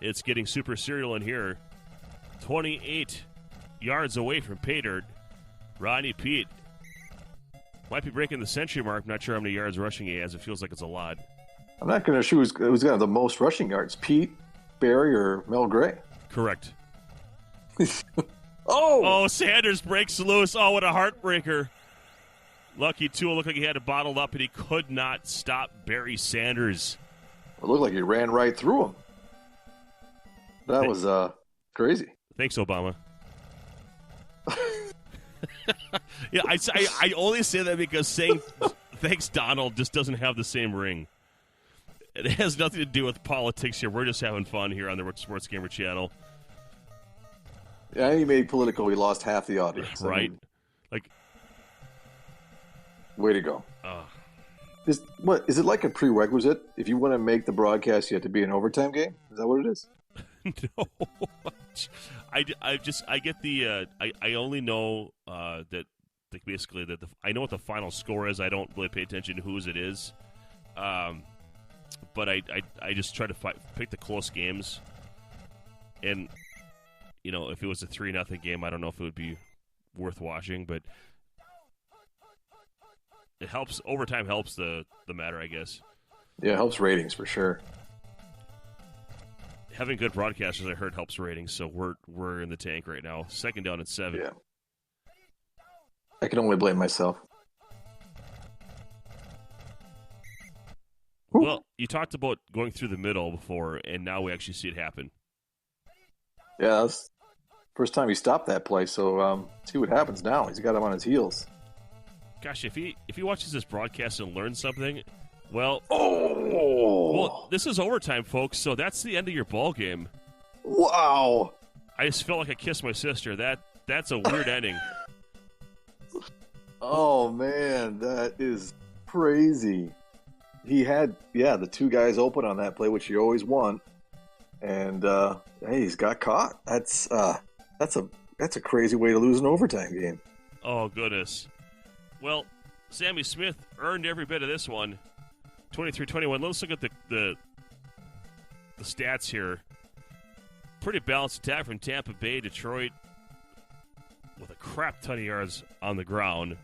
Speaker 1: It's getting super serial in here. 28 yards away from pay dirt. Rodney Pete might be breaking the century mark. I'm not sure how many yards rushing he has. It feels like it's a lot.
Speaker 7: I'm not going to sure who's going to have the most rushing yards, Pete, Barry, or Mel Gray.
Speaker 1: Correct.
Speaker 7: Oh,
Speaker 1: Sanders breaks loose. Oh, what a heartbreaker. Lucky Tool looked like he had it bottled up, and he could not stop Barry Sanders.
Speaker 7: it looked like he ran right through him. That was crazy.
Speaker 1: Thanks, Obama. Yeah, I only say that because saying thanks, Donald, just doesn't have the same ring. It has nothing to do with politics here. We're just having fun here on the Sports Gamer channel.
Speaker 7: Yeah, he made political. We lost half the audience.
Speaker 1: Right.
Speaker 7: I mean,
Speaker 1: Like,
Speaker 7: way to go. Is it like a prerequisite? If you want to make the broadcast, you have to be an overtime game? Is that what it is?
Speaker 1: no. I get the I only know that basically that I know what the final score is. I don't really pay attention to whose it is. But I just try to pick the close games. And if it was a 3-0 game, I don't know if it would be worth watching, but it helps. Overtime helps the matter, I guess.
Speaker 7: Yeah, it helps ratings for sure.
Speaker 1: Having good broadcasters, I heard, helps ratings. So we're in the tank right now. 2nd down and 7.
Speaker 7: Yeah, I can only blame myself.
Speaker 1: Well, you talked about going through the middle before, and now we actually see it happen.
Speaker 7: Yeah, that's first time he stopped that play. So see what happens now. He's got him on his heels.
Speaker 1: Gosh, if he watches this broadcast and learns something, well, this is overtime, folks. So that's the end of your ball game.
Speaker 7: Wow!
Speaker 1: I just felt like I kissed my sister. That's a weird ending.
Speaker 7: Oh man, that is crazy. He had the 2 guys open on that play, which you always want, and hey, he's got caught. That's a crazy way to lose an overtime game.
Speaker 1: Oh goodness. Well, Sammy Smith earned every bit of this one. 23-21. Let's look at the stats here. Pretty balanced attack from Tampa Bay. Detroit with a crap ton of yards on the ground.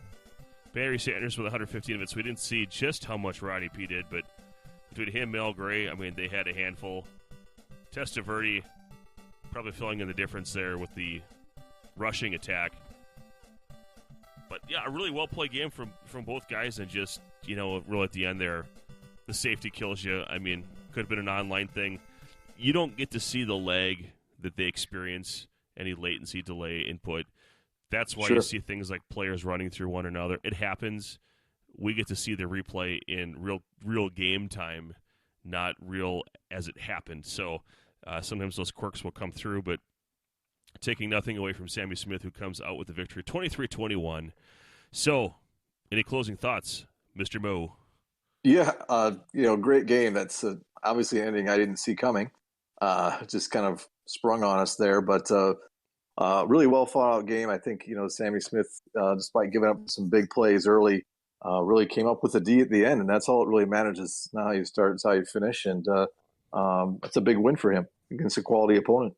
Speaker 1: Barry Sanders with 115 of it, so we didn't see just how much Rodney P did, but between him, Mel Gray, I mean, they had a handful. Testaverde probably filling in the difference there with the rushing attack. But a really well played game from both guys, and just real at the end there, the safety kills you. I mean, could have been an online thing. You don't get to see the lag that they experience, any latency, delay, input. That's why you see things like players running through one another. It happens. We get to see the replay in real game time, not real as it happened. So sometimes those quirks will come through, but taking nothing away from Sammy Smith, who comes out with the victory, 23-21. So, any closing thoughts, Mr. Mo?
Speaker 7: Yeah, great game. That's obviously an ending I didn't see coming. Just kind of sprung on us there, but really well fought out game. I think Sammy Smith, despite giving up some big plays early, really came up with the D at the end, and that's all it really matters. Is not how you start, it's how you finish, and that's a big win for him against a quality opponent.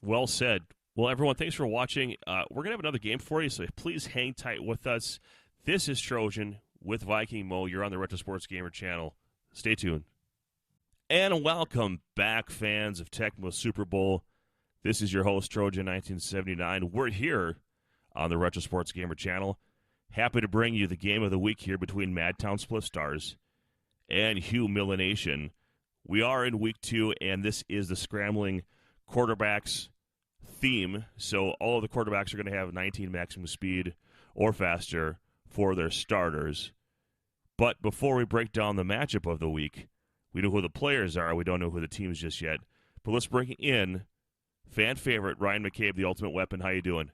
Speaker 1: Well said. Well, everyone, thanks for watching. We're going to have another game for you, so please hang tight with us. This is Trojan with Viking Mo. You're on the Retro Sports Gamer channel. Stay tuned. And welcome back, fans of Tecmo Super Bowl. This is your host, Trojan 1979. We're here on the Retro Sports Gamer channel. Happy to bring you the game of the week here between Madtown Split Stars and Humiliation. We are in week 2, and this is the Scrambling quarterbacks theme. So all of the quarterbacks are going to have 19 maximum speed or faster for their starters. But before we break down the matchup of the week, we know who the players are. We don't know who the team is just yet. But let's bring in fan favorite Ryan McCabe, the Ultimate Weapon. How you doing?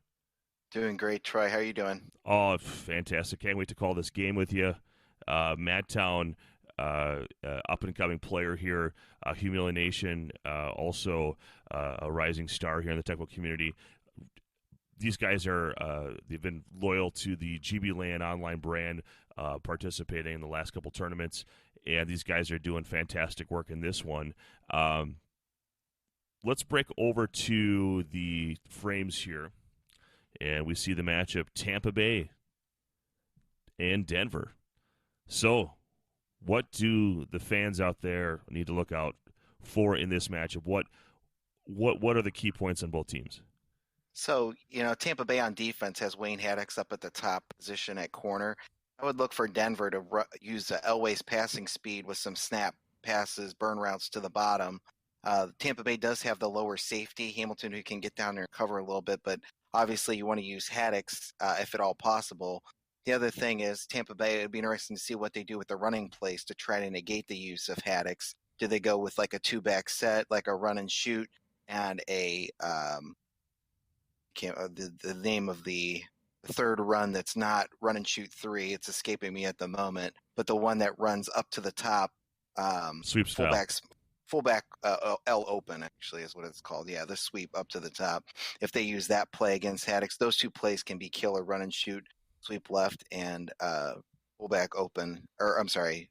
Speaker 8: Doing great, Troy. How are you doing?
Speaker 1: Oh, fantastic. Can't wait to call this game with you. Madtown, up-and-coming player here. Humiliation, also a rising star here in the Tecmo community. These guys they've been loyal to the GBLAN online brand, participating in the last couple tournaments, and these guys are doing fantastic work in this one. Let's break over to the frames here, and we see the matchup Tampa Bay and Denver. So, what do the fans out there need to look out for in this matchup? What are the key points on both teams?
Speaker 8: So, Tampa Bay on defense has Wayne Haddix up at the top position at corner. I would look for Denver to use the Elway's passing speed with some snap passes, burn routes to the bottom. Tampa Bay does have the lower safety, Hamilton, who can get down there and cover a little bit, but obviously you want to use Haddix if at all possible. The other thing is Tampa Bay, it would be interesting to see what they do with the running plays to try to negate the use of Haddix. Do they go with like a 2-back set, like a run and shoot, and a the name of the third run that's not run and shoot 3, it's escaping me at the moment, but the one that runs up to the top,
Speaker 1: sweep
Speaker 8: fullback L open actually is what it's called. Yeah, the sweep up to the top. If they use that play against Haddix, those two plays can be killer: run and shoot, sweep left, and fullback open, or I'm sorry,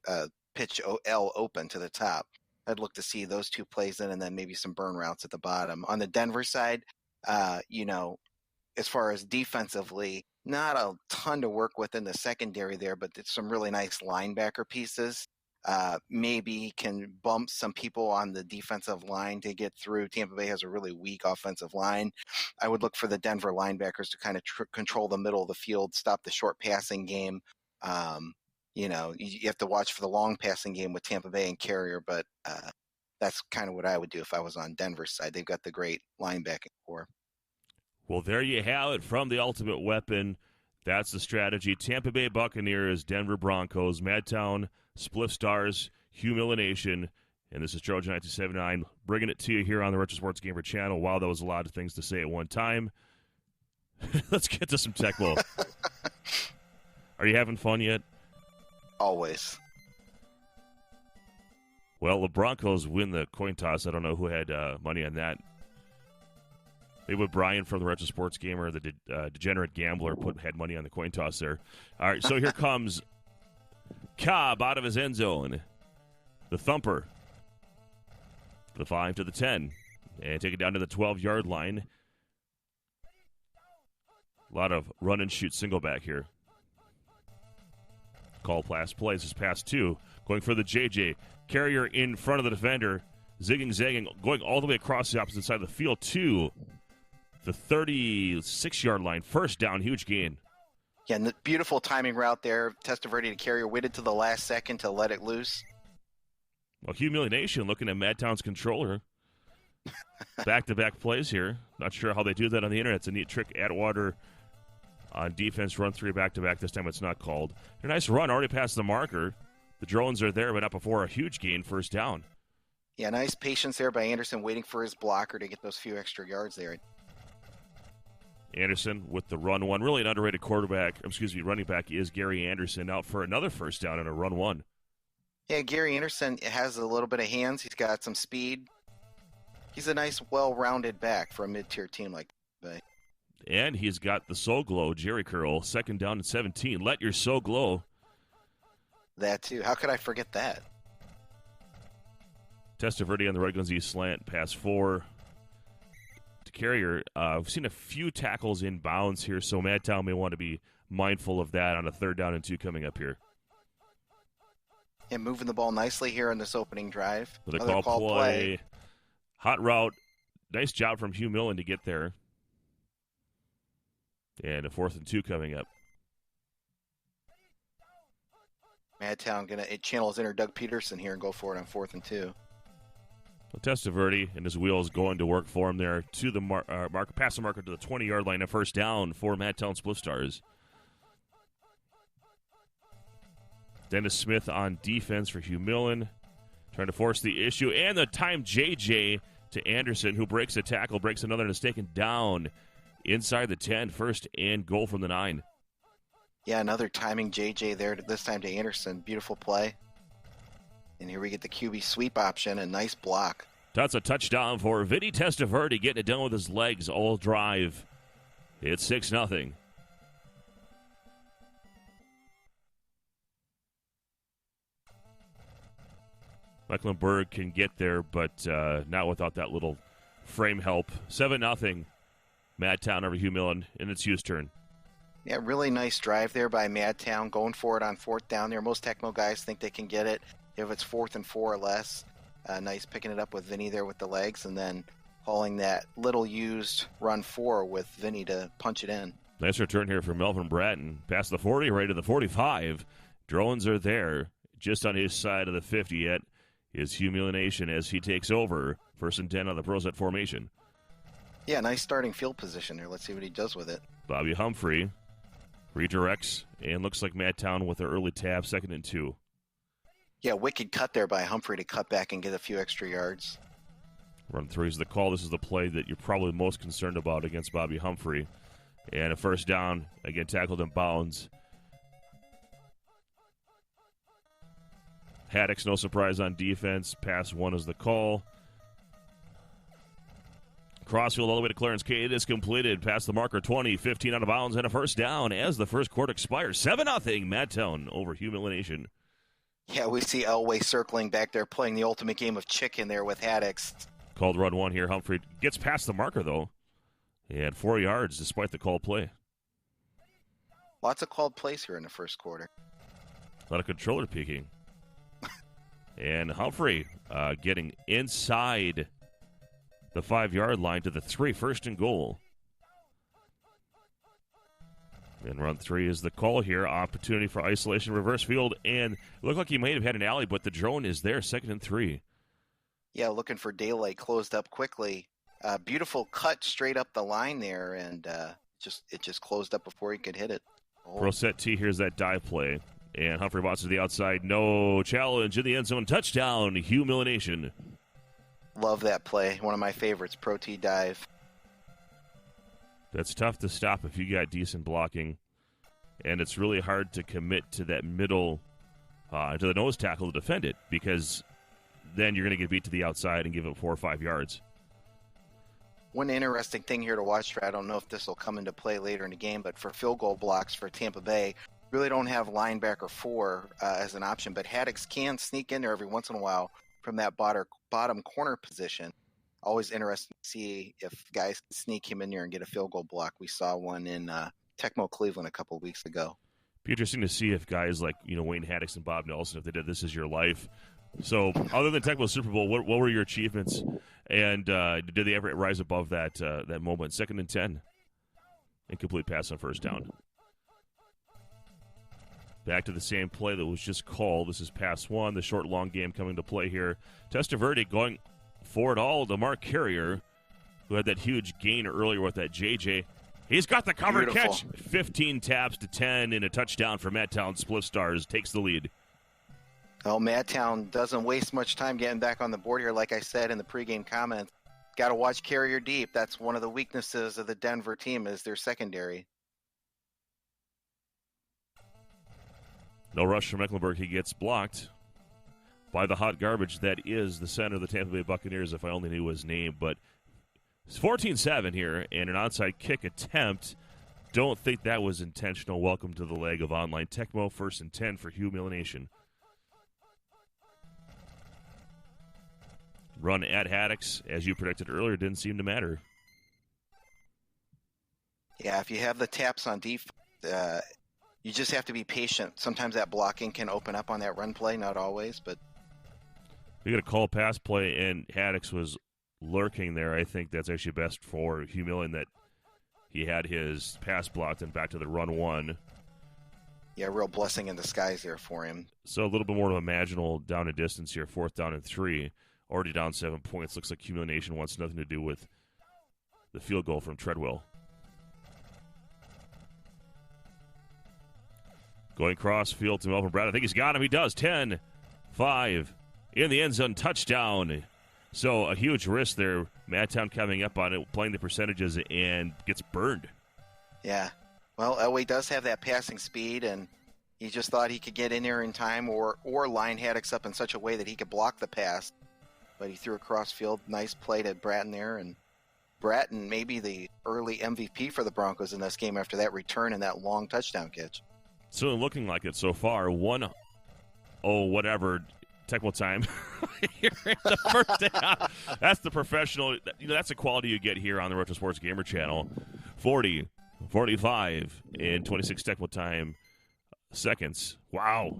Speaker 8: pitch L open to the top. I'd look to see those two plays in, and then maybe some burn routes at the bottom. On the Denver side, as far as defensively, not a ton to work with in the secondary there, but it's some really nice linebacker pieces. Maybe can bump some people on the defensive line to get through. Tampa Bay has a really weak offensive line. I would look for the Denver linebackers to kind of control the middle of the field, stop the short passing game. You have to watch for the long passing game with Tampa Bay and Carrier, but that's kind of what I would do if I was on Denver's side. They've got the great linebacking core.
Speaker 1: Well, there you have it from the Ultimate Weapon. That's the strategy. Tampa Bay Buccaneers, Denver Broncos, Madtown, Split Stars, Humiliation, and this is Trojan 1979 bringing it to you here on the Retro Sports Gamer channel. Wow, that was a lot of things to say at one time. Let's get to some Tecmo. Are you having fun yet?
Speaker 8: Always.
Speaker 1: Well, the Broncos win the coin toss. I don't know who had money on that. Maybe with Brian from the Retro Sports Gamer, the degenerate gambler, had money on the coin toss there. All right, so here comes Cobb out of his end zone. The thumper. The 5 to the 10. And take it down to the 12-yard line. A lot of run and shoot single back here. Call pass plays. This pass 2. Going for the JJ. Carrier in front of the defender. Zigging, zagging. Going all the way across the opposite side of the field to the 36-yard line. First down. Huge gain.
Speaker 8: Yeah, and the beautiful timing route there. Testaverde to carrier waited to the last second to let it loose.
Speaker 1: Well, Humiliation looking at Madtown's controller. Back-to-back plays here. Not sure how they do that on the internet. It's a neat trick. Atwater on defense, run 3 back-to-back. This time it's not called. A nice run, already past the marker. The drones are there, but not before a huge gain, first down.
Speaker 8: Yeah, nice patience there by Anderson, waiting for his blocker to get those few extra yards there.
Speaker 1: Anderson with the run one. Really an underrated running back is Gary Anderson, out for another first down and a run one.
Speaker 8: Yeah, Gary Anderson has a little bit of hands. He's got some speed. He's a nice, well-rounded back for a mid-tier team like that.
Speaker 1: And he's got the soul glow, Jerry Curl, second down and 17. Let your soul glow.
Speaker 8: That, too. How could I forget that?
Speaker 1: Testaverde on the right guns east slant, pass 4 to carrier. We've seen a few tackles in bounds here, so Madtown may want to be mindful of that on a 3rd down and 2 coming up here.
Speaker 8: And moving the ball nicely here on this opening drive.
Speaker 1: With a call play. Hot route. Nice job from Hugh Millen to get there. And a 4th and 2 coming up.
Speaker 8: Madtown going to channel his inner Doug Peterson here and go for it on 4th and 2.
Speaker 1: Well, Testaverde and his wheels going to work for him there to the marker, past the marker to the 20-yard line, a first down for Madtown Split Stars. Dennis Smith on defense for Hugh Millen, trying to force the issue, and the time JJ to Anderson, who breaks a tackle, breaks another, and is taken down inside the 10, first and goal from the 9.
Speaker 8: Yeah, another timing JJ there, this time to Anderson. Beautiful play. And here we get the QB sweep option, a nice block.
Speaker 1: That's a touchdown for Vinny Testaverde, getting it done with his legs all drive. It's 6-0. Mecklenburg can get there, but not without that little frame help. 7-0. Madtown over Hugh Millen, and it's Hugh's turn.
Speaker 8: Yeah, really nice drive there by Madtown, going for it on 4th down there. Most Tecmo guys think they can get it if it's 4th and 4 or less. Nice picking it up with Vinny there with the legs, and then hauling that little used run 4 with Vinny to punch it in.
Speaker 1: Nice return here for Melvin Bratton. Past the 40, right to the 45. Drones are there, just on his side of the 50 yet. His Humiliation as he takes over. 1st and 10 on the pro set formation.
Speaker 8: Yeah, nice starting field position there. Let's see what he does with it.
Speaker 1: Bobby Humphrey redirects, and looks like Madtown with an early tab, 2nd and 2.
Speaker 8: Yeah, wicked cut there by Humphrey to cut back and get a few extra yards.
Speaker 1: Run 3 is the call. This is the play that you're probably most concerned about against Bobby Humphrey. And a first down, again, tackled in bounds. Haddix, no surprise on defense. Pass 1 is the call. Crossfield all the way to Clarence K. It is completed. Past the marker, 20, 15 out of bounds, and a first down as the first quarter expires. 7-0, Madtown over Humiliation.
Speaker 8: Yeah, we see Elway circling back there, playing the ultimate game of chicken there with Haddix.
Speaker 1: Called run 1 here. Humphrey gets past the marker, though. He had 4 yards despite the called play.
Speaker 8: Lots of called plays here in the first quarter.
Speaker 1: A lot of controller peeking. And Humphrey getting inside the 5-yard line to the 3, 1st and goal. And run 3 is the call here. Opportunity for isolation, reverse field, and it looked like he might have had an alley, but the drone is there, 2nd and 3.
Speaker 8: Yeah, looking for daylight, closed up quickly. Beautiful cut straight up the line there, and it just closed up before he could hit it.
Speaker 1: Pro set T, here's that dive play. And Humphrey bounces to the outside. No challenge in the end zone. Touchdown, Humiliation.
Speaker 8: Love that play. One of my favorites, Pro T dive.
Speaker 1: That's tough to stop if you got decent blocking. And it's really hard to commit to that middle, to the nose tackle to defend it, because then you're going to get beat to the outside and give it 4 or 5 yards.
Speaker 8: One interesting thing here to watch, I don't know if this will come into play later in the game, but for field goal blocks for Tampa Bay, really don't have linebacker 4 as an option, but Haddix can sneak in there every once in a while from that bottom corner position. Always interesting to see if guys can sneak him in there and get a field goal block. We saw one in Tecmo Cleveland a couple of weeks ago.
Speaker 1: Be interesting to see if guys like Wayne Haddix and Bob Nelson, if they did This Is Your Life. So other than Tecmo Super Bowl, what were your achievements? And did they ever rise above that moment? 2nd and 10. Incomplete pass on first down. Back to the same play that was just called. This is pass one. The short, long game coming to play here. Testaverde going for it all to Mark Carrier, who had that huge gain earlier with that JJ. He's got the cover catch. 15 taps to 10 and a touchdown for Madtown. Split Stars takes the lead.
Speaker 8: Well, Madtown doesn't waste much time getting back on the board here. Like I said in the pregame comments, got to watch Carrier deep. That's one of the weaknesses of the Denver team is their secondary.
Speaker 1: No rush from Mecklenburg. He gets blocked by the hot garbage that is the center of the Tampa Bay Buccaneers, if I only knew his name. But it's 14-7 here, and an onside kick attempt. Don't think that was intentional. Welcome to the leg of online Tecmo. 1st and 10 for Humiliation. Run at Haddix, as you predicted earlier, didn't seem to matter.
Speaker 8: Yeah, if you have the taps on defense, you just have to be patient. Sometimes that blocking can open up on that run play, not always, but
Speaker 1: We got a call pass play, and Haddix was lurking there. I think that's actually best for Humiliation that he had his pass blocked and back to the run one.
Speaker 8: Yeah, real blessing in disguise there for him.
Speaker 1: So a little bit more of a marginal down and distance here. 4th down and 3. Already down 7 points. Looks like Humiliation wants nothing to do with the field goal from Treadwell. Going cross field to Melvin Brad. I think he's got him. He does. 10-5 in the end zone. Touchdown. So a huge risk there. Madtown coming up on it, playing the percentages, and gets burned.
Speaker 8: Yeah. Well, Elway does have that passing speed, and he just thought he could get in there in time or line Haddix up in such a way that he could block the pass. But he threw a cross-field. Nice play to Bratton there. And Bratton maybe the early MVP for the Broncos in this game after that return and that long touchdown catch.
Speaker 1: So looking like it so far. 1-0 whatever Tecmo time here in the first half. That's the professional. That's the quality you get here on the Retro Sports Gamer channel. 40-45 in 26 Tecmo time seconds. Wow.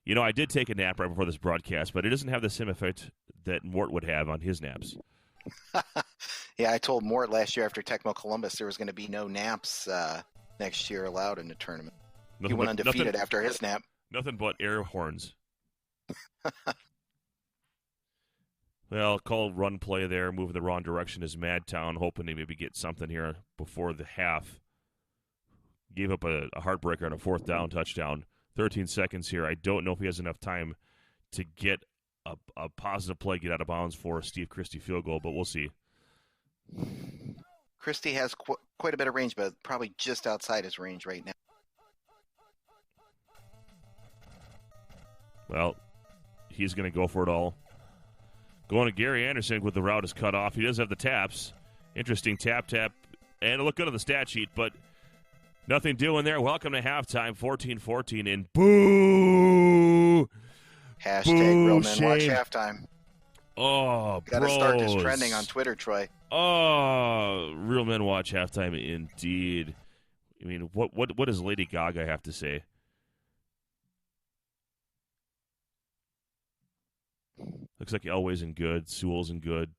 Speaker 1: I did take a nap right before this broadcast, but it doesn't have the same effect that Mort would have on his naps.
Speaker 8: Yeah, I told Mort last year after Tecmo Columbus there was going to be no naps next year allowed in the tournament. He went undefeated after his nap.
Speaker 1: Nothing but air horns. Well, call run play there, moving the wrong direction is Madtown, hoping to maybe get something here before the half. Gave up a heartbreaker on a 4th down touchdown. 13 seconds here. I don't know if he has enough time to get a positive play, get out of bounds for a Steve Christie field goal, but we'll see.
Speaker 8: Christie has quite a bit of range, but probably just outside his range right now.
Speaker 1: Well, he's going to go for it all. Going to Gary Anderson with the route is cut off. He does have the taps. Interesting tap, and it looked good on the stat sheet, but nothing doing there. Welcome to halftime, 14-14, and boo!
Speaker 8: Hashtag Real Men Watch Halftime.
Speaker 1: Oh,
Speaker 8: got to start this trending on Twitter, Troy.
Speaker 1: Oh, Real Men Watch Halftime, indeed. I mean, what does Lady Gaga have to say? Looks like Elway's in good, Sewell's in good.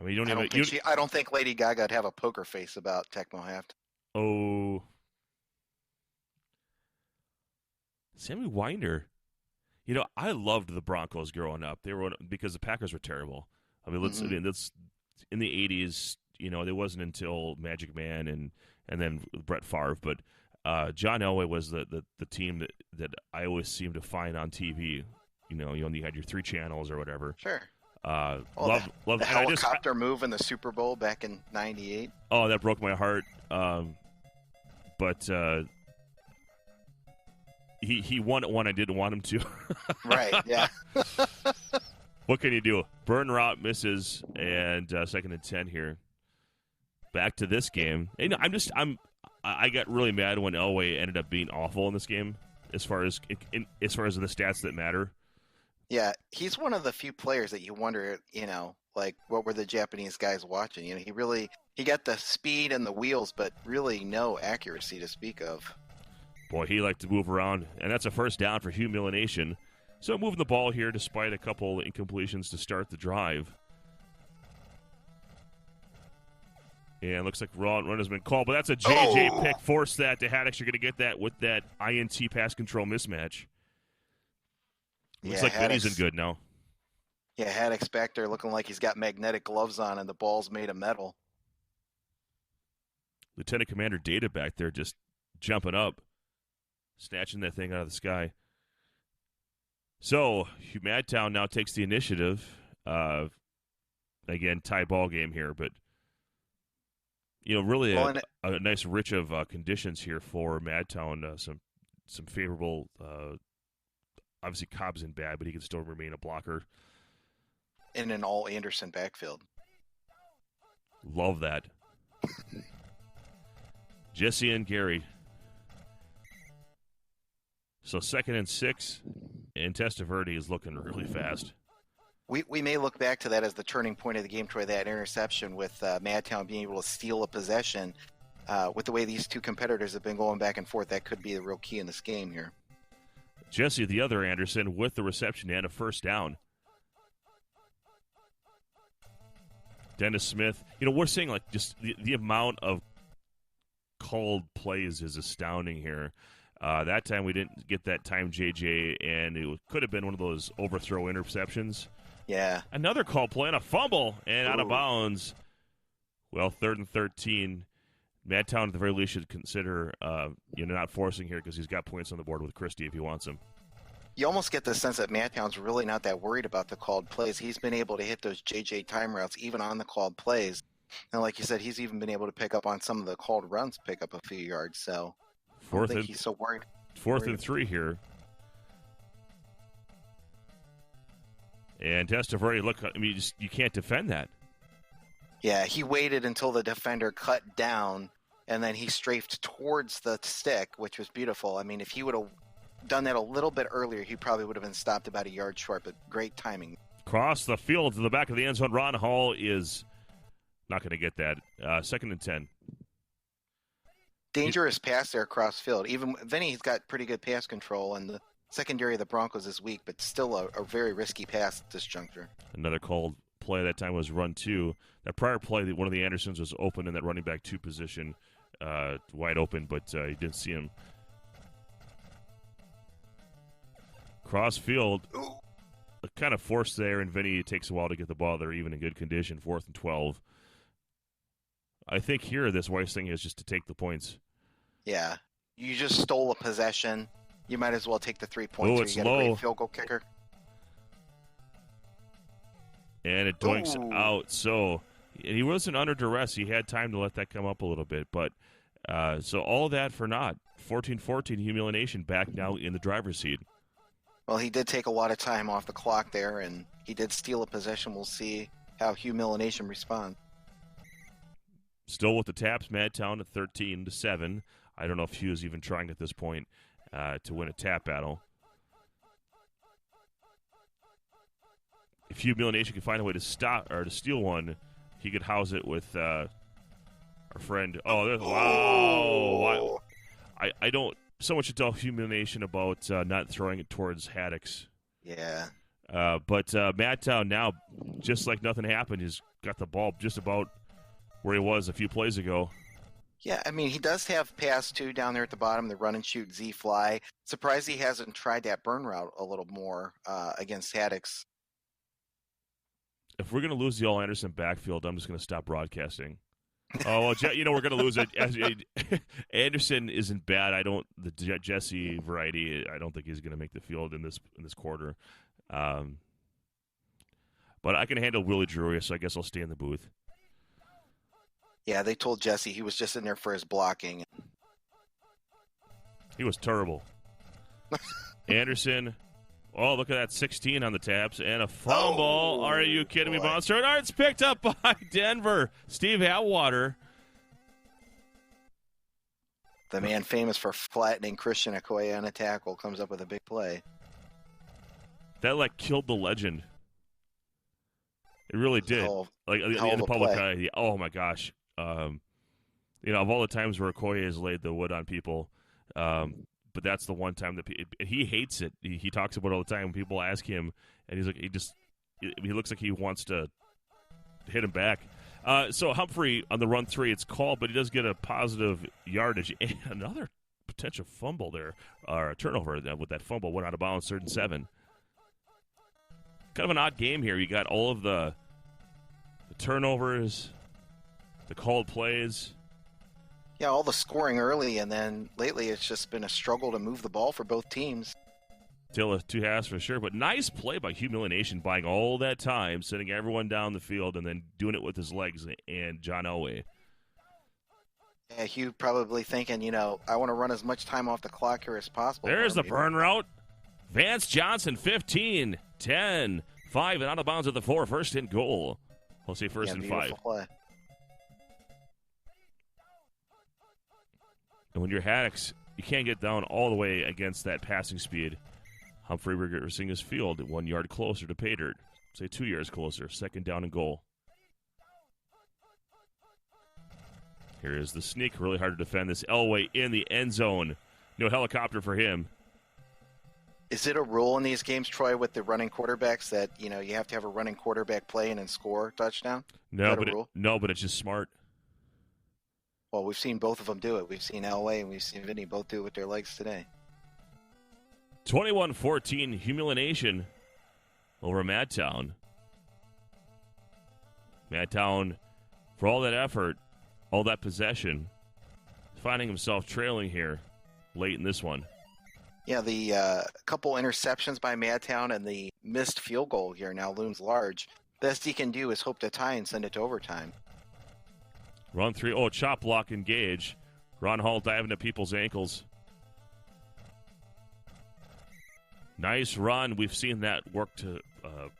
Speaker 1: I mean,
Speaker 8: I don't think Lady Gaga would have a poker face about Tecmo Halftime.
Speaker 1: Oh, Sammy Winder. I loved the Broncos growing up. They were because the Packers were terrible. I mean, that's in the '80s. It wasn't until Magic Man and then Brett Favre, but John Elway was the team that I always seemed to find on TV. You had your 3 channels or whatever.
Speaker 8: Sure.
Speaker 1: Love
Speaker 8: the helicopter move in the Super Bowl back in '98.
Speaker 1: Oh, that broke my heart. But he won it when I didn't want him to.
Speaker 8: Right. Yeah.
Speaker 1: What can you do? Burn route misses, and 2nd and 10 here. Back to this game. And I got really mad when Elway ended up being awful in this game, as far as the stats that matter.
Speaker 8: Yeah, he's one of the few players that you wonder, like what were the Japanese guys watching? He got the speed and the wheels, but really no accuracy to speak of.
Speaker 1: Boy, he liked to move around, and that's a 1st down for Humiliation. So moving the ball here despite a couple incompletions to start the drive. And looks like run has been called, but that's a JJ pick. Force that to Haddix. You're going to get that with that INT pass control mismatch. Looks like Vinny's in good now.
Speaker 8: Yeah, Haddix back there looking like he's got magnetic gloves on and the ball's made of metal.
Speaker 1: Lieutenant Commander Data back there just jumping up, snatching that thing out of the sky. So, Madtown now takes the initiative. Again, tie ball game here, but really a nice rich of conditions here for Madtown. Some favorable. Obviously, Cobb's in bad, but he can still remain a blocker.
Speaker 8: In an all Anderson backfield.
Speaker 1: Love that. Jesse and Gary. So 2nd and 6, and Testaverde is looking really fast.
Speaker 8: We may look back to that as the turning point of the game, Troy, that interception with Madtown being able to steal a possession. With the way these two competitors have been going back and forth, that could be the real key in this game here.
Speaker 1: Jesse, the other Anderson, with the reception and a first down. Dennis Smith. We're seeing like just the amount of called plays is astounding here. That time we didn't get that time, JJ, and it could have been one of those overthrow interceptions.
Speaker 8: Yeah.
Speaker 1: Another call play and a fumble and out of bounds. Well, 3rd and 13. Madtown at the very least should consider not forcing here because he's got points on the board with Christie if he wants them.
Speaker 8: You almost get the sense that Madtown's really not that worried about the called plays. He's been able to hit those JJ time routes even on the called plays. And like you said, he's even been able to pick up on some of the called runs, pick up a few yards. So I don't think he's so worried.
Speaker 1: 4th and 3 here. And Testaverde, look, you can't defend that.
Speaker 8: Yeah, he waited until the defender cut down, and then he strafed towards the stick, which was beautiful. If he would have done that a little bit earlier, he probably would have been stopped about a yard short, but great timing.
Speaker 1: Cross the field to the back of the end zone. Ron Hall is not going to get that. 2nd and 10.
Speaker 8: Dangerous pass there across field. Even Vinny's got pretty good pass control, and the secondary of the Broncos is weak, but still a very risky pass at this juncture.
Speaker 1: Another called play that time was run 2. That prior play, one of the Andersons was open in that running back 2 position, wide open, but he didn't see him. Cross field, kind of forced there, and Vinny takes a while to get the ball there, even in good condition. 4th and 12. I think here this wise thing is just to take the points.
Speaker 8: Yeah, you just stole a possession. You might as well take the 3 points.
Speaker 1: Oh, it's
Speaker 8: you got
Speaker 1: low.
Speaker 8: A great field goal kicker.
Speaker 1: And it doinks out. So he wasn't under duress. He had time to let that come up a little bit. But so all that for naught. 14-14 Humiliation back now in the driver's seat.
Speaker 8: Well, he did take a lot of time off the clock there, and he did steal a possession. We'll see how Humiliation responds.
Speaker 1: Still with the taps, Madtown at 13-7. I don't know if Hughes even trying at this point to win a tap battle. If Humiliation can find a way to stop or to steal one, he could house it with our friend. Wow! I don't so much to tell Humiliation about not throwing it towards Haddix.
Speaker 8: Yeah.
Speaker 1: But Madtown now, just like nothing happened, he's got the ball just about where he was a few plays ago.
Speaker 8: Yeah, he does have pass 2 down there at the bottom, the run and shoot Z-fly. Surprised he hasn't tried that burn route a little more against Haddix.
Speaker 1: If we're going to lose the All-Anderson backfield, I'm just going to stop broadcasting. Oh, well, we're going to lose it. Anderson isn't bad. The Jesse variety, I don't think he's going to make the field in this quarter. But I can handle Willie Drury, so I guess I'll stay in the booth.
Speaker 8: Yeah, they told Jesse he was just in there for his blocking.
Speaker 1: He was terrible. Anderson, look at that, 16 on the taps, and a fumble. Are you kidding me, Monster? All right, it's picked up by Denver. Steve Atwater.
Speaker 8: The man famous for flattening Christian Okoye on a tackle comes up with a big play.
Speaker 1: That, killed the legend. It really did. In the public eye. Oh, my gosh. Of all the times where Okoye has laid the wood on people, but that's the one time that he hates it. He talks about it all the time. When people ask him, and he's like, he looks like he wants to hit him back. So Humphrey on the run 3, it's called, but he does get a positive yardage. And another potential fumble there, or a turnover with that fumble, went out of bounds, 3rd and 7. Kind of an odd game here. You got all of the turnovers, the called plays.
Speaker 8: Yeah, all the scoring early, and then lately it's just been a struggle to move the ball for both teams.
Speaker 1: Still a 2 halves for sure, but nice play by Humiliation, buying all that time, sending everyone down the field, and then doing it with his legs and John Elway.
Speaker 8: Yeah, Hugh probably thinking, I want to run as much time off the clock here as possible.
Speaker 1: There's the burn route. Vance Johnson, 15, 10, 5, and out of bounds at the 4, 1st and goal. We'll say 1st and 5.
Speaker 8: Play.
Speaker 1: And when you're Haddix, you can't get down all the way against that passing speed. Humphrey reversing his field 1 yard closer to pay dirt. Say 2 yards closer. 2nd down and goal. Here is the sneak. Really hard to defend this. Elway in the end zone. No helicopter for him.
Speaker 8: Is it a rule in these games, Troy, with the running quarterbacks that, you have to have a running quarterback play and then score a touchdown?
Speaker 1: No, but it's just smart.
Speaker 8: Well, we've seen both of them do it. We've seen Elway and we've seen Vinny both do it with their legs today.
Speaker 1: 21-14, Humiliation over Madtown. Madtown, for all that effort, all that possession, finding himself trailing here late in this one.
Speaker 8: Yeah, the couple interceptions by Madtown and the missed field goal here now looms large. Best he can do is hope to tie and send it to overtime.
Speaker 1: Run 3, chop block engage. Ron Hall diving at people's ankles. Nice run. We've seen that work to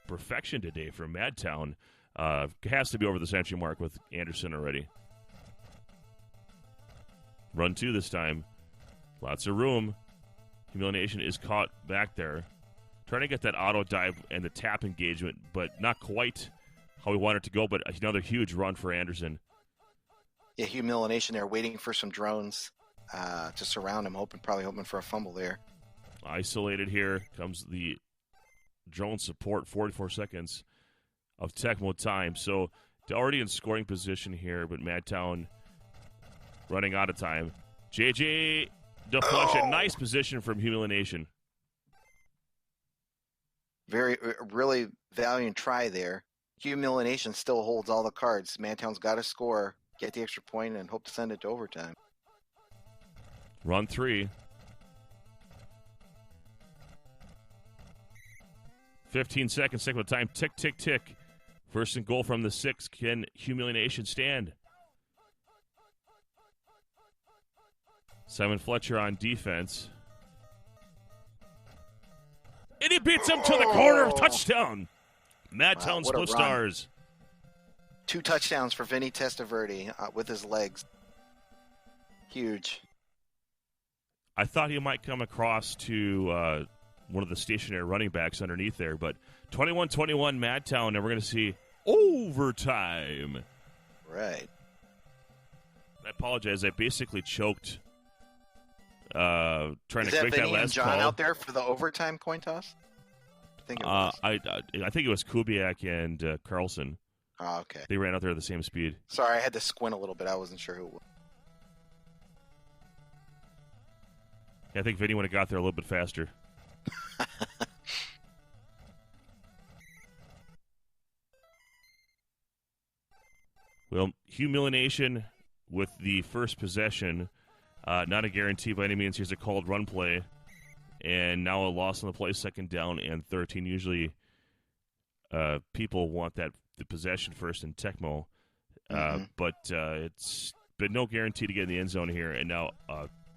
Speaker 1: perfection today from Madtown. Has to be over the century mark with Anderson already. Run 2 this time. Lots of room. Humiliation is caught back there. Trying to get that auto dive and the tap engagement, but not quite how we want it to go. But another huge run for Anderson.
Speaker 8: Yeah, Humiliation there waiting for some drones to surround him, probably hoping for a fumble there.
Speaker 1: Isolated here comes the drone support, 44 seconds of Tecmo time. So already in scoring position here, but Madtown running out of time. JJ deflection, nice position from Humiliation.
Speaker 8: Really valiant try there. Humiliation still holds all the cards. Madtown's got to score, get the extra point, and hope to send it to overtime.
Speaker 1: Run 3. 15 seconds, second time. Tick, tick, tick. 1st and goal from the 6. Can Humiliation stand? Simon Fletcher on defense. And he beats him to the corner. Touchdown. Madtown Split Stars.
Speaker 8: 2 touchdowns for Vinny Testaverde with his legs. Huge.
Speaker 1: I thought he might come across to one of the stationary running backs underneath there, but 21-21 Madtown, and we're going to see overtime.
Speaker 8: Right.
Speaker 1: I apologize. I basically choked trying
Speaker 8: to
Speaker 1: make
Speaker 8: Vinny
Speaker 1: that last
Speaker 8: and John
Speaker 1: call.
Speaker 8: Out there for the overtime coin toss? I think it was.
Speaker 1: I think it was Kubiak and Carlson.
Speaker 8: Oh, okay.
Speaker 1: They ran out there at the same speed.
Speaker 8: Sorry, I had to squint a little bit. I wasn't sure who it was.
Speaker 1: Yeah, I think Vinny would have got there a little bit faster. Well, Humiliation with the first possession. Not a guarantee by any means. Here's a called run play. And now a loss on the play, 2nd down and 13. Usually people want the possession first in Tecmo. But it's been no guarantee to get in the end zone here. And now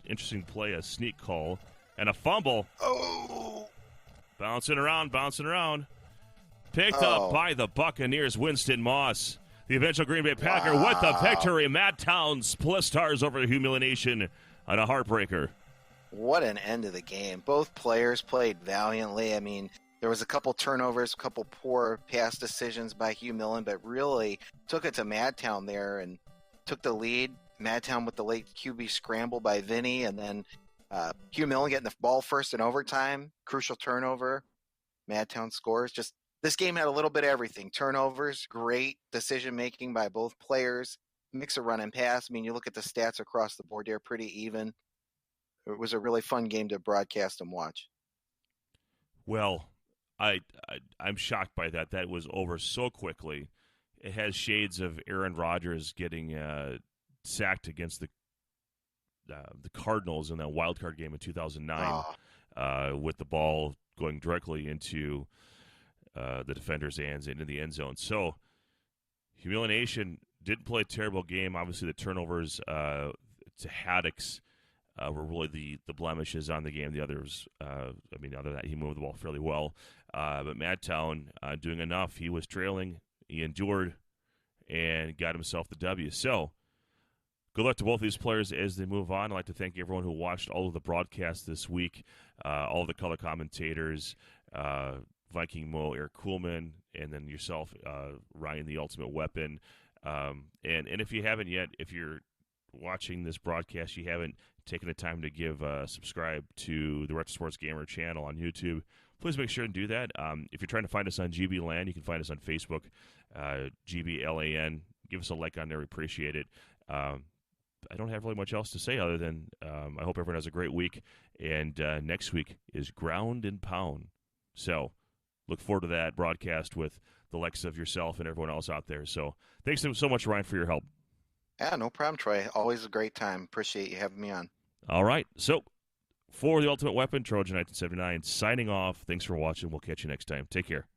Speaker 1: interesting play, a sneak call, and a fumble.
Speaker 8: Oh!
Speaker 1: Bouncing around. Picked up by the Buccaneers, Winston Moss. The eventual Green Bay Packer with the victory. Madtown Split Stars over Humiliation on a heartbreaker.
Speaker 8: What an end of the game. Both players played valiantly. I mean, there was a couple turnovers, a couple poor pass decisions by Hugh Millen, but really took it to Madtown there and took the lead. Madtown with the late QB scramble by Vinny, and then Hugh Millen getting the ball first in overtime. Crucial turnover. Madtown scores. Just This game had a little bit of everything. Turnovers, great decision-making by both players, mix of run and pass. I mean, you look at the stats across the board, they're pretty even. It was a really fun game to broadcast and watch.
Speaker 1: Well, I'm shocked by that. That was over so quickly. It has shades of Aaron Rodgers getting sacked against the Cardinals in that wild card game in 2009 with the ball going directly into the defender's hands into the end zone. So, Humiliation didn't play a terrible game. Obviously, the turnovers to Haddock's were really the blemishes on the game. The others, other than that, he moved the ball fairly well. But Madtown doing enough. He was trailing. He endured and got himself the W. So, good luck to both these players as they move on. I'd like to thank everyone who watched all of the broadcasts this week, all of the color commentators, Viking Mo, Eric Kuhlman, and then yourself, Ryan, the Ultimate Weapon. And if you haven't yet, if you're watching this broadcast, you haven't taken the time to give subscribe to the Retro Sports Gamer channel on YouTube, please make sure and do that. If you're trying to find us on GBLAN, you can find us on Facebook, GBLAN. Give us a like on there. We appreciate it. I don't have really much else to say other than I hope everyone has a great week. And next week is Ground and Pound. So look forward to that broadcast with the likes of yourself and everyone else out there. So thanks so much, Ryan, for your help.
Speaker 8: Yeah, no problem, Troy. Always a great time. Appreciate you having me on.
Speaker 1: All right. So for the Ultimate Weapon, Trojan 1979, signing off. Thanks for watching. We'll catch you next time. Take care.